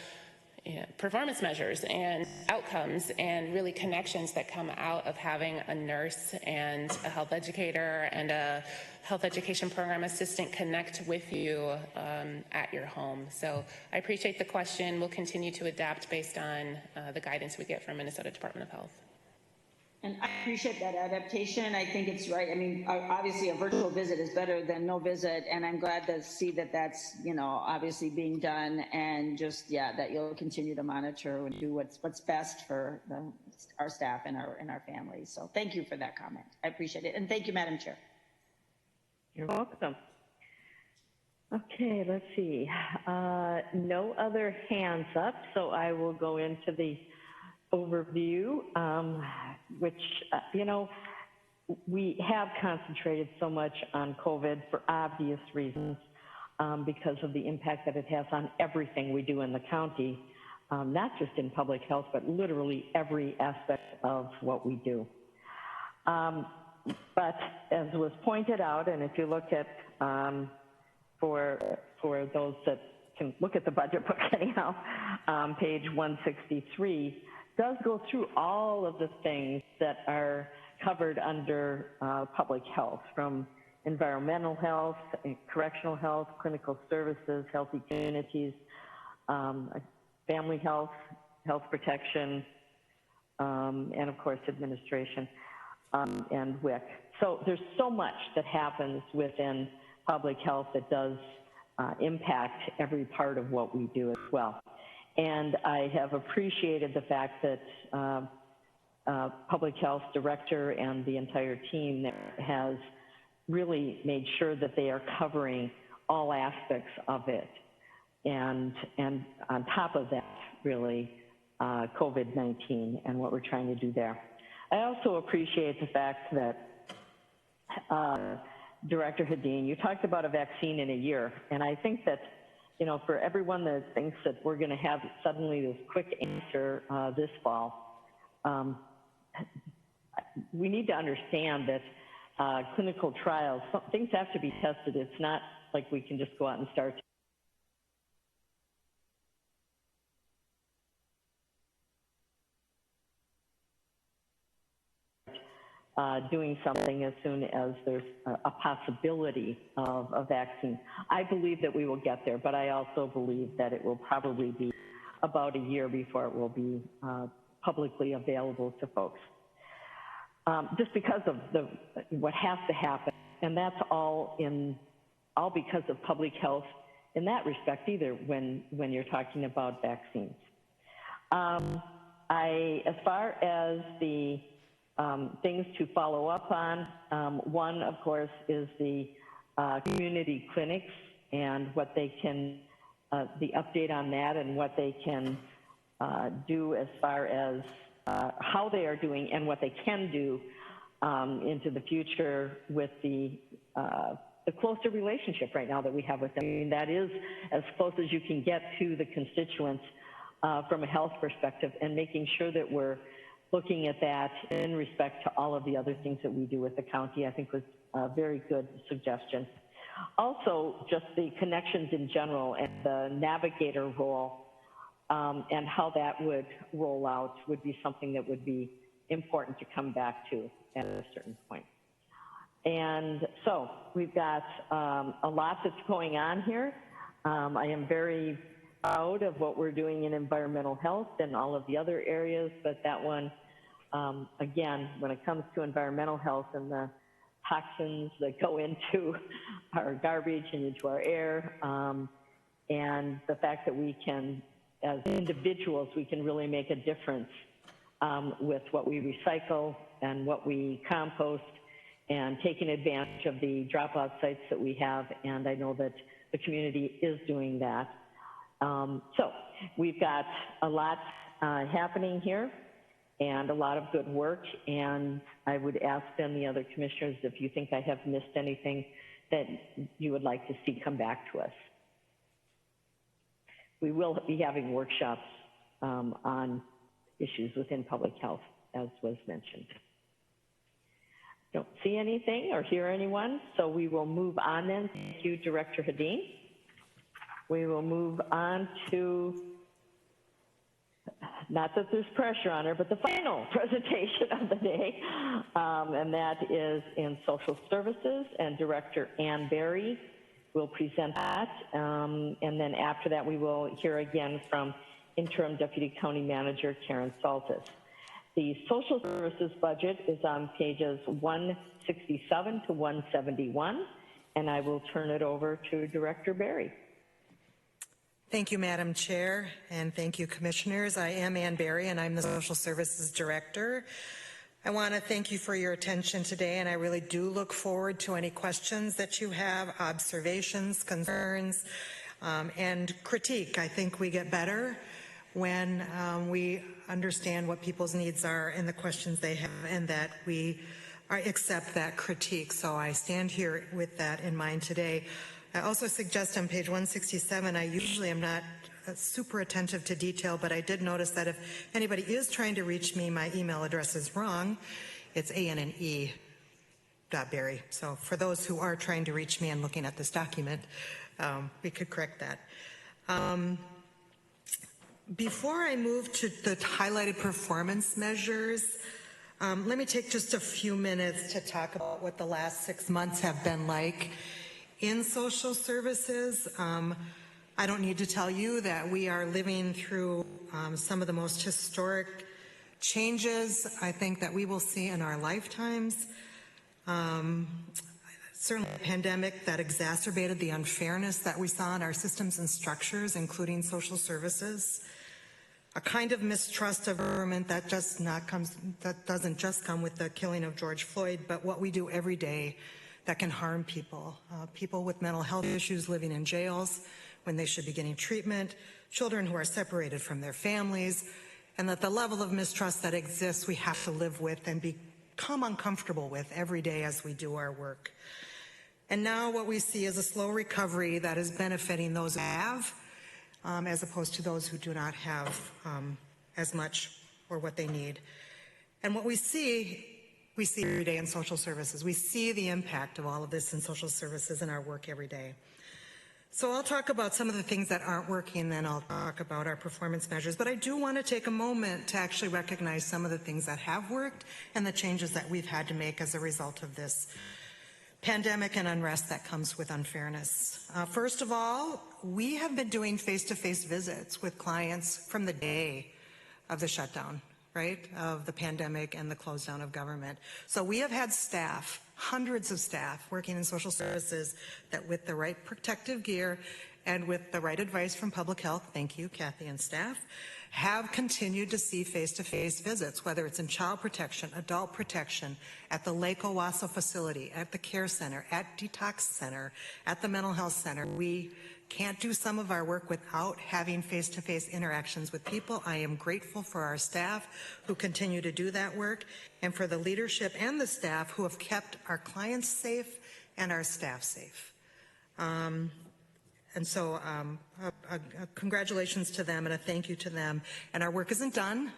performance measures and outcomes and really connections that come out of having a nurse and a health educator and a health education program assistant connect with you at your home. So I appreciate the question. We'll continue to adapt based on the guidance we get from Minnesota Department of Health. And I appreciate that adaptation. I think it's right. I mean, obviously a virtual visit is better than no visit. And I'm glad to see that that's, you know, obviously being done, and just, yeah, that you'll continue to monitor and do what's best for our staff and our families. So thank you for that comment. I appreciate it. And thank you, Madam Chair. You're welcome. Okay, let's see. No other hands up, so I will go into the overview, which, you know, we have concentrated so much on COVID for obvious reasons, because of the impact that it has on everything we do in the county, not just in public health, but literally every aspect of what we do. But as was pointed out, and if you look at, for those that can look at the budget book anyhow, page 163, does go through all of the things that are covered under public health, from environmental health, correctional health, clinical services, healthy communities, family health, health protection, and of course administration, and WIC. So there's so much that happens within public health that does impact every part of what we do as well. And I have appreciated the fact that Public Health Director and the entire team there has really made sure that they are covering all aspects of it. And on top of that, really, COVID-19 and what we're trying to do there. I also appreciate the fact that Director Hedin, you talked about a vaccine in a year, and I think that, you know, for everyone that thinks that we're going to have suddenly this quick answer this fall, we need to understand that clinical trials, things have to be tested. It's not like we can just go out and start doing something as soon as there's a possibility of a vaccine. I believe that we will get there, but I also believe that it will probably be about a year before it will be publicly available to folks. Just because of what has to happen, and that's all because of public health in that respect either when you're talking about vaccines. As far as the things to follow up on, one, of course, is the community clinics and what they can, the update on that and what they can do as far as how they are doing and what they can do into the future with the closer relationship right now that we have with them. I mean, that is as close as you can get to the constituents from a health perspective, and making sure that we're looking at that in respect to all of the other things that we do with the county, I think was a very good suggestion. Also, just the connections in general and the navigator role and how that would roll out would be something that would be important to come back to at a certain point. And so we've got a lot that's going on here. I am very proud of what we're doing in environmental health and all of the other areas, but that one, again, when it comes to environmental health and the toxins that go into our garbage and into our air, and the fact that we can, as individuals, we can really make a difference with what we recycle and what we compost, and taking advantage of the dropout sites that we have, and I know that the community is doing that. So we've got a lot happening here and a lot of good work, and I would ask then the other commissioners if you think I have missed anything that you would like to see come back to us. We will be having workshops on issues within public health, as was mentioned. Don't see anything or hear anyone, so we will move on then. Thank you, Director Hedin. We will move on to not that there's pressure on her, but the final presentation of the day, and that is in social services, and Director Ann Berry will present that, and then after that we will hear again from Interim Deputy County Manager Karen Saltis. The social services budget is on pages 167 to 171, and I will turn it over to Director Berry. Thank you, Madam Chair, and thank you, Commissioners. I am Ann Berry, and I'm the Social Services Director. I want to thank you for your attention today, and I really do look forward to any questions that you have, observations, concerns, and critique. I think we get better when we understand what people's needs are and the questions they have, and that we accept that critique. So I stand here with that in mind today. I also suggest on page 167, I usually am not super attentive to detail, but I did notice that if anybody is trying to reach me, my email address is wrong. It's ANNE.Berry. So for those who are trying to reach me and looking at this document, we could correct that. Before I move to the highlighted performance measures, let me take just a few minutes to talk about what the last 6 months have been like in social services. I don't need to tell you that we are living through some of the most historic changes I think that we will see in our lifetimes. Certainly a pandemic that exacerbated the unfairness that we saw in our systems and structures, including social services. A kind of mistrust of government that doesn't just come with the killing of George Floyd, but what we do every day that can harm people. People with mental health issues living in jails when they should be getting treatment, children who are separated from their families, and that the level of mistrust that exists we have to live with and become uncomfortable with every day as we do our work. And now what we see is a slow recovery that is benefiting those who have, as opposed to those who do not have as much or what they need. And what we see every day in social services. We see the impact of all of this in social services in our work every day. So I'll talk about some of the things that aren't working, then I'll talk about our performance measures. But I do want to take a moment to actually recognize some of the things that have worked and the changes that we've had to make as a result of this pandemic and unrest that comes with unfairness. First of all, we have been doing face-to-face visits with clients from the day of the shutdown, right, of the pandemic and the close down of government. So we have had staff, hundreds of staff working in social services that with the right protective gear and with the right advice from public health, thank you, Kathy and staff, have continued to see face-to-face visits, whether it's in child protection, adult protection, at the Lake Owasso facility, at the care center, at detox center, at the mental health center. We can't do some of our work without having face-to-face interactions with people. I am grateful for our staff who continue to do that work, and for the leadership and the staff who have kept our clients safe and our staff safe. And so congratulations to them and a thank you to them. And our work isn't done.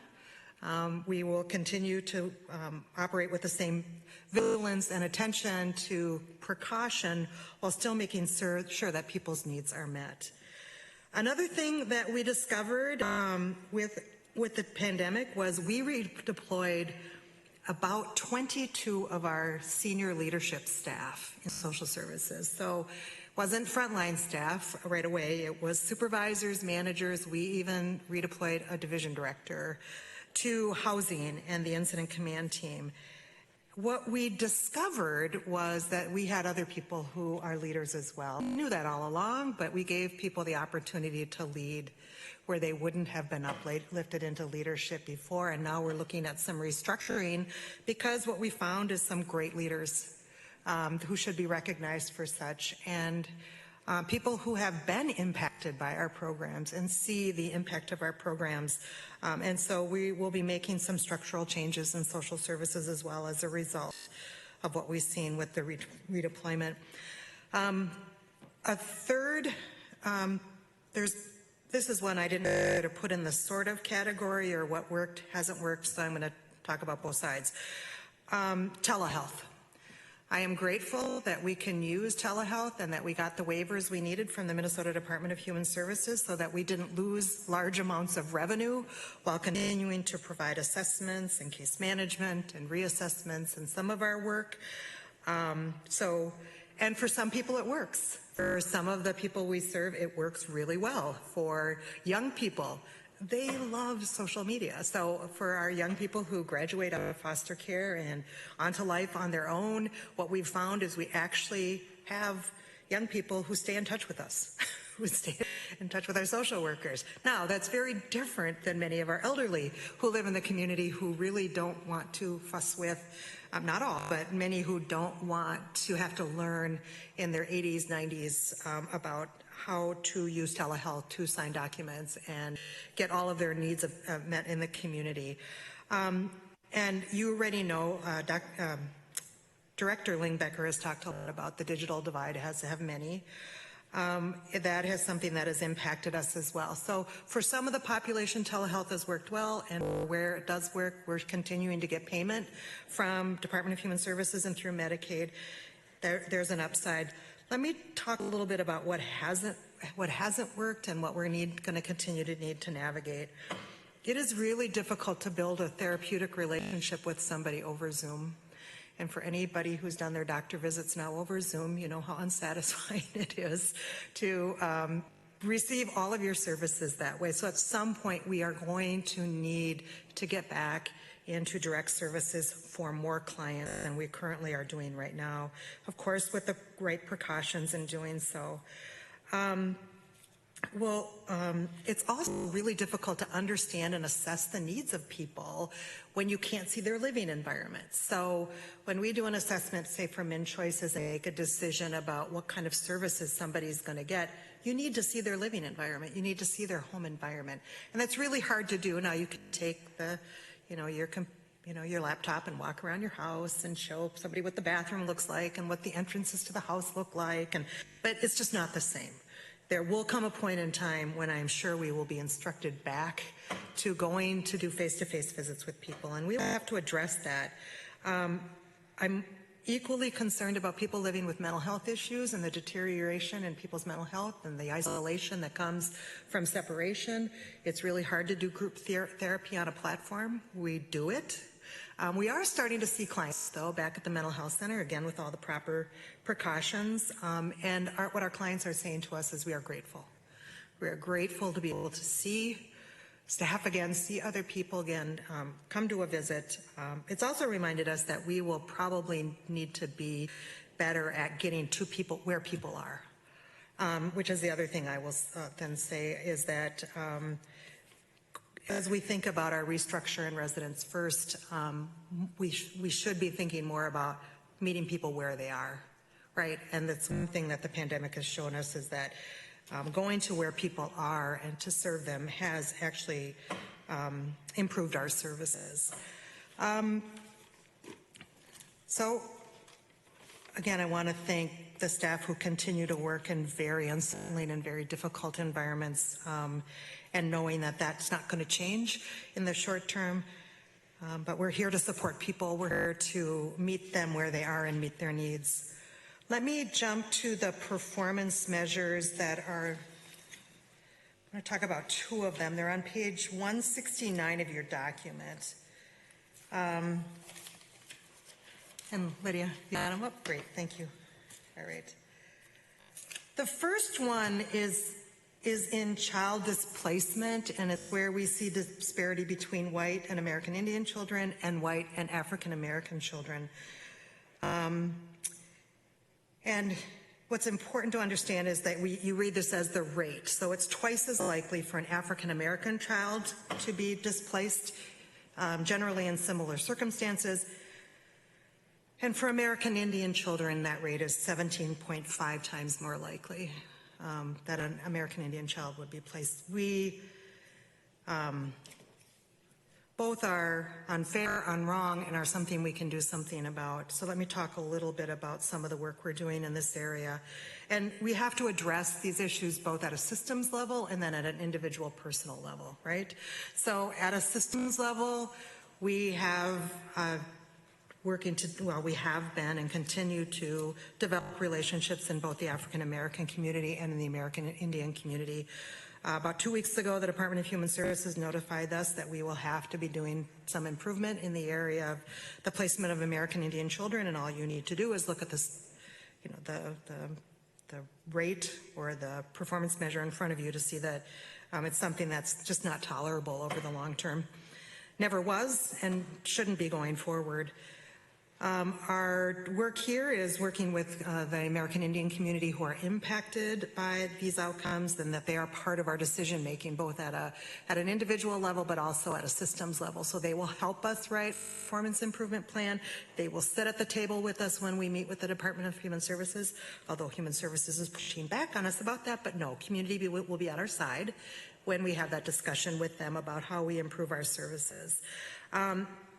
We will continue to operate with the same vigilance and attention to precaution while still making sure that people's needs are met. Another thing that we discovered with the pandemic was we redeployed about 22 of our senior leadership staff in social services. So it wasn't frontline staff right away. It was supervisors, managers. We even redeployed a division director to housing and the incident command team. What we discovered was that we had other people who are leaders as well. We knew that all along, but we gave people the opportunity to lead where they wouldn't have been uplifted into leadership before. And now we're looking at some restructuring because what we found is some great leaders who should be recognized for such, and people who have been impacted by our programs and see the impact of our programs. And so we will be making some structural changes in social services as well as a result of what we've seen with the redeployment. A third, this is one I didn't know to put in the sort of category or what worked, hasn't worked, so I'm going to talk about both sides. Telehealth. I am grateful that we can use telehealth and that we got the waivers we needed from the Minnesota Department of Human Services so that we didn't lose large amounts of revenue while continuing to provide assessments and case management and reassessments and some of our work. And for some people it works. For some of the people we serve, it works really well. For young people, they love social media. So for our young people who graduate out of foster care and onto life on their own, what we've found is we actually have young people who stay in touch with us, who stay in touch with our social workers. Now, that's very different than many of our elderly who live in the community who really don't want to fuss with, not all, but many who don't want to have to learn in their 80s, 90s about how to use telehealth to sign documents and get all of their needs met in the community. And you already know, Director Lingbecker has talked a lot about the digital divide, has to have many. That has something that has impacted us as well. So for some of the population, telehealth has worked well, and where it does work, we're continuing to get payment from Department of Human Services and through Medicaid. There's an upside. Let me talk a little bit about what hasn't worked and what we're going to continue to need to navigate. It is really difficult to build a therapeutic relationship with somebody over Zoom. And for anybody who's done their doctor visits now over Zoom, you know how unsatisfying it is to receive all of your services that way. So at some point, we are going to need to get back into direct services for more clients than we currently are doing right now, of course, with the right precautions in doing so. It's also really difficult to understand and assess the needs of people when you can't see their living environment. So when we do an assessment, say for MinChoices, and make a decision about what kind of services somebody's going to get, you need to see their living environment. You need to see their home environment. And that's really hard to do. Now you can take your laptop and walk around your house and show somebody what the bathroom looks like and what the entrances to the house look like, but it's just not the same. There will come a point in time when I'm sure we will be instructed back to going to do face-to-face visits with people, and we will have to address that. I'm equally concerned about people living with mental health issues and the deterioration in people's mental health and the isolation that comes from separation. It's really hard to do group therapy on a platform. We do it. We are starting to see clients, though, back at the mental health center, again, with all the proper precautions. And what our clients are saying to us is we are grateful. We are grateful to be able to see staff again, see other people again, come to a visit. It's also reminded us that we will probably need to be better at getting to people where people are, which is the other thing I will then say is that as we think about our restructure and residents first, we should be thinking more about meeting people where they are, right? And that's one thing that the pandemic has shown us is that going to where people are and to serve them has actually improved our services. So, again, I want to thank the staff who continue to work in very unsettling and very difficult environments, and knowing that that's not going to change in the short term. But we're here to support people. We're here to meet them where they are and meet their needs. Let me jump to the performance measures that are, I'm going to talk about two of them. They're on page 169 of your document. And Lydia, you got them up? Great, thank you. All right. The first one is in child displacement, and it's where we see disparity between white and American Indian children and white and African American children. And what's important to understand is that you read this as the rate. So it's twice as likely for an African American child to be displaced, generally in similar circumstances. And for American Indian children, that rate is 17.5 times more likely that an American Indian child would be placed. We both are unfair, unwrong, and are something we can do something about. So let me talk a little bit about some of the work we're doing in this area. And we have to address these issues both at a systems level and then at an individual personal level, right? So at a systems level, we have we have been and continue to develop relationships in both the African American community and in the American Indian community. About 2 weeks ago, the Department of Human Services notified us that we will have to be doing some improvement in the area of the placement of American Indian children, and all you need to do is look at this, the rate or the performance measure in front of you to see that it's something that's just not tolerable over the long term. Never was and shouldn't be going forward. Our work here is working with the American Indian community who are impacted by these outcomes, and that they are part of our decision making, both at an individual level but also at a systems level. So they will help us write performance improvement plan. They will sit at the table with us when we meet with the Department of Human Services, although Human Services is pushing back on us about that. But no, community will be at our side when we have that discussion with them about how we improve our services.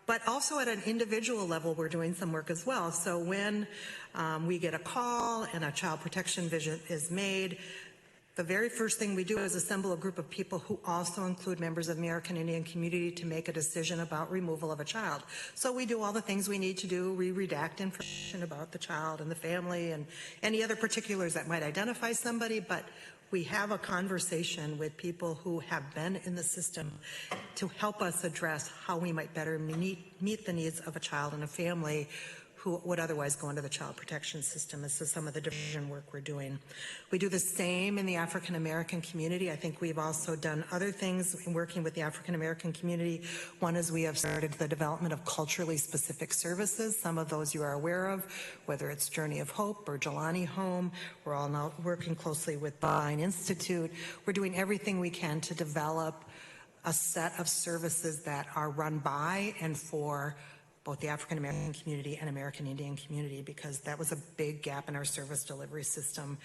But also at an individual level, we're doing some work as well. So when we get a call and a child protection visit is made, the very first thing we do is assemble a group of people who also include members of the American Indian community to make a decision about removal of a child. So we do all the things we need to do. We redact information about the child and the family and any other particulars that might identify somebody, but we have a conversation with people who have been in the system to help us address how we might better meet the needs of a child and a family who would otherwise go into the child protection system. This is some of the diversion work we're doing. We do the same in the African American community. I think we've also done other things in working with the African American community. One is we have started the development of culturally specific services. Some of those you are aware of, whether it's Journey of Hope or Jelani Home. We're all now working closely with Vine Institute. We're doing everything we can to develop a set of services that are run by and for both the African American community and American Indian community, because that was a big gap in our service delivery system.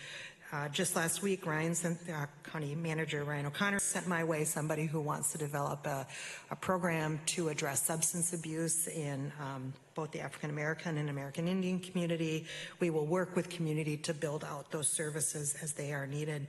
Just last week, County Manager Ryan O'Connor sent my way somebody who wants to develop a program to address substance abuse in both the African American and American Indian community. We will work with community to build out those services as they are needed.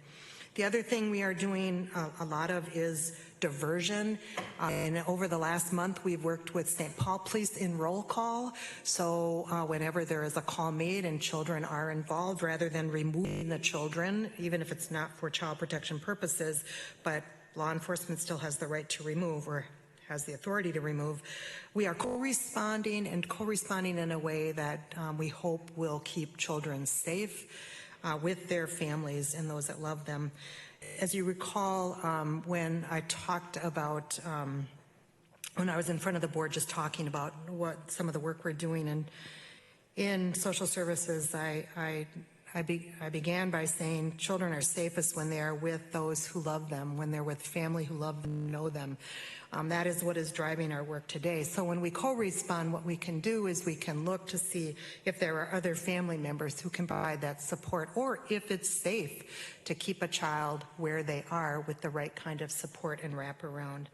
The other thing we are doing a lot of is diversion. And over the last month, we've worked with St. Paul Police in roll call. So whenever there is a call made and children are involved, rather than removing the children, even if it's not for child protection purposes, but law enforcement still has the right to remove or has the authority to remove, we are co-responding in a way that we hope will keep children safe with their families and those that love them. As you recall, when I talked about, when I was in front of the board just talking about what some of the work we're doing in social services, I began by saying children are safest when they are with those who love them, when they're with family who love them, know them. That is what is driving our work today. So when we co-respond, what we can do is we can look to see if there are other family members who can provide that support, or if it's safe to keep a child where they are with the right kind of support and wraparound.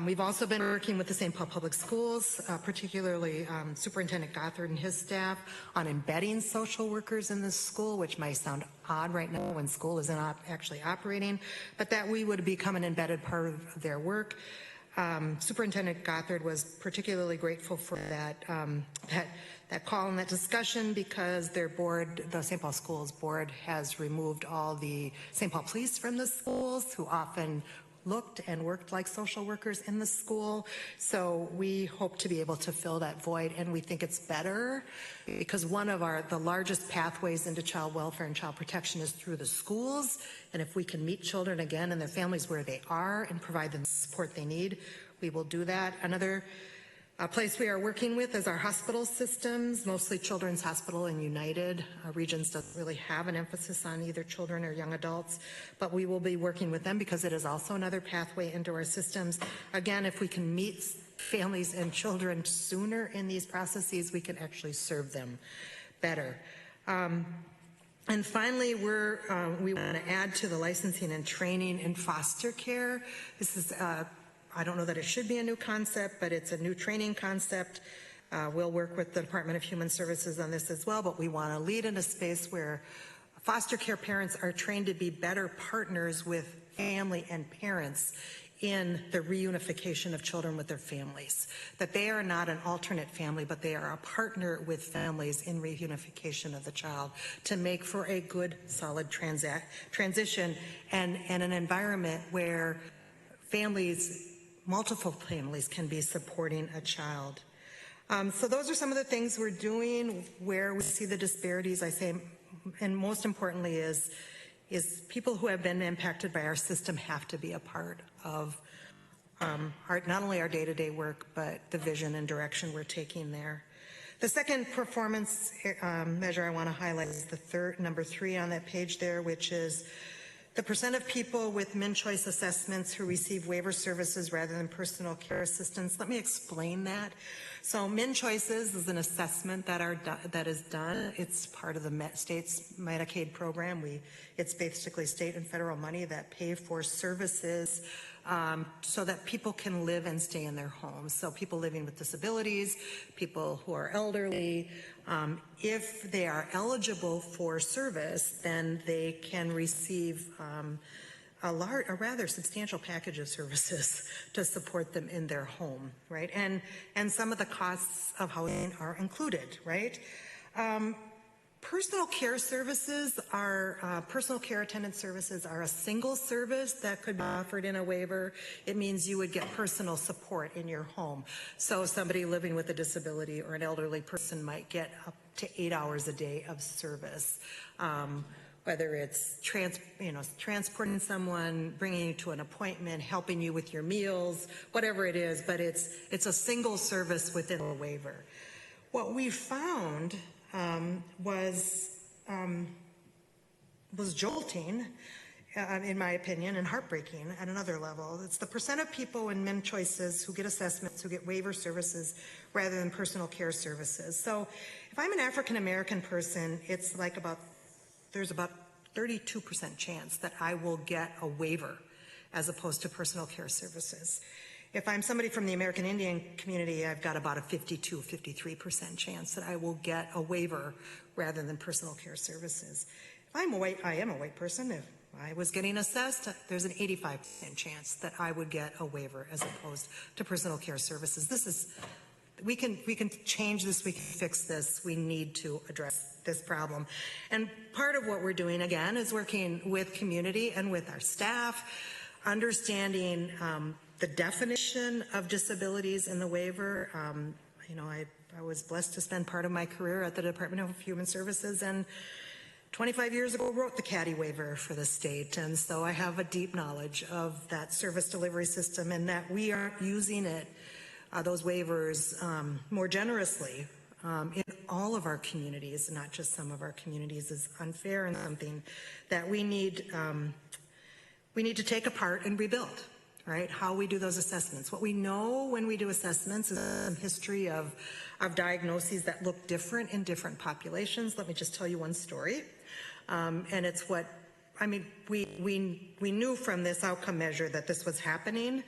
We've also been working with the St. Paul Public Schools, particularly Superintendent Gothard and his staff, on embedding social workers in the school, which might sound odd right now when school isn't actually operating, but that we would become an embedded part of their work. Superintendent Gothard was particularly grateful for that call and that discussion, because their board, the St. Paul Schools Board, has removed all the St. Paul Police from the schools, who often looked and worked like social workers in the school. So we hope to be able to fill that void, and we think it's better because one of the largest pathways into child welfare and child protection is through the schools. And if we can meet children again and their families where they are and provide them the support they need, we will do that. Another place we are working with is our hospital systems, mostly Children's Hospital and United. Regions doesn't really have an emphasis on either children or young adults, but we will be working with them because it is also another pathway into our systems. Again, if we can meet families and children sooner in these processes, we can actually serve them better. And finally, we want to add to the licensing and training in foster care. This is I don't know that it should be a new concept, but it's a new training concept. We'll work with the Department of Human Services on this as well, but we want to lead in a space where foster care parents are trained to be better partners with family and parents in the reunification of children with their families, that they are not an alternate family, but they are a partner with families in reunification of the child to make for a good, solid transition and an environment where families, multiple families, can be supporting a child. So those are some of the things we're doing. Where we see the disparities, I say, and most importantly is people who have been impacted by our system have to be a part of not only our day-to-day work, but the vision and direction we're taking there. The second performance measure I want to highlight is number 3 on that page there, which is the percent of people with MinChoice assessments who receive waiver services rather than personal care assistance. Let me explain that. So MinChoices is an assessment that is done. It's part of the state's Medicaid program. It's basically state and federal money that pay for services so that people can live and stay in their homes. So people living with disabilities, people who are elderly, if they are eligible for service, then they can receive a rather substantial package of services to support them in their home, right? And some of the costs of housing are included, right? Personal care services are, personal care attendant services are a single service that could be offered in a waiver. It means you would get personal support in your home. So somebody living with a disability or an elderly person might get up to 8 hours a day of service. Whether it's transporting someone, bringing you to an appointment, helping you with your meals, whatever it is, but it's a single service within a waiver. What we found was jolting, in my opinion, and heartbreaking at another level. It's the percent of people in MinChoices who get assessments who get waiver services rather than personal care services. So if I'm an African American person, it's like there's about 32% chance that I will get a waiver as opposed to personal care services. If I'm somebody from the American Indian community, I've got about a 53% chance that I will get a waiver rather than personal care services. If I am a white person. If I was getting assessed, there's an 85% chance that I would get a waiver as opposed to personal care services. We can change this, we can fix this, we need to address this problem. And part of what we're doing, again, is working with community and with our staff, understanding the definition of disabilities in the waiver. I was blessed to spend part of my career at the Department of Human Services, and 25 years ago wrote the CADI waiver for the state, and so I have a deep knowledge of that service delivery system and that we aren't using it, those waivers, more generously in all of our communities, not just some of our communities, is unfair and something that we need to take apart and rebuild. Right, how we do those assessments. What we know when we do assessments is some history of diagnoses that look different in different populations. Let me just tell you one story. And it's we knew from this outcome measure that this was happening,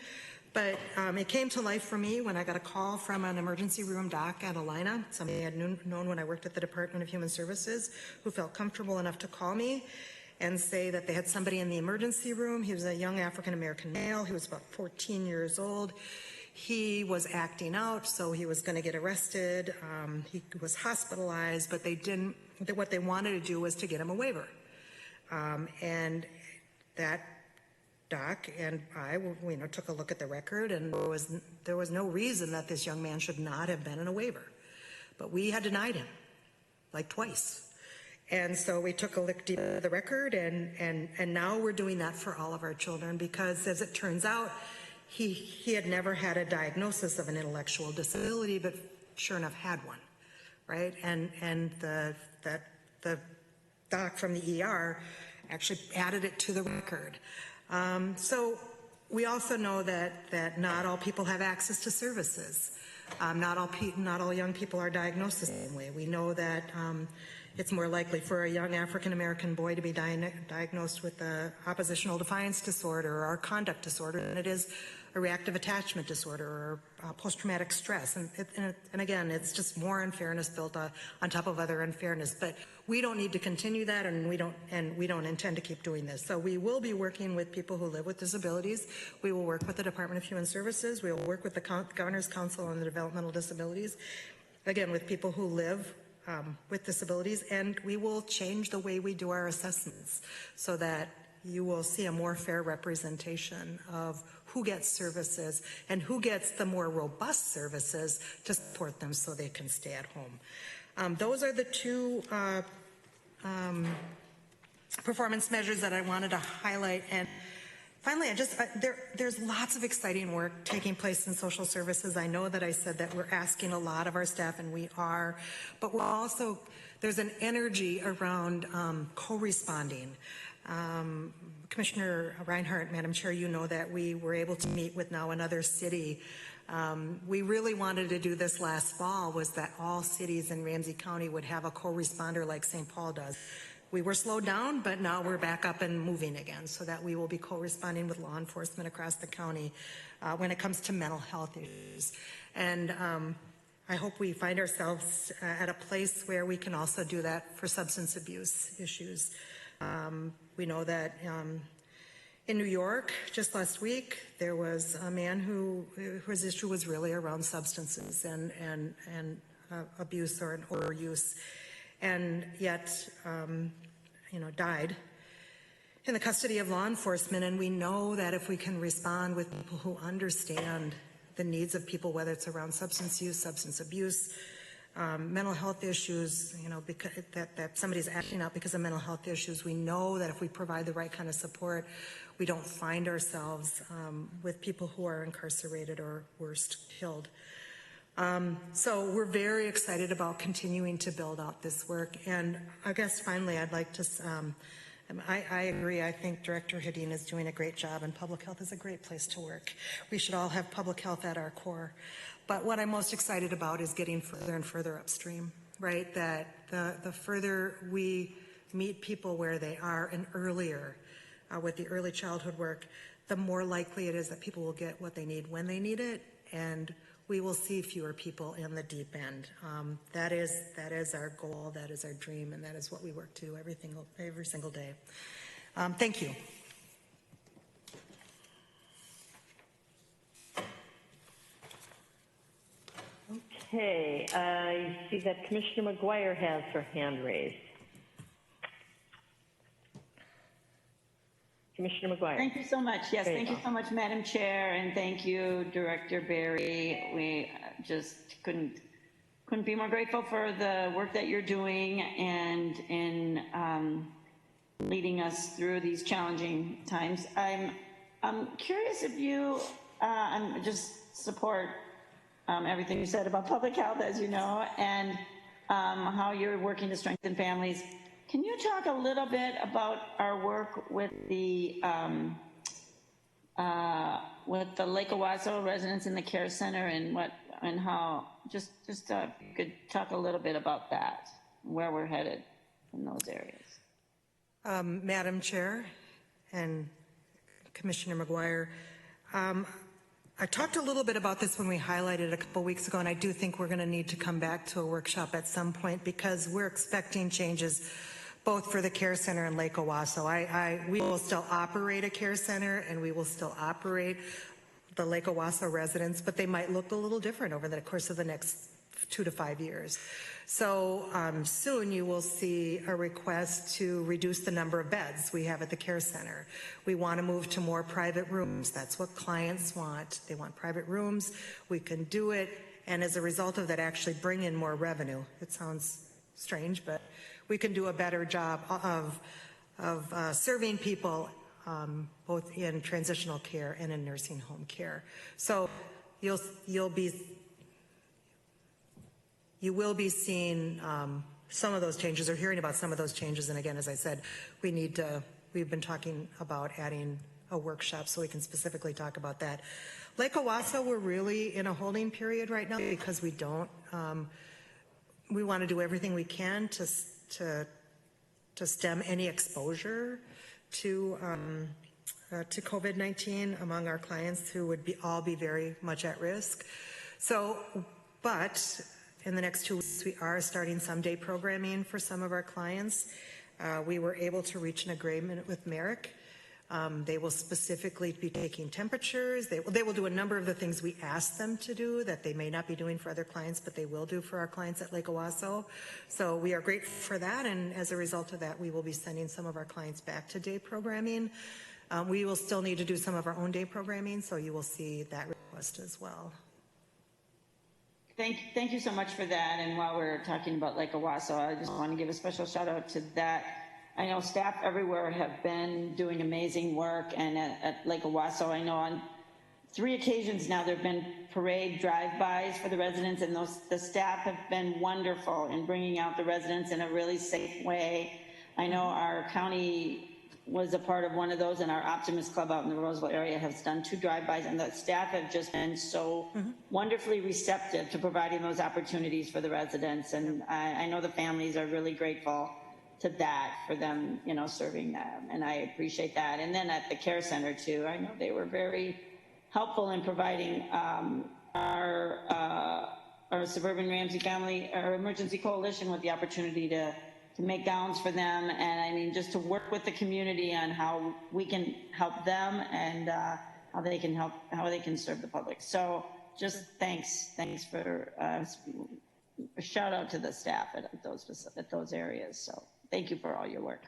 but it came to life for me when I got a call from an emergency room doc at Alina, somebody I had known when I worked at the Department of Human Services, who felt comfortable enough to call me and say that they had somebody in the emergency room. He was a young African-American male. He was about 14 years old. He was acting out, so he was going to get arrested. He was hospitalized, but what they wanted to do was to get him a waiver. And that doc and I took a look at the record, and there was no reason that this young man should not have been in a waiver. But we had denied him, like twice. And so we took a look deep at the record, and now we're doing that for all of our children, because as it turns out, he had never had a diagnosis of an intellectual disability, but sure enough had one, right? And the doc from the ER actually added it to the record. So we also know that not all people have access to services. Not all young people are diagnosed the same way. We know that it's more likely for a young African-American boy to be diagnosed with a oppositional defiance disorder or conduct disorder than it is a reactive attachment disorder or post-traumatic stress. And again, it's just more unfairness built on top of other unfairness. But we don't need to continue that, and we don't intend to keep doing this. So we will be working with people who live with disabilities. We will work with the Department of Human Services. We will work with the Governor's Council on the Developmental Disabilities. Again, with people who live with disabilities, and we will change the way we do our assessments so that you will see a more fair representation of who gets services and who gets the more robust services to support them so they can stay at home. Those are the two performance measures that I wanted to highlight. And finally, there's lots of exciting work taking place in social services. I know that I said that we're asking a lot of our staff, and we are, but we're also, there's an energy around co-responding. Commissioner Reinhardt, Madam Chair, you know that we were able to meet with now another city. We really wanted to do this last fall, was that all cities in Ramsey County would have a co-responder like St. Paul does. We were slowed down, but now we're back up and moving again, so that we will be co-responding with law enforcement across the county when it comes to mental health issues. And I hope we find ourselves at a place where we can also do that for substance abuse issues. We know that in New York, just last week, there was a man whose issue was really around substances and abuse or overuse, and yet, died in the custody of law enforcement. And we know that if we can respond with people who understand the needs of people, whether it's around substance use, substance abuse, mental health issues, because that somebody's acting out because of mental health issues, we know that if we provide the right kind of support, we don't find ourselves with people who are incarcerated or worse, killed. So we're very excited about continuing to build out this work. And I guess finally, I'd like to, I agree. I think Director Hedin is doing a great job, and public health is a great place to work. We should all have public health at our core. But what I'm most excited about is getting further and further upstream, right? That the further we meet people where they are and earlier with the early childhood work, the more likely it is that people will get what they need when they need it, and we will see fewer people in the deep end. That is our goal, that is our dream, and that is what we work to do every single day. Thank you. Okay, I see that Commissioner McGuire has her hand raised. Commissioner McGuire. Thank you so much. Yes, thank you so much, Madam Chair, and thank you, Director Berry. We just couldn't be more grateful for the work that you're doing and in leading us through these challenging times. I'm curious if you just support everything you said about public health, as you know, and how you're working to strengthen families. Can you talk a little bit about our work with the Lake Owasso residents in the care center and how just you could talk a little bit about that, where we're headed in those areas. Madam Chair and Commissioner McGuire, I talked a little bit about this when we highlighted a couple weeks ago, and I do think we're going to need to come back to a workshop at some point because we're expecting changes both for the care center and Lake Owasso. We will still operate a care center and we will still operate the Lake Owasso residents, but they might look a little different over the course of the next 2 to 5 years. So soon you will see a request to reduce the number of beds we have at the care center. We want to move to more private rooms. That's what clients want. They want private rooms. We can do it, and as a result of that, actually bring in more revenue. It sounds strange, but we can do a better job of serving people both in transitional care and in nursing home care. So you will be seeing some of those changes or hearing about some of those changes. And again, as I said, we've been talking about adding a workshop so we can specifically talk about that. Lake Owasso, we're really in a holding period right now because we want to do everything we can to stem any exposure to COVID-19 among our clients who would all be very much at risk. So, but in the next 2 weeks, we are starting some day programming for some of our clients. We were able to reach an agreement with Merrick. They will specifically be taking temperatures. They will do a number of the things we asked them to do that they may not be doing for other clients, but they will do for our clients at Lake Owasso. So we are grateful for that, and as a result of that, we will be sending some of our clients back to day programming. We will still need to do some of our own day programming, so you will see that request as well. Thank you so much for that. And while we're talking about Lake Owasso, I just want to give a special shout out to that. I know staff everywhere have been doing amazing work, and at Lake Owasso, I know on 3 occasions now there have been parade drive-bys for the residents, and the staff have been wonderful in bringing out the residents in a really safe way. I know our county was a part of one of those, and our Optimist Club out in the Roseville area has done 2 drive-bys, and the staff have just been so wonderfully receptive to providing those opportunities for the residents, and I know the families are really grateful to that, for them, you know, serving them, and I appreciate that. And then at the care center too, I know they were very helpful in providing our Suburban Ramsey Family, our Emergency Coalition, with the opportunity to make gowns for them, and I mean, just to work with the community on how we can help them and how they can serve the public. So just thanks for a shout out to the staff at those areas. So thank you for all your work.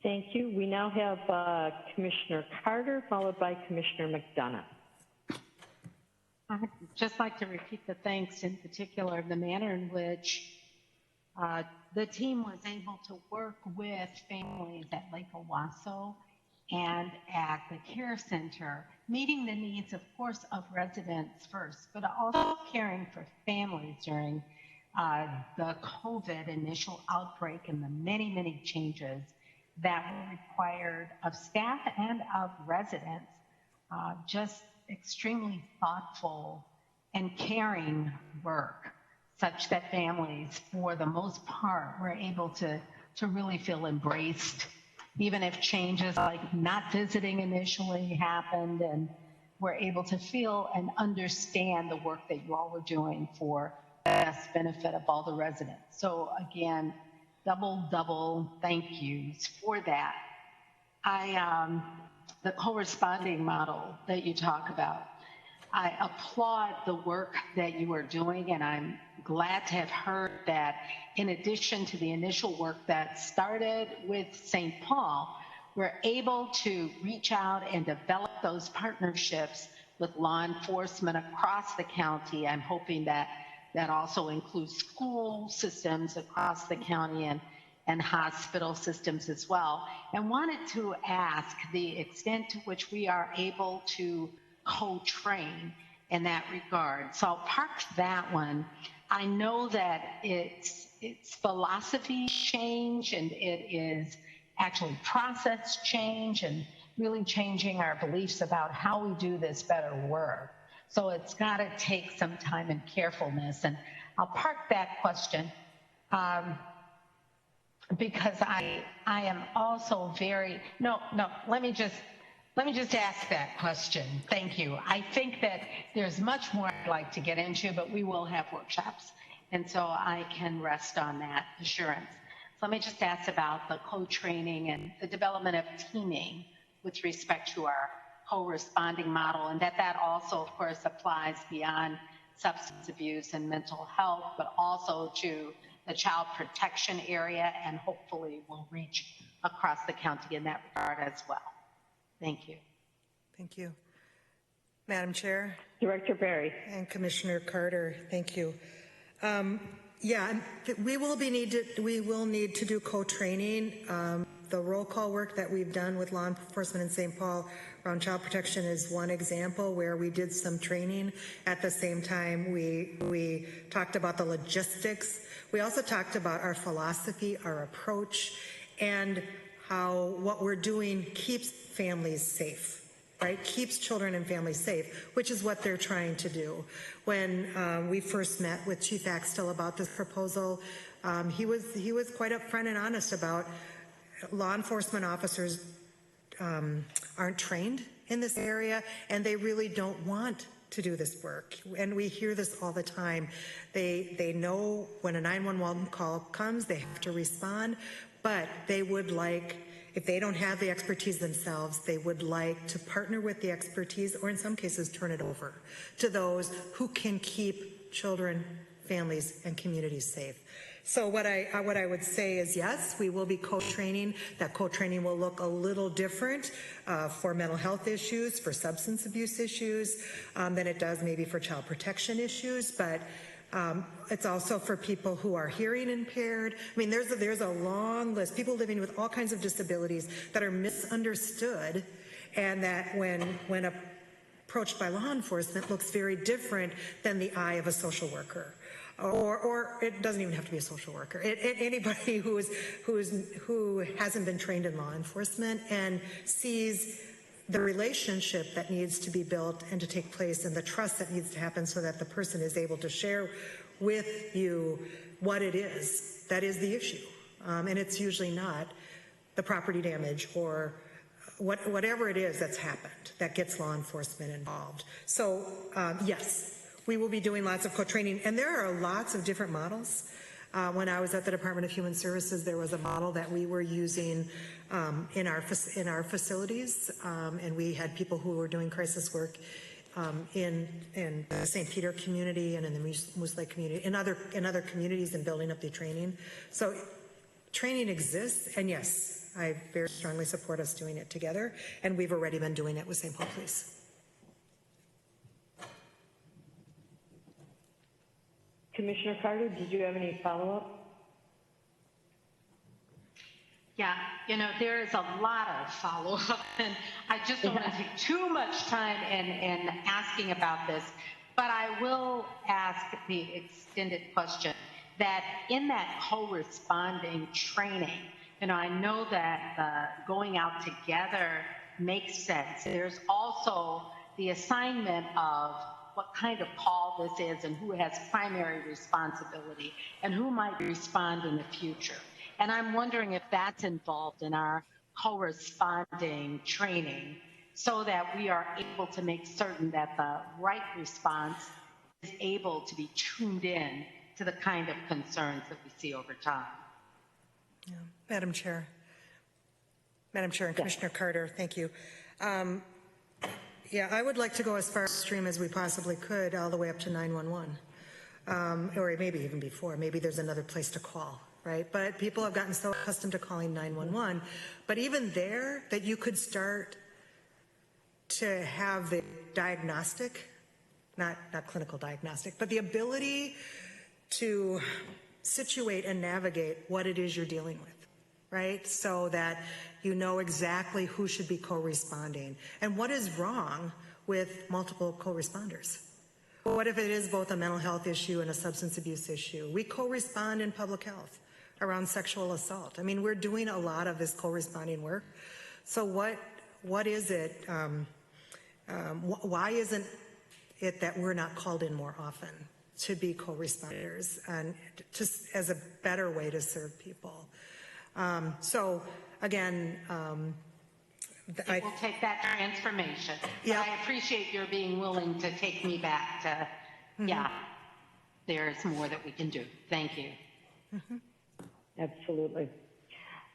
Thank you. We now have Commissioner Carter, followed by Commissioner McDonough. I'd just like to repeat the thanks, in particular the manner in which the team was able to work with families at Lake Owasso and at the care center, meeting the needs, of course, of residents first, but also caring for families during the COVID initial outbreak and the many, many changes that were required of staff and of residents. Just extremely thoughtful and caring work, such that families, for the most part, were able to really feel embraced, even if changes like not visiting initially happened, and were able to feel and understand the work that you all were doing for the best benefit of all the residents. So again, double thank yous for that. The corresponding model that you talk about, I applaud the work that you are doing, and I'm glad to have heard that in addition to the initial work that started with St. Paul, we're able to reach out and develop those partnerships with law enforcement across the county. I'm hoping that that also includes school systems across the county and hospital systems as well, and wanted to ask the extent to which we are able to co-train in that regard. So I'll park that one. I know that it's philosophy change, and it is actually process change, and really changing our beliefs about how we do this better work. So it's got to take some time and carefulness, and I'll park that question. Because I am also very, let me just ask that question. Thank you. I think that there's much more I'd like to get into, but we will have workshops, and so I can rest on that assurance. So let me just ask about the co-training and the development of teaming with respect to our co-responding model, and that also, of course, applies beyond substance abuse and mental health, but also to the child protection area, and hopefully will reach across the county in that regard as well. Thank you. Thank you. Madam Chair. Director Barry. And Commissioner Carter, thank you. We will need to do co-training. The roll call work that we've done with law enforcement in St. Paul around child protection is one example where we did some training. At the same time, we talked about the logistics. We also talked about our philosophy, our approach, and how what we're doing keeps families safe. right? Keeps children and families safe, which is what they're trying to do. When we first met with Chief Axtell about this proposal, he was quite upfront and honest about law enforcement officers aren't trained in this area, and they really don't want to do this work. And we hear this all the time. They know when a 911 call comes, they have to respond, but they would like, if they don't have the expertise themselves, they would like to partner with the expertise, or in some cases turn it over to those who can keep children, families, and communities safe. So what I would say is, yes, we will be co-training. That co-training will look a little different for mental health issues, for substance abuse issues, than it does maybe for child protection issues. But it's also for people who are hearing impaired. I mean, there's a long list. People living with all kinds of disabilities that are misunderstood, and that when approached by law enforcement looks very different than the eye of a social worker. Or it doesn't even have to be a social worker. Anybody who hasn't been trained in law enforcement and sees the relationship that needs to be built and to take place, and the trust that needs to happen, so that the person is able to share with you what it is that is the issue, and it's usually not the property damage or whatever it is that's happened that gets law enforcement involved. So yes. We will be doing lots of co-training, and there are lots of different models. When I was at the Department of Human Services, there was a model that we were using in our facilities, and we had people who were doing crisis work in the St. Peter community and in the Moose Lake community, in other communities, and building up the training. So training exists, and yes, I very strongly support us doing it together, and we've already been doing it with St. Paul Police. Commissioner Carter, did you have any follow-up? Yeah, you know, there is a lot of follow-up, and I just don't want to take too much time in asking about this, but I will ask the extended question that in that co-responding training, you know, I know that going out together makes sense. There's also the assignment of what kind of call this is and who has primary responsibility and who might respond in the future. And I'm wondering if that's involved in our corresponding training, so that we are able to make certain that the right response is able to be tuned in to the kind of concerns that we see over time. Yeah. Madam Chair and Commissioner Carter, thank you. Yeah, I would like to go as far upstream as we possibly could, all the way up to 911, or maybe even before. Maybe there's another place to call, right? But people have gotten so accustomed to calling 911. But even there, that you could start to have the diagnostic, not clinical diagnostic, but the ability to situate and navigate what it is you're dealing with, right? So that you know exactly who should be co-responding and what is wrong with multiple co-responders. What if it is both a mental health issue and a substance abuse issue? We co-respond in public health around sexual assault. I mean, we're doing a lot of this co-responding work. So what is it, why isn't it that we're not called in more often to be co-responders, and just as a better way to serve people? So again, I will take that transformation. Yeah, I appreciate your being willing to take me back to, yeah, there's more that we can do. Thank you. Absolutely.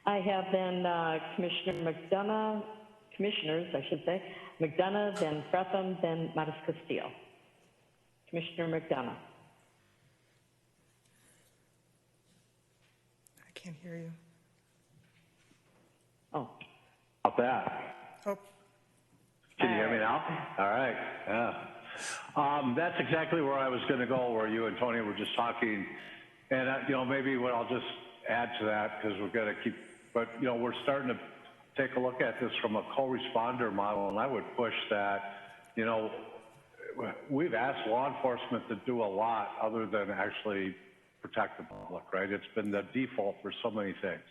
I have then commissioners, I should say, McDonough, then Fretham, then Matas Castillo. Commissioner McDonough. I can't hear you. Oh. About that. Oh. Can you hear me now? All right. Yeah. That's exactly where I was going to go, where you and Tony were just talking. And, you know, maybe what I'll just add to that, because we're going to keep, but, you know, we're starting to take a look at this from a co-responder model, and I would push that, you know, we've asked law enforcement to do a lot other than actually protect the public, right? It's been the default for so many things.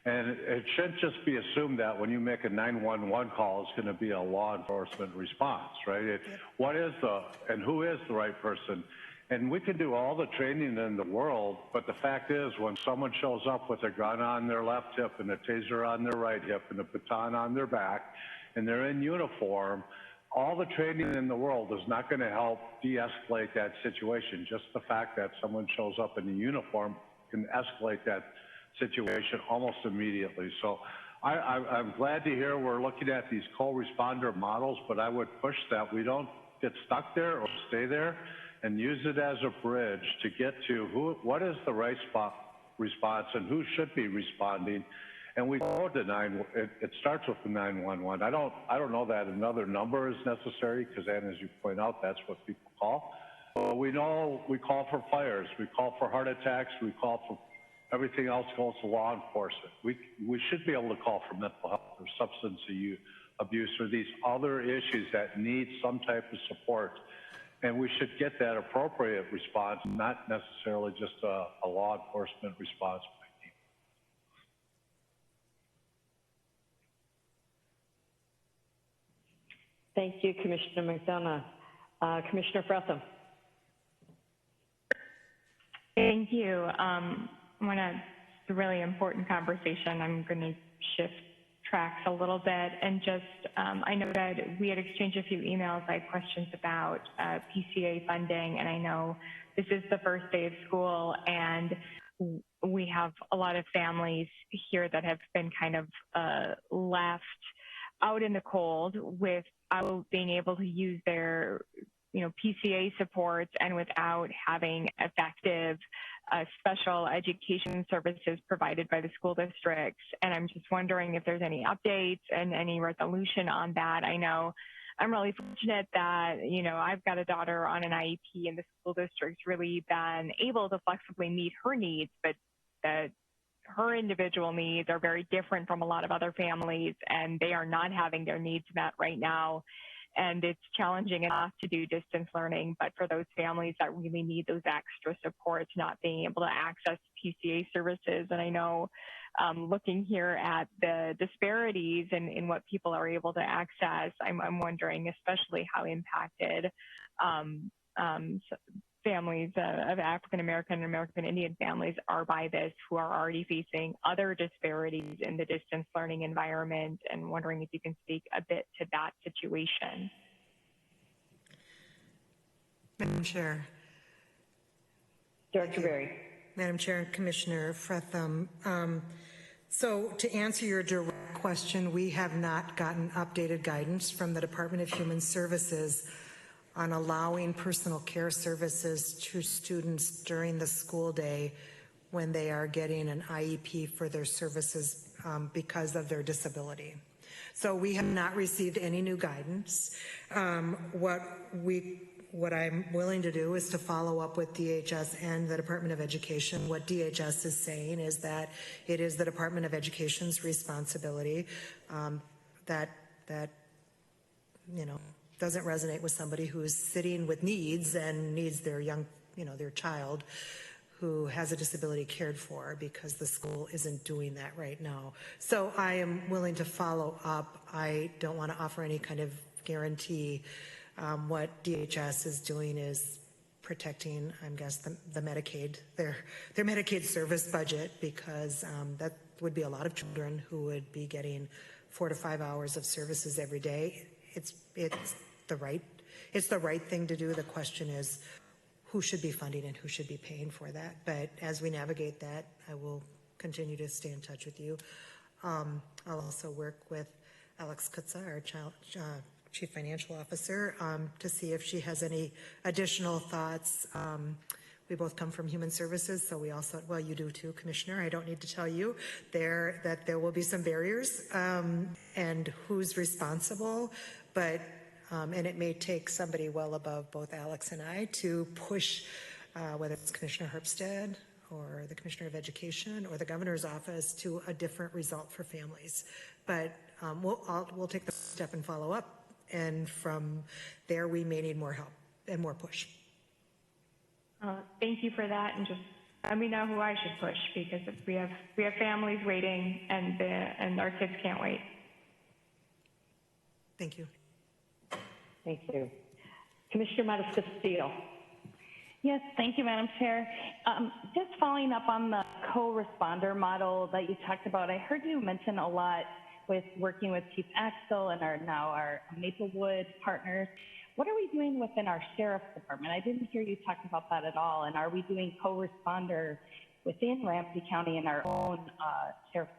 And it shouldn't just be assumed that when you make a 911 call, it's going to be a law enforcement response, right? What is and who is the right person? And we can do all the training in the world, but the fact is when someone shows up with a gun on their left hip and a taser on their right hip and a baton on their back, and they're in uniform, all the training in the world is not going to help de-escalate that situation. Just the fact that someone shows up in a uniform can escalate that situation almost immediately. So I'm glad to hear we're looking at these co-responder models, but I would push that we don't get stuck there or stay there, and use it as a bridge to get to what is the right response and who should be responding. And we go to it starts with the 911. I don't know that another number is necessary because, as you point out, that's what people call. But we know we call for fires, we call for heart attacks, we call for everything else goes to law enforcement. We should be able to call for mental health or substance abuse or these other issues that need some type of support. And we should get that appropriate response, not necessarily just a law enforcement response. Thank you, Commissioner McDonough. Commissioner Fretham. Thank you. It's a really important conversation. I'm going to shift tracks a little bit and just, I know that we had exchanged a few emails. I had questions about PCA funding, and I know this is the first day of school, and we have a lot of families here that have been kind of left out in the cold without being able to use their PCA supports and without having effective special education services provided by the school districts. And I'm just wondering if there's any updates and any resolution on that. I know I'm really fortunate that, I've got a daughter on an IEP and the school district's really been able to flexibly meet her needs, but that her individual needs are very different from a lot of other families, and they are not having their needs met right now. And it's challenging enough to do distance learning, but for those families that really need those extra supports, not being able to access PCA services. And I know looking here at the disparities in what people are able to access, I'm wondering especially how impacted families of African American and American Indian families are by this, who are already facing other disparities in the distance learning environment, and wondering if you can speak a bit to that situation. Madam Chair. Director Berry. Madam Chair and Commissioner Fretham. So to answer your direct question, we have not gotten updated guidance from the Department of Human Services on allowing personal care services to students during the school day when they are getting an IEP for their services because of their disability. So we have not received any new guidance. What I'm willing to do is to follow up with DHS and the Department of Education. What DHS is saying is that it is the Department of Education's responsibility that doesn't resonate with somebody who's sitting with needs and needs their their child who has a disability cared for, because the school isn't doing that right now. So I am willing to follow up. I don't want to offer any kind of guarantee. What DHS is doing is protecting, I guess, the Medicaid, their Medicaid service budget, because that would be a lot of children who would be getting 4 to 5 hours of services every day. It's the right thing to do. The question is who should be funding and who should be paying for that. But as we navigate that, I will continue to stay in touch with you. I'll also work with Alex Kutza, our Chief Financial Officer, to see if she has any additional thoughts. We both come from Human Services, so we also, well, you do too, Commissioner. I don't need to tell you that there will be some barriers and who's responsible, but and it may take somebody well above both Alex and I to push, whether it's Commissioner Herbsted or the Commissioner of Education or the Governor's Office, to a different result for families. But we'll take the step and follow up, and from there we may need more help and more push. Thank you for that. And just let me know who I should push, because if we have families waiting, and our kids can't wait. Thank you. Thank you. Commissioner Matas-Castillo. Yes, thank you, Madam Chair. Just following up on the co-responder model that you talked about, I heard you mention a lot with working with Chief Axel and our Maplewood partners. What are we doing within our Sheriff's Department? I didn't hear you talk about that at all. And are we doing co-responder within Ramsey County in our own Sheriff's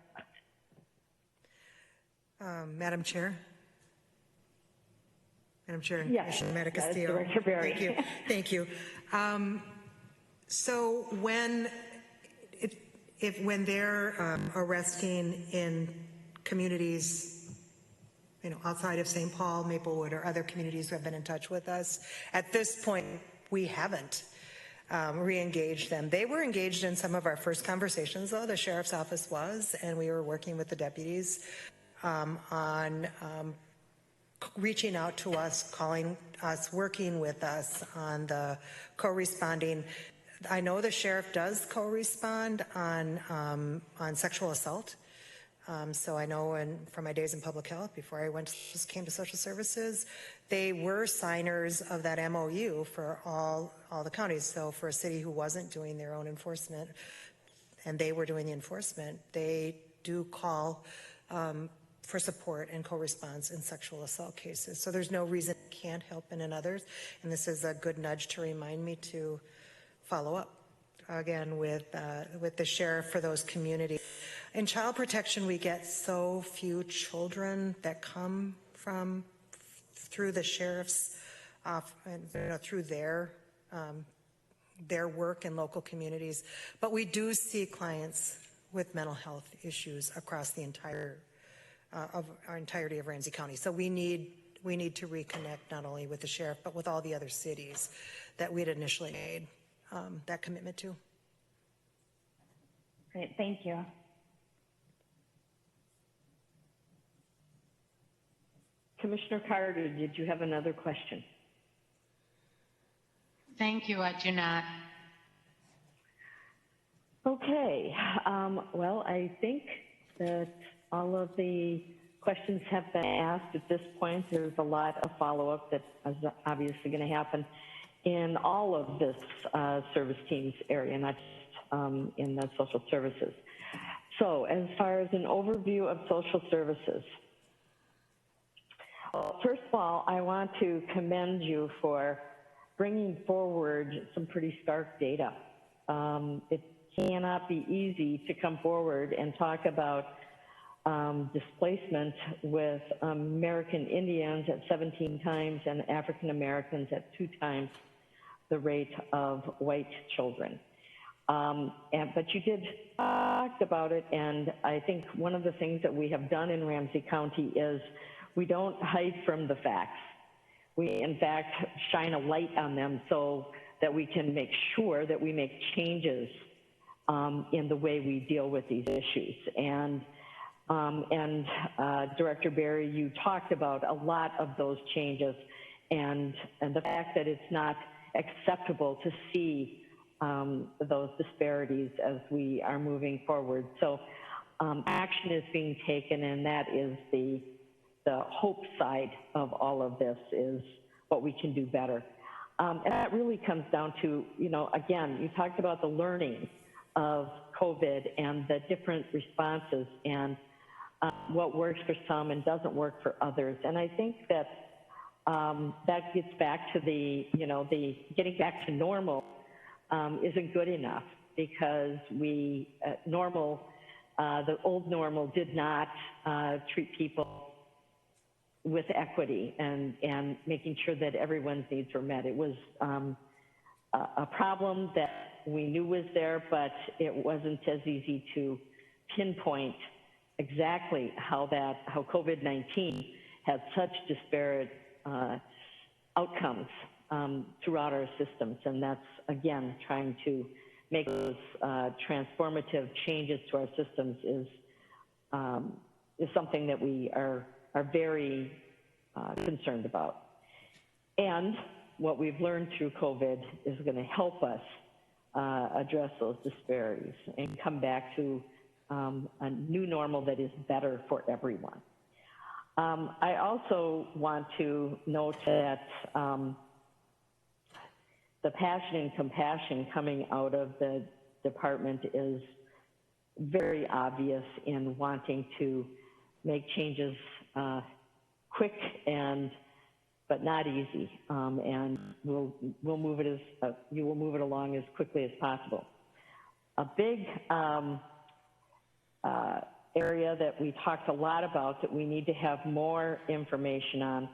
Department? Madam Chair? Madam Chair and Yes, Commissioner Matas-Castillo. Director Barry. Thank you. Thank you. So when they're arresting in communities, outside of St. Paul, Maplewood, or other communities who have been in touch with us, at this point, we haven't re-engaged them. They were engaged in some of our first conversations, though. The Sheriff's Office was, and we were working with the deputies on reaching out to us, calling us, working with us on the co-responding. I know the sheriff does co-respond on sexual assault. So I know from my days in public health, before I came to social services, they were signers of that MOU for all the counties. So for a city who wasn't doing their own enforcement, and they were doing the enforcement, they do call for support and co-response in sexual assault cases. So there's no reason it can't help in others. And this is a good nudge to remind me to follow up again with the sheriff for those communities. In child protection, we get so few children that come through the sheriff's through their work in local communities. But we do see clients with mental health issues across the entirety of Ramsey County. So we need to reconnect not only with the sheriff, but with all the other cities that we'd initially made that commitment to. Great, thank you. Commissioner Carter, did you have another question? Thank you, I do not. Okay, well, I think that all of the questions have been asked at this point. There's a lot of follow-up that is obviously going to happen in all of this service teams area, not just in the social services. So as far as an overview of social services, first of all, I want to commend you for bringing forward some pretty stark data. It cannot be easy to come forward and talk about displacement with American Indians at 17 times and African Americans at 2 times the rate of white children. But you did talk about it, and I think one of the things that we have done in Ramsey County is we don't hide from the facts. We, in fact, shine a light on them so that we can make sure that we make changes in the way we deal with these issues. And Director Barry, you talked about a lot of those changes and the fact that it's not acceptable to see those disparities as we are moving forward. So action is being taken, and that is the hope side of all of this, is what we can do better. And that really comes down to, again, you talked about the learning of COVID and the different responses and what works for some and doesn't work for others. And I think that that gets back to the getting back to normal isn't good enough, because the old normal did not treat people with equity and making sure that everyone's needs were met. It was a problem that we knew was there, but it wasn't as easy to pinpoint exactly how COVID-19 had such disparate outcomes throughout our systems. And that's, again, trying to make those transformative changes to our systems is something that we are very concerned about. And what we've learned through COVID is going to help us address those disparities and come back to a new normal that is better for everyone. I also want to note that the passion and compassion coming out of the department is very obvious in wanting to make changes quick but not easy, and we'll move it you will move it along as quickly as possible. A big area that we talked a lot about that we need to have more information on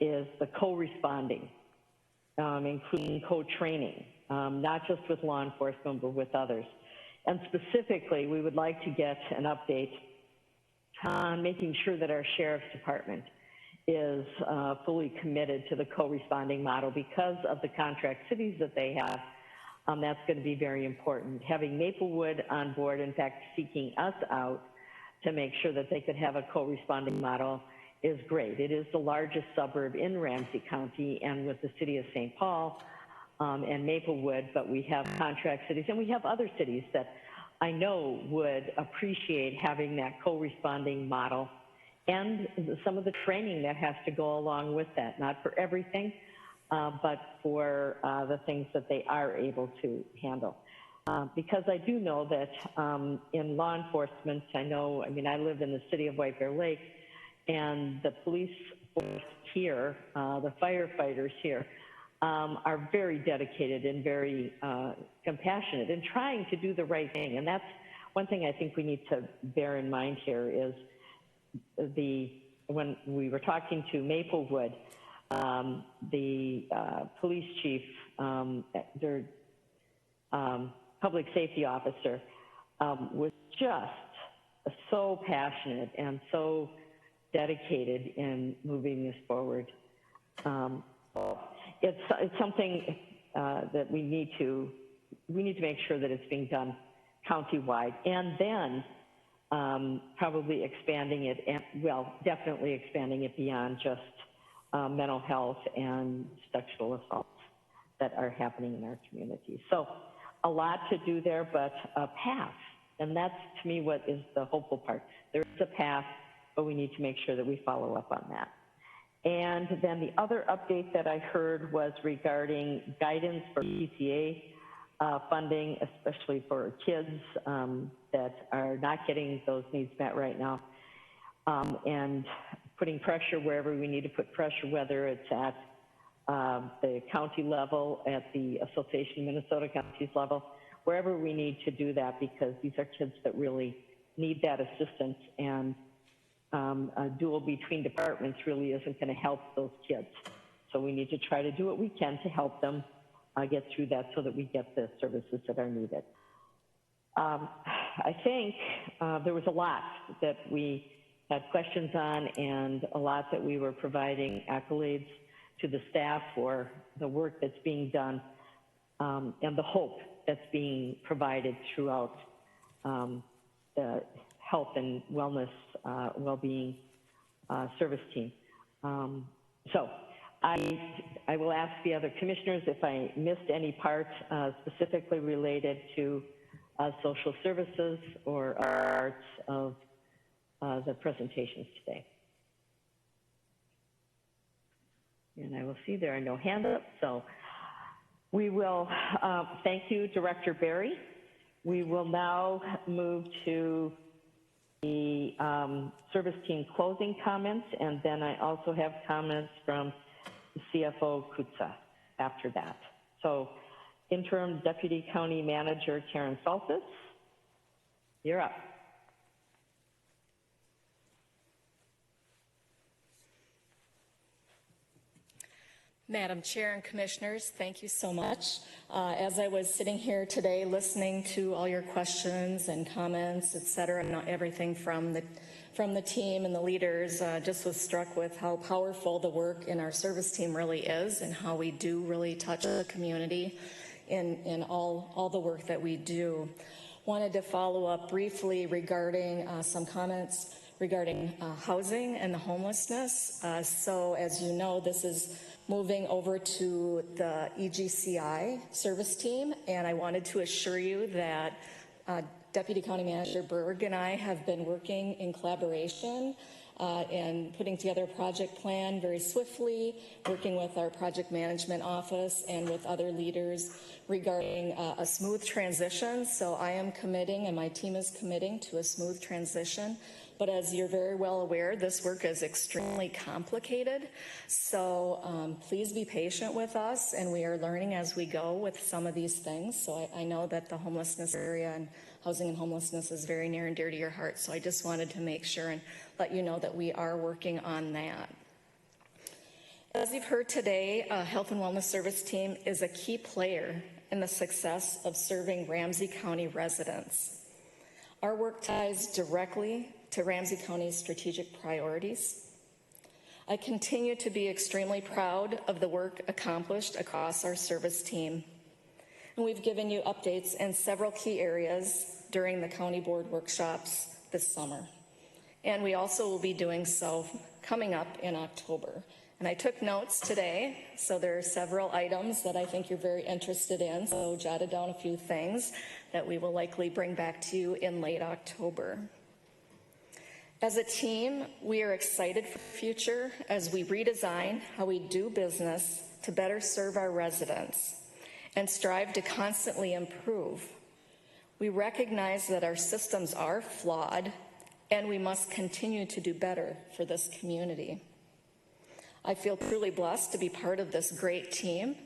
is the co-responding, including co-training, not just with law enforcement, but with others. And specifically, we would like to get an update on making sure that our Sheriff's Department is fully committed to the co-responding model because of the contract cities that they have. That's going to be very important. Having Maplewood on board, in fact, seeking us out to make sure that they could have a co-responding model is great. It is the largest suburb in Ramsey County, and with the city of St. Paul and Maplewood, but we have contract cities, and we have other cities that I know would appreciate having that co-responding model and some of the training that has to go along with that, not for everything, but for the things that they are able to handle. Because I do know that in law enforcement, I live in the city of White Bear Lake, and the police force here, the firefighters here, are very dedicated and very compassionate in trying to do the right thing. And that's one thing I think we need to bear in mind here is when we were talking to Maplewood, the police chief, their public safety officer, was just so passionate and so dedicated in moving this forward. It's something that we need to make sure that it's being done countywide, and then probably expanding it, definitely expanding it beyond just mental health and sexual assaults that are happening in our community. So a lot to do there, but a path, and that's to me what is the hopeful part. There is a path, but we need to make sure that we follow up on that. And then the other update that I heard was regarding guidance for PCA funding, especially for kids that are not getting those needs met right now, and putting pressure wherever we need to put pressure, whether it's at the county level, at the Association of Minnesota Counties level, wherever we need to do that, because these are kids that really need that assistance, and a duel between departments really isn't going to help those kids. So we need to try to do what we can to help them get through that so that we get the services that are needed. I think there was a lot that we had questions on, and a lot that we were providing accolades to the staff for the work that's being done, and the hope that's being provided throughout the health and wellness, well-being service team. So I will ask the other commissioners if I missed any part specifically related to social services or parts of the presentations today. And I will see there are no hands up, so we will thank you, Director Berry. We will now move to the service team closing comments, and then I also have comments from CFO Kutza after that. So Interim Deputy County Manager Karen Saltis, you're up. Madam Chair and Commissioners, thank you so much. As I was sitting here today listening to all your questions and comments, et cetera, and everything from the team and the leaders, just was struck with how powerful the work in our service team really is, and how we do really touch the community in all the work that we do. Wanted to follow up briefly regarding some comments regarding housing and the homelessness. So as you know, this is moving over to the EGCI service team, and I wanted to assure you that Deputy County Manager Berg and I have been working in collaboration and putting together a project plan very swiftly, working with our project management office and with other leaders regarding a smooth transition. So I am committing, and my team is committing to a smooth transition. But as you're very well aware, this work is extremely complicated. So please be patient with us, and we are learning as we go with some of these things. So I know that the homelessness area and housing and homelessness is very near and dear to your heart. So I just wanted to make sure and let you know that we are working on that. As you've heard today, Health and Wellness Service Team is a key player in the success of serving Ramsey County residents. Our work ties directly to Ramsey County's strategic priorities. I continue to be extremely proud of the work accomplished across our service team. And we've given you updates in several key areas during the county board workshops this summer. And we also will be doing so coming up in October. And I took notes today, so there are several items that I think you're very interested in, so jotted down a few things that we will likely bring back to you in late October. As a team, we are excited for the future as we redesign how we do business to better serve our residents and strive to constantly improve. We recognize that our systems are flawed and we must continue to do better for this community. I feel truly blessed to be part of this great team,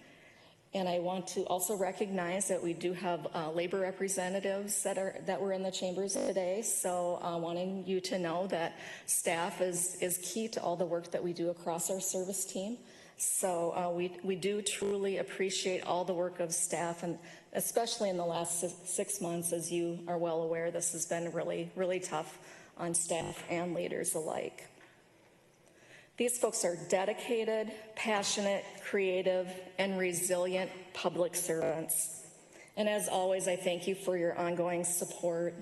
and I want to also recognize that we do have labor representatives that were in the chambers today, so wanting you to know that staff is key to all the work that we do across our service team. So we do truly appreciate all the work of staff, and especially in the last 6 months, as you are well aware, this has been really, really tough on staff and leaders alike. These folks are dedicated, passionate, creative, and resilient public servants. And as always, I thank you for your ongoing support.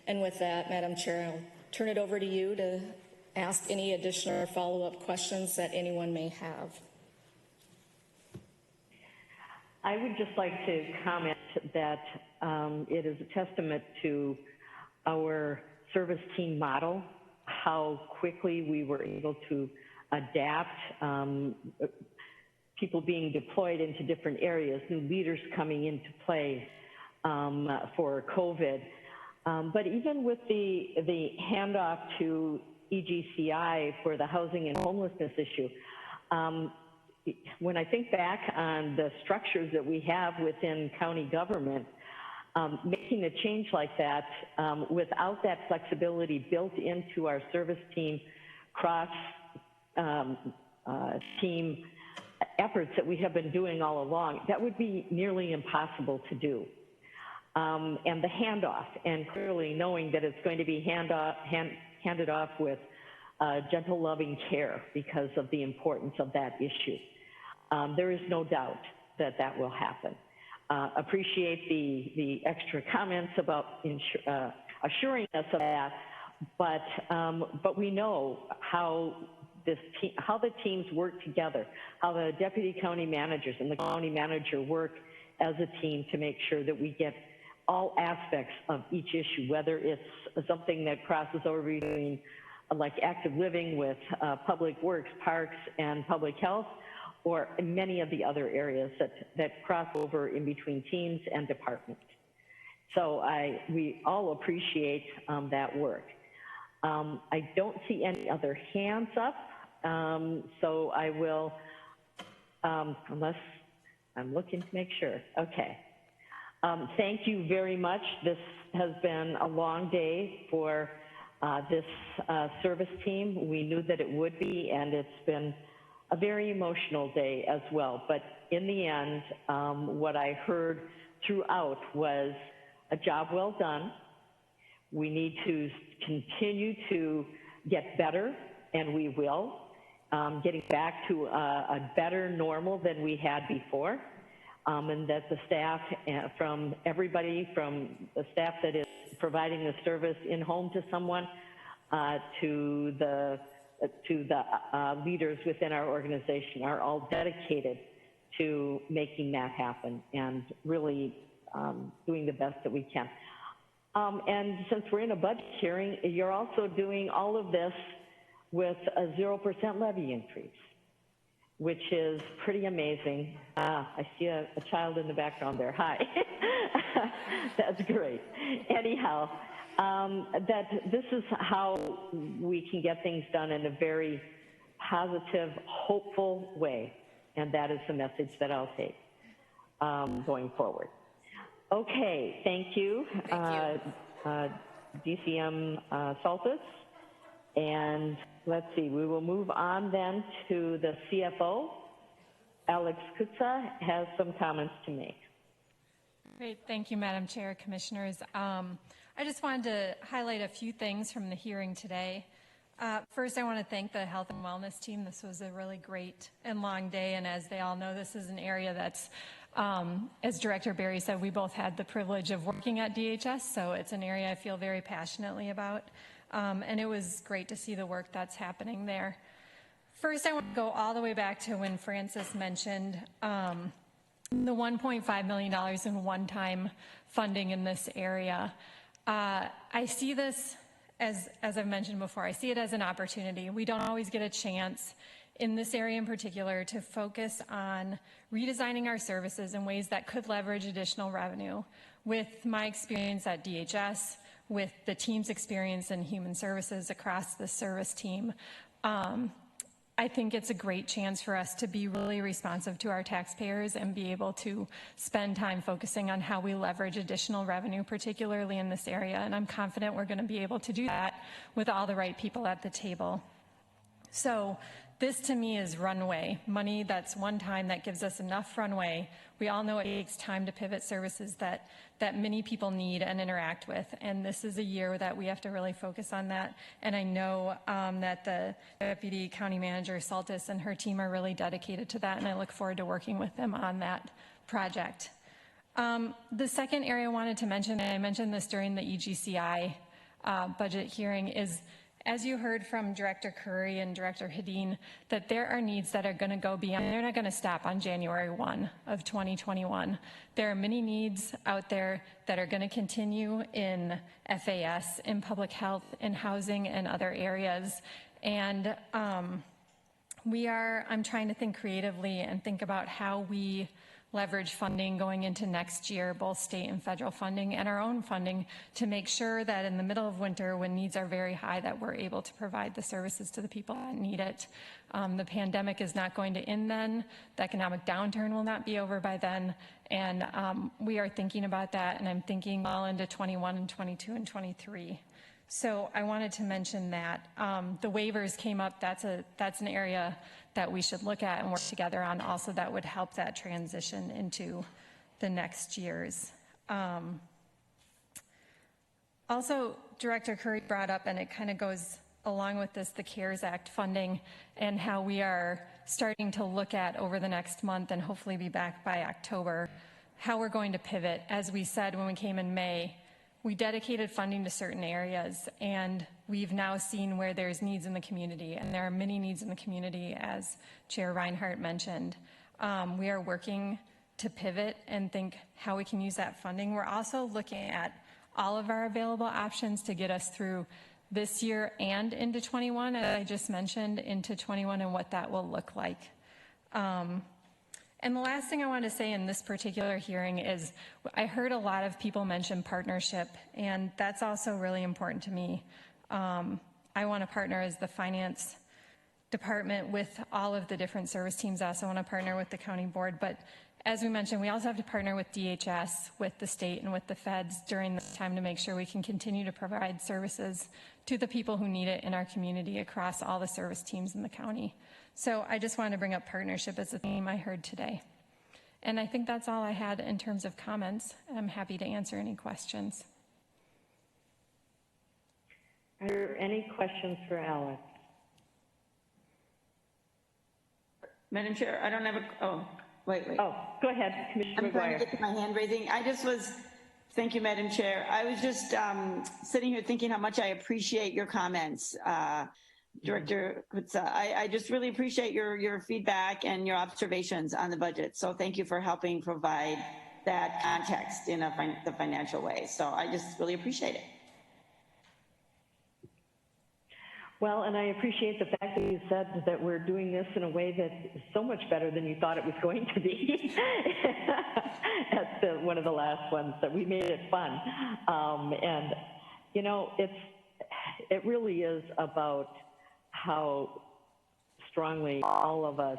And with that, Madam Chair, I'll turn it over to you to ask any additional or follow-up questions that anyone may have. I would just like to comment that it is a testament to our service team model, how quickly we were able to adapt, people being deployed into different areas, new leaders coming into play for COVID. But even with the handoff to EGCI for the housing and homelessness issue, when I think back on the structures that we have within county government, making a change like that without that flexibility built into our service team cross team efforts that we have been doing all along, that would be nearly impossible to do. And the handoff, and clearly knowing that it's going to be handed off with gentle, loving care because of the importance of that issue. There is no doubt that that will happen. Appreciate the extra comments about assuring us of that, but we know how the teams work together, how the deputy county managers and the county manager work as a team to make sure that we get all aspects of each issue, whether it's something that crosses over between like active living with public works, parks, and public health, or many of the other areas that cross over in between teams and departments. So we all appreciate that work. I don't see any other hands up, so I will, unless I'm looking to make sure. Okay. Thank you very much. This has been a long day for this service team. We knew that it would be, and it's been a very emotional day as well. But in the end, what I heard throughout was a job well done. We need to continue to get better, and we will, getting back to a better normal than we had before, and that the staff, from everybody, from the staff that is providing the service in home to someone, to the leaders within our organization are all dedicated to making that happen and really doing the best that we can. And since we're in a budget hearing, you're also doing all of this with a 0% levy increase, which is pretty amazing. I see a child in the background there. Hi. That's great. Anyhow, that this is how we can get things done in a very positive, hopeful way. And that is the message that I'll take going forward. Okay, thank you, DCM Saltis. And let's see, we will move on then to the CFO. Alex Kutza has some comments to make. Great, thank you, Madam Chair, Commissioners. I just wanted to highlight a few things from the hearing today. First, I want to thank the Health and Wellness team. This was a really great and long day, and as they all know, this is an area that's, as Director Berry said, we both had the privilege of working at DHS, so it's an area I feel very passionately about, and it was great to see the work that's happening there. First, I want to go all the way back to when Francis mentioned the $1.5 million in one-time funding in this area. I see this, as I've mentioned before, I see it as an opportunity. We don't always get a chance in this area in particular to focus on redesigning our services in ways that could leverage additional revenue. With my experience at DHS, with the team's experience in human services across the service team, I think it's a great chance for us to be really responsive to our taxpayers and be able to spend time focusing on how we leverage additional revenue, particularly in this area. And I'm confident we're going to be able to do that with all the right people at the table. So this to me is runway, money that's one time that gives us enough runway. We all know it takes time to pivot services that many people need and interact with. And this is a year that we have to really focus on that. And I know that the Deputy County Manager Saltis and her team are really dedicated to that. And I look forward to working with them on that project. The second area I wanted to mention, and I mentioned this during the EGCI budget hearing, is as you heard from Director Curry and Director Hedin, that there are needs that are going to go beyond. They're not going to stop on January 1 of 2021. There are many needs out there that are going to continue in FAS, in public health, in housing, and other areas. And I'm trying to think creatively and think about how we leverage funding going into next year, both state and federal funding and our own funding, to make sure that in the middle of winter when needs are very high that we're able to provide the services to the people that need it. The pandemic is not going to end then. The economic downturn will not be over by then. And we are thinking about that, and I'm thinking well into 21 and 22 and 23. So I wanted to mention that. The waivers came up. That's an area that we should look at and work together on also that would help that transition into the next years. Also, Director Curry brought up, and it kind of goes along with this, the CARES Act funding and how we are starting to look at over the next month and hopefully be back by October, how we're going to pivot. As we said when we came in May, we dedicated funding to certain areas, and we've now seen where there's needs in the community, and there are many needs in the community, as Chair Reinhardt mentioned. We are working to pivot and think how we can use that funding. We're also looking at all of our available options to get us through this year and into 21, as I just mentioned, into 21 and what that will look like. And the last thing I want to say in this particular hearing is I heard a lot of people mention partnership, and that's also really important to me. I want to partner as the finance department with all of the different service teams. I also want to partner with the county board, but as we mentioned, we also have to partner with DHS, with the state, and with the feds during this time to make sure we can continue to provide services to the people who need it in our community across all the service teams in the county. So I just wanted to bring up partnership as a theme I heard today. And I think that's all I had in terms of comments. I'm happy to answer any questions. Are there any questions for Alex? Madam Chair, I don't have a, oh, wait. Oh, go ahead, Commissioner I'm trying McGuire. to get to my hand raising. I just was Thank you, Madam Chair. I was just sitting here thinking how much I appreciate your comments, Director Kutza. I just really appreciate your feedback and your observations on the budget. So thank you for helping provide that context in the financial way. So I just really appreciate it. Well, and I appreciate the fact that you said that we're doing this in a way that is so much better than you thought it was going to be. That's one of the last ones that we made it fun. And, you know, it really is about how strongly all of us,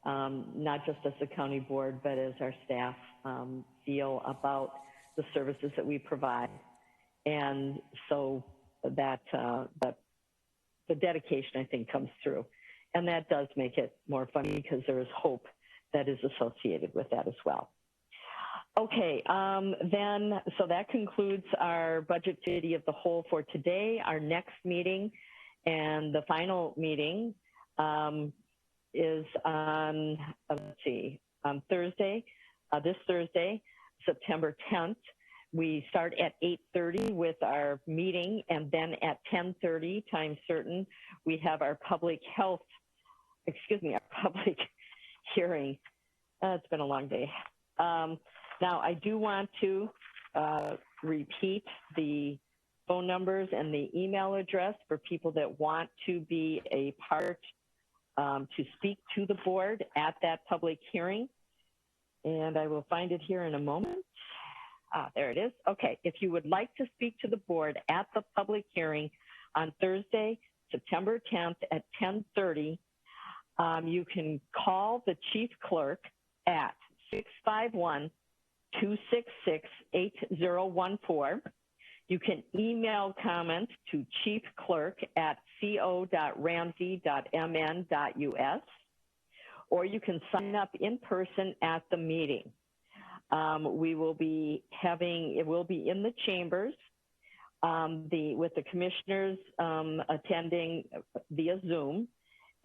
not just as the county board, but as our staff, feel about the services that we provide. And so that the dedication, I think, comes through. And that does make it more fun because there is hope that is associated with that as well. Okay, so that concludes our budget committee of the whole for today. Our next meeting and the final meeting is on, on Thursday, this Thursday, September 10th. We start at 8:30 with our meeting, and then at 10:30, time certain, we have our public hearing. It's been a long day. Now, I do want to repeat the phone numbers and the email address for people that want to be a part, to speak to the board at that public hearing. And I will find it here in a moment. There it is. Okay, if you would like to speak to the board at the public hearing on Thursday, September 10th at 10:30, you can call the chief clerk at 651-266-8014. You can email comments to chiefclerk@co.ramsey.mn.us, or you can sign up in person at the meeting. We will be it will be in the chambers, with the commissioners attending via Zoom.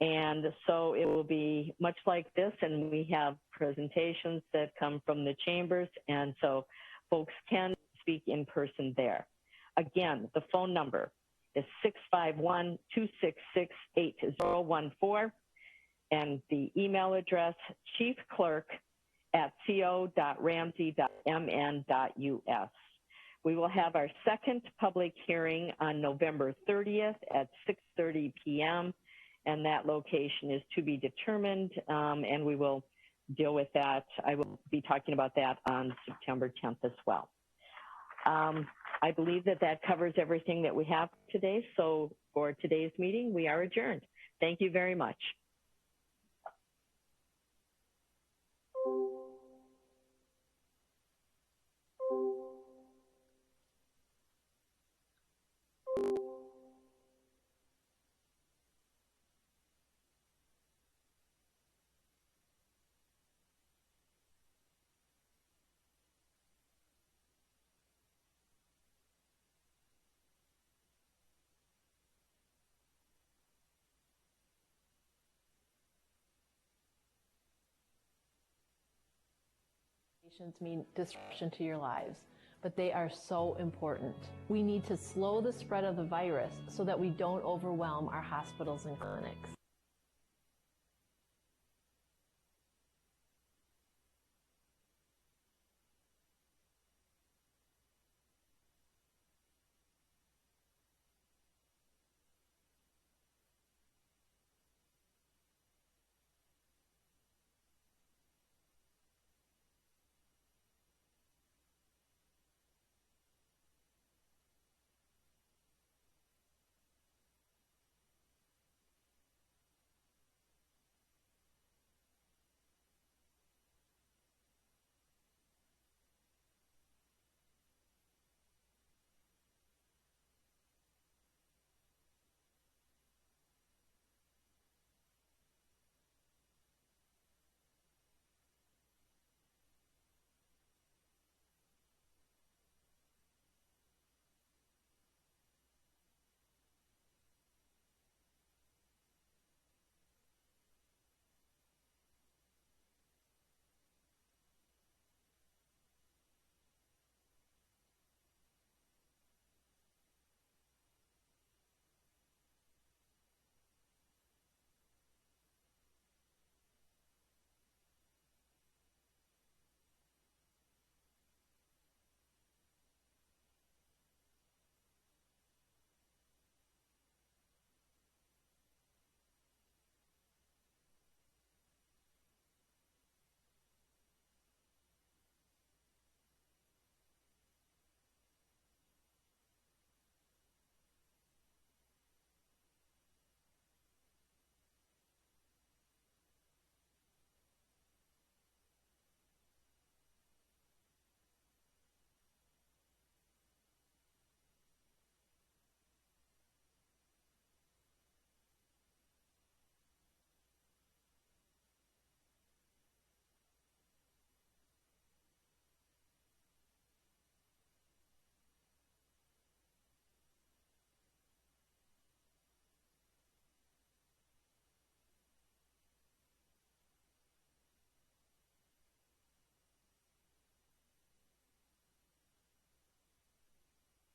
And so it will be much like this, and we have presentations that come from the chambers, and so folks can speak in person there. Again, the phone number is 651-266-8014, and the email address, chiefclerk@co.ramsey.mn.us. We will have our second public hearing on November 30th at 6:30 p.m., and that location is to be determined, and we will deal with that. I will be talking about that on September 10th as well. I believe that covers everything that we have today. So for today's meeting, we are adjourned. Thank you very much. Mean disruption to your lives, but they are so important. We need to slow the spread of the virus so that we don't overwhelm our hospitals and clinics.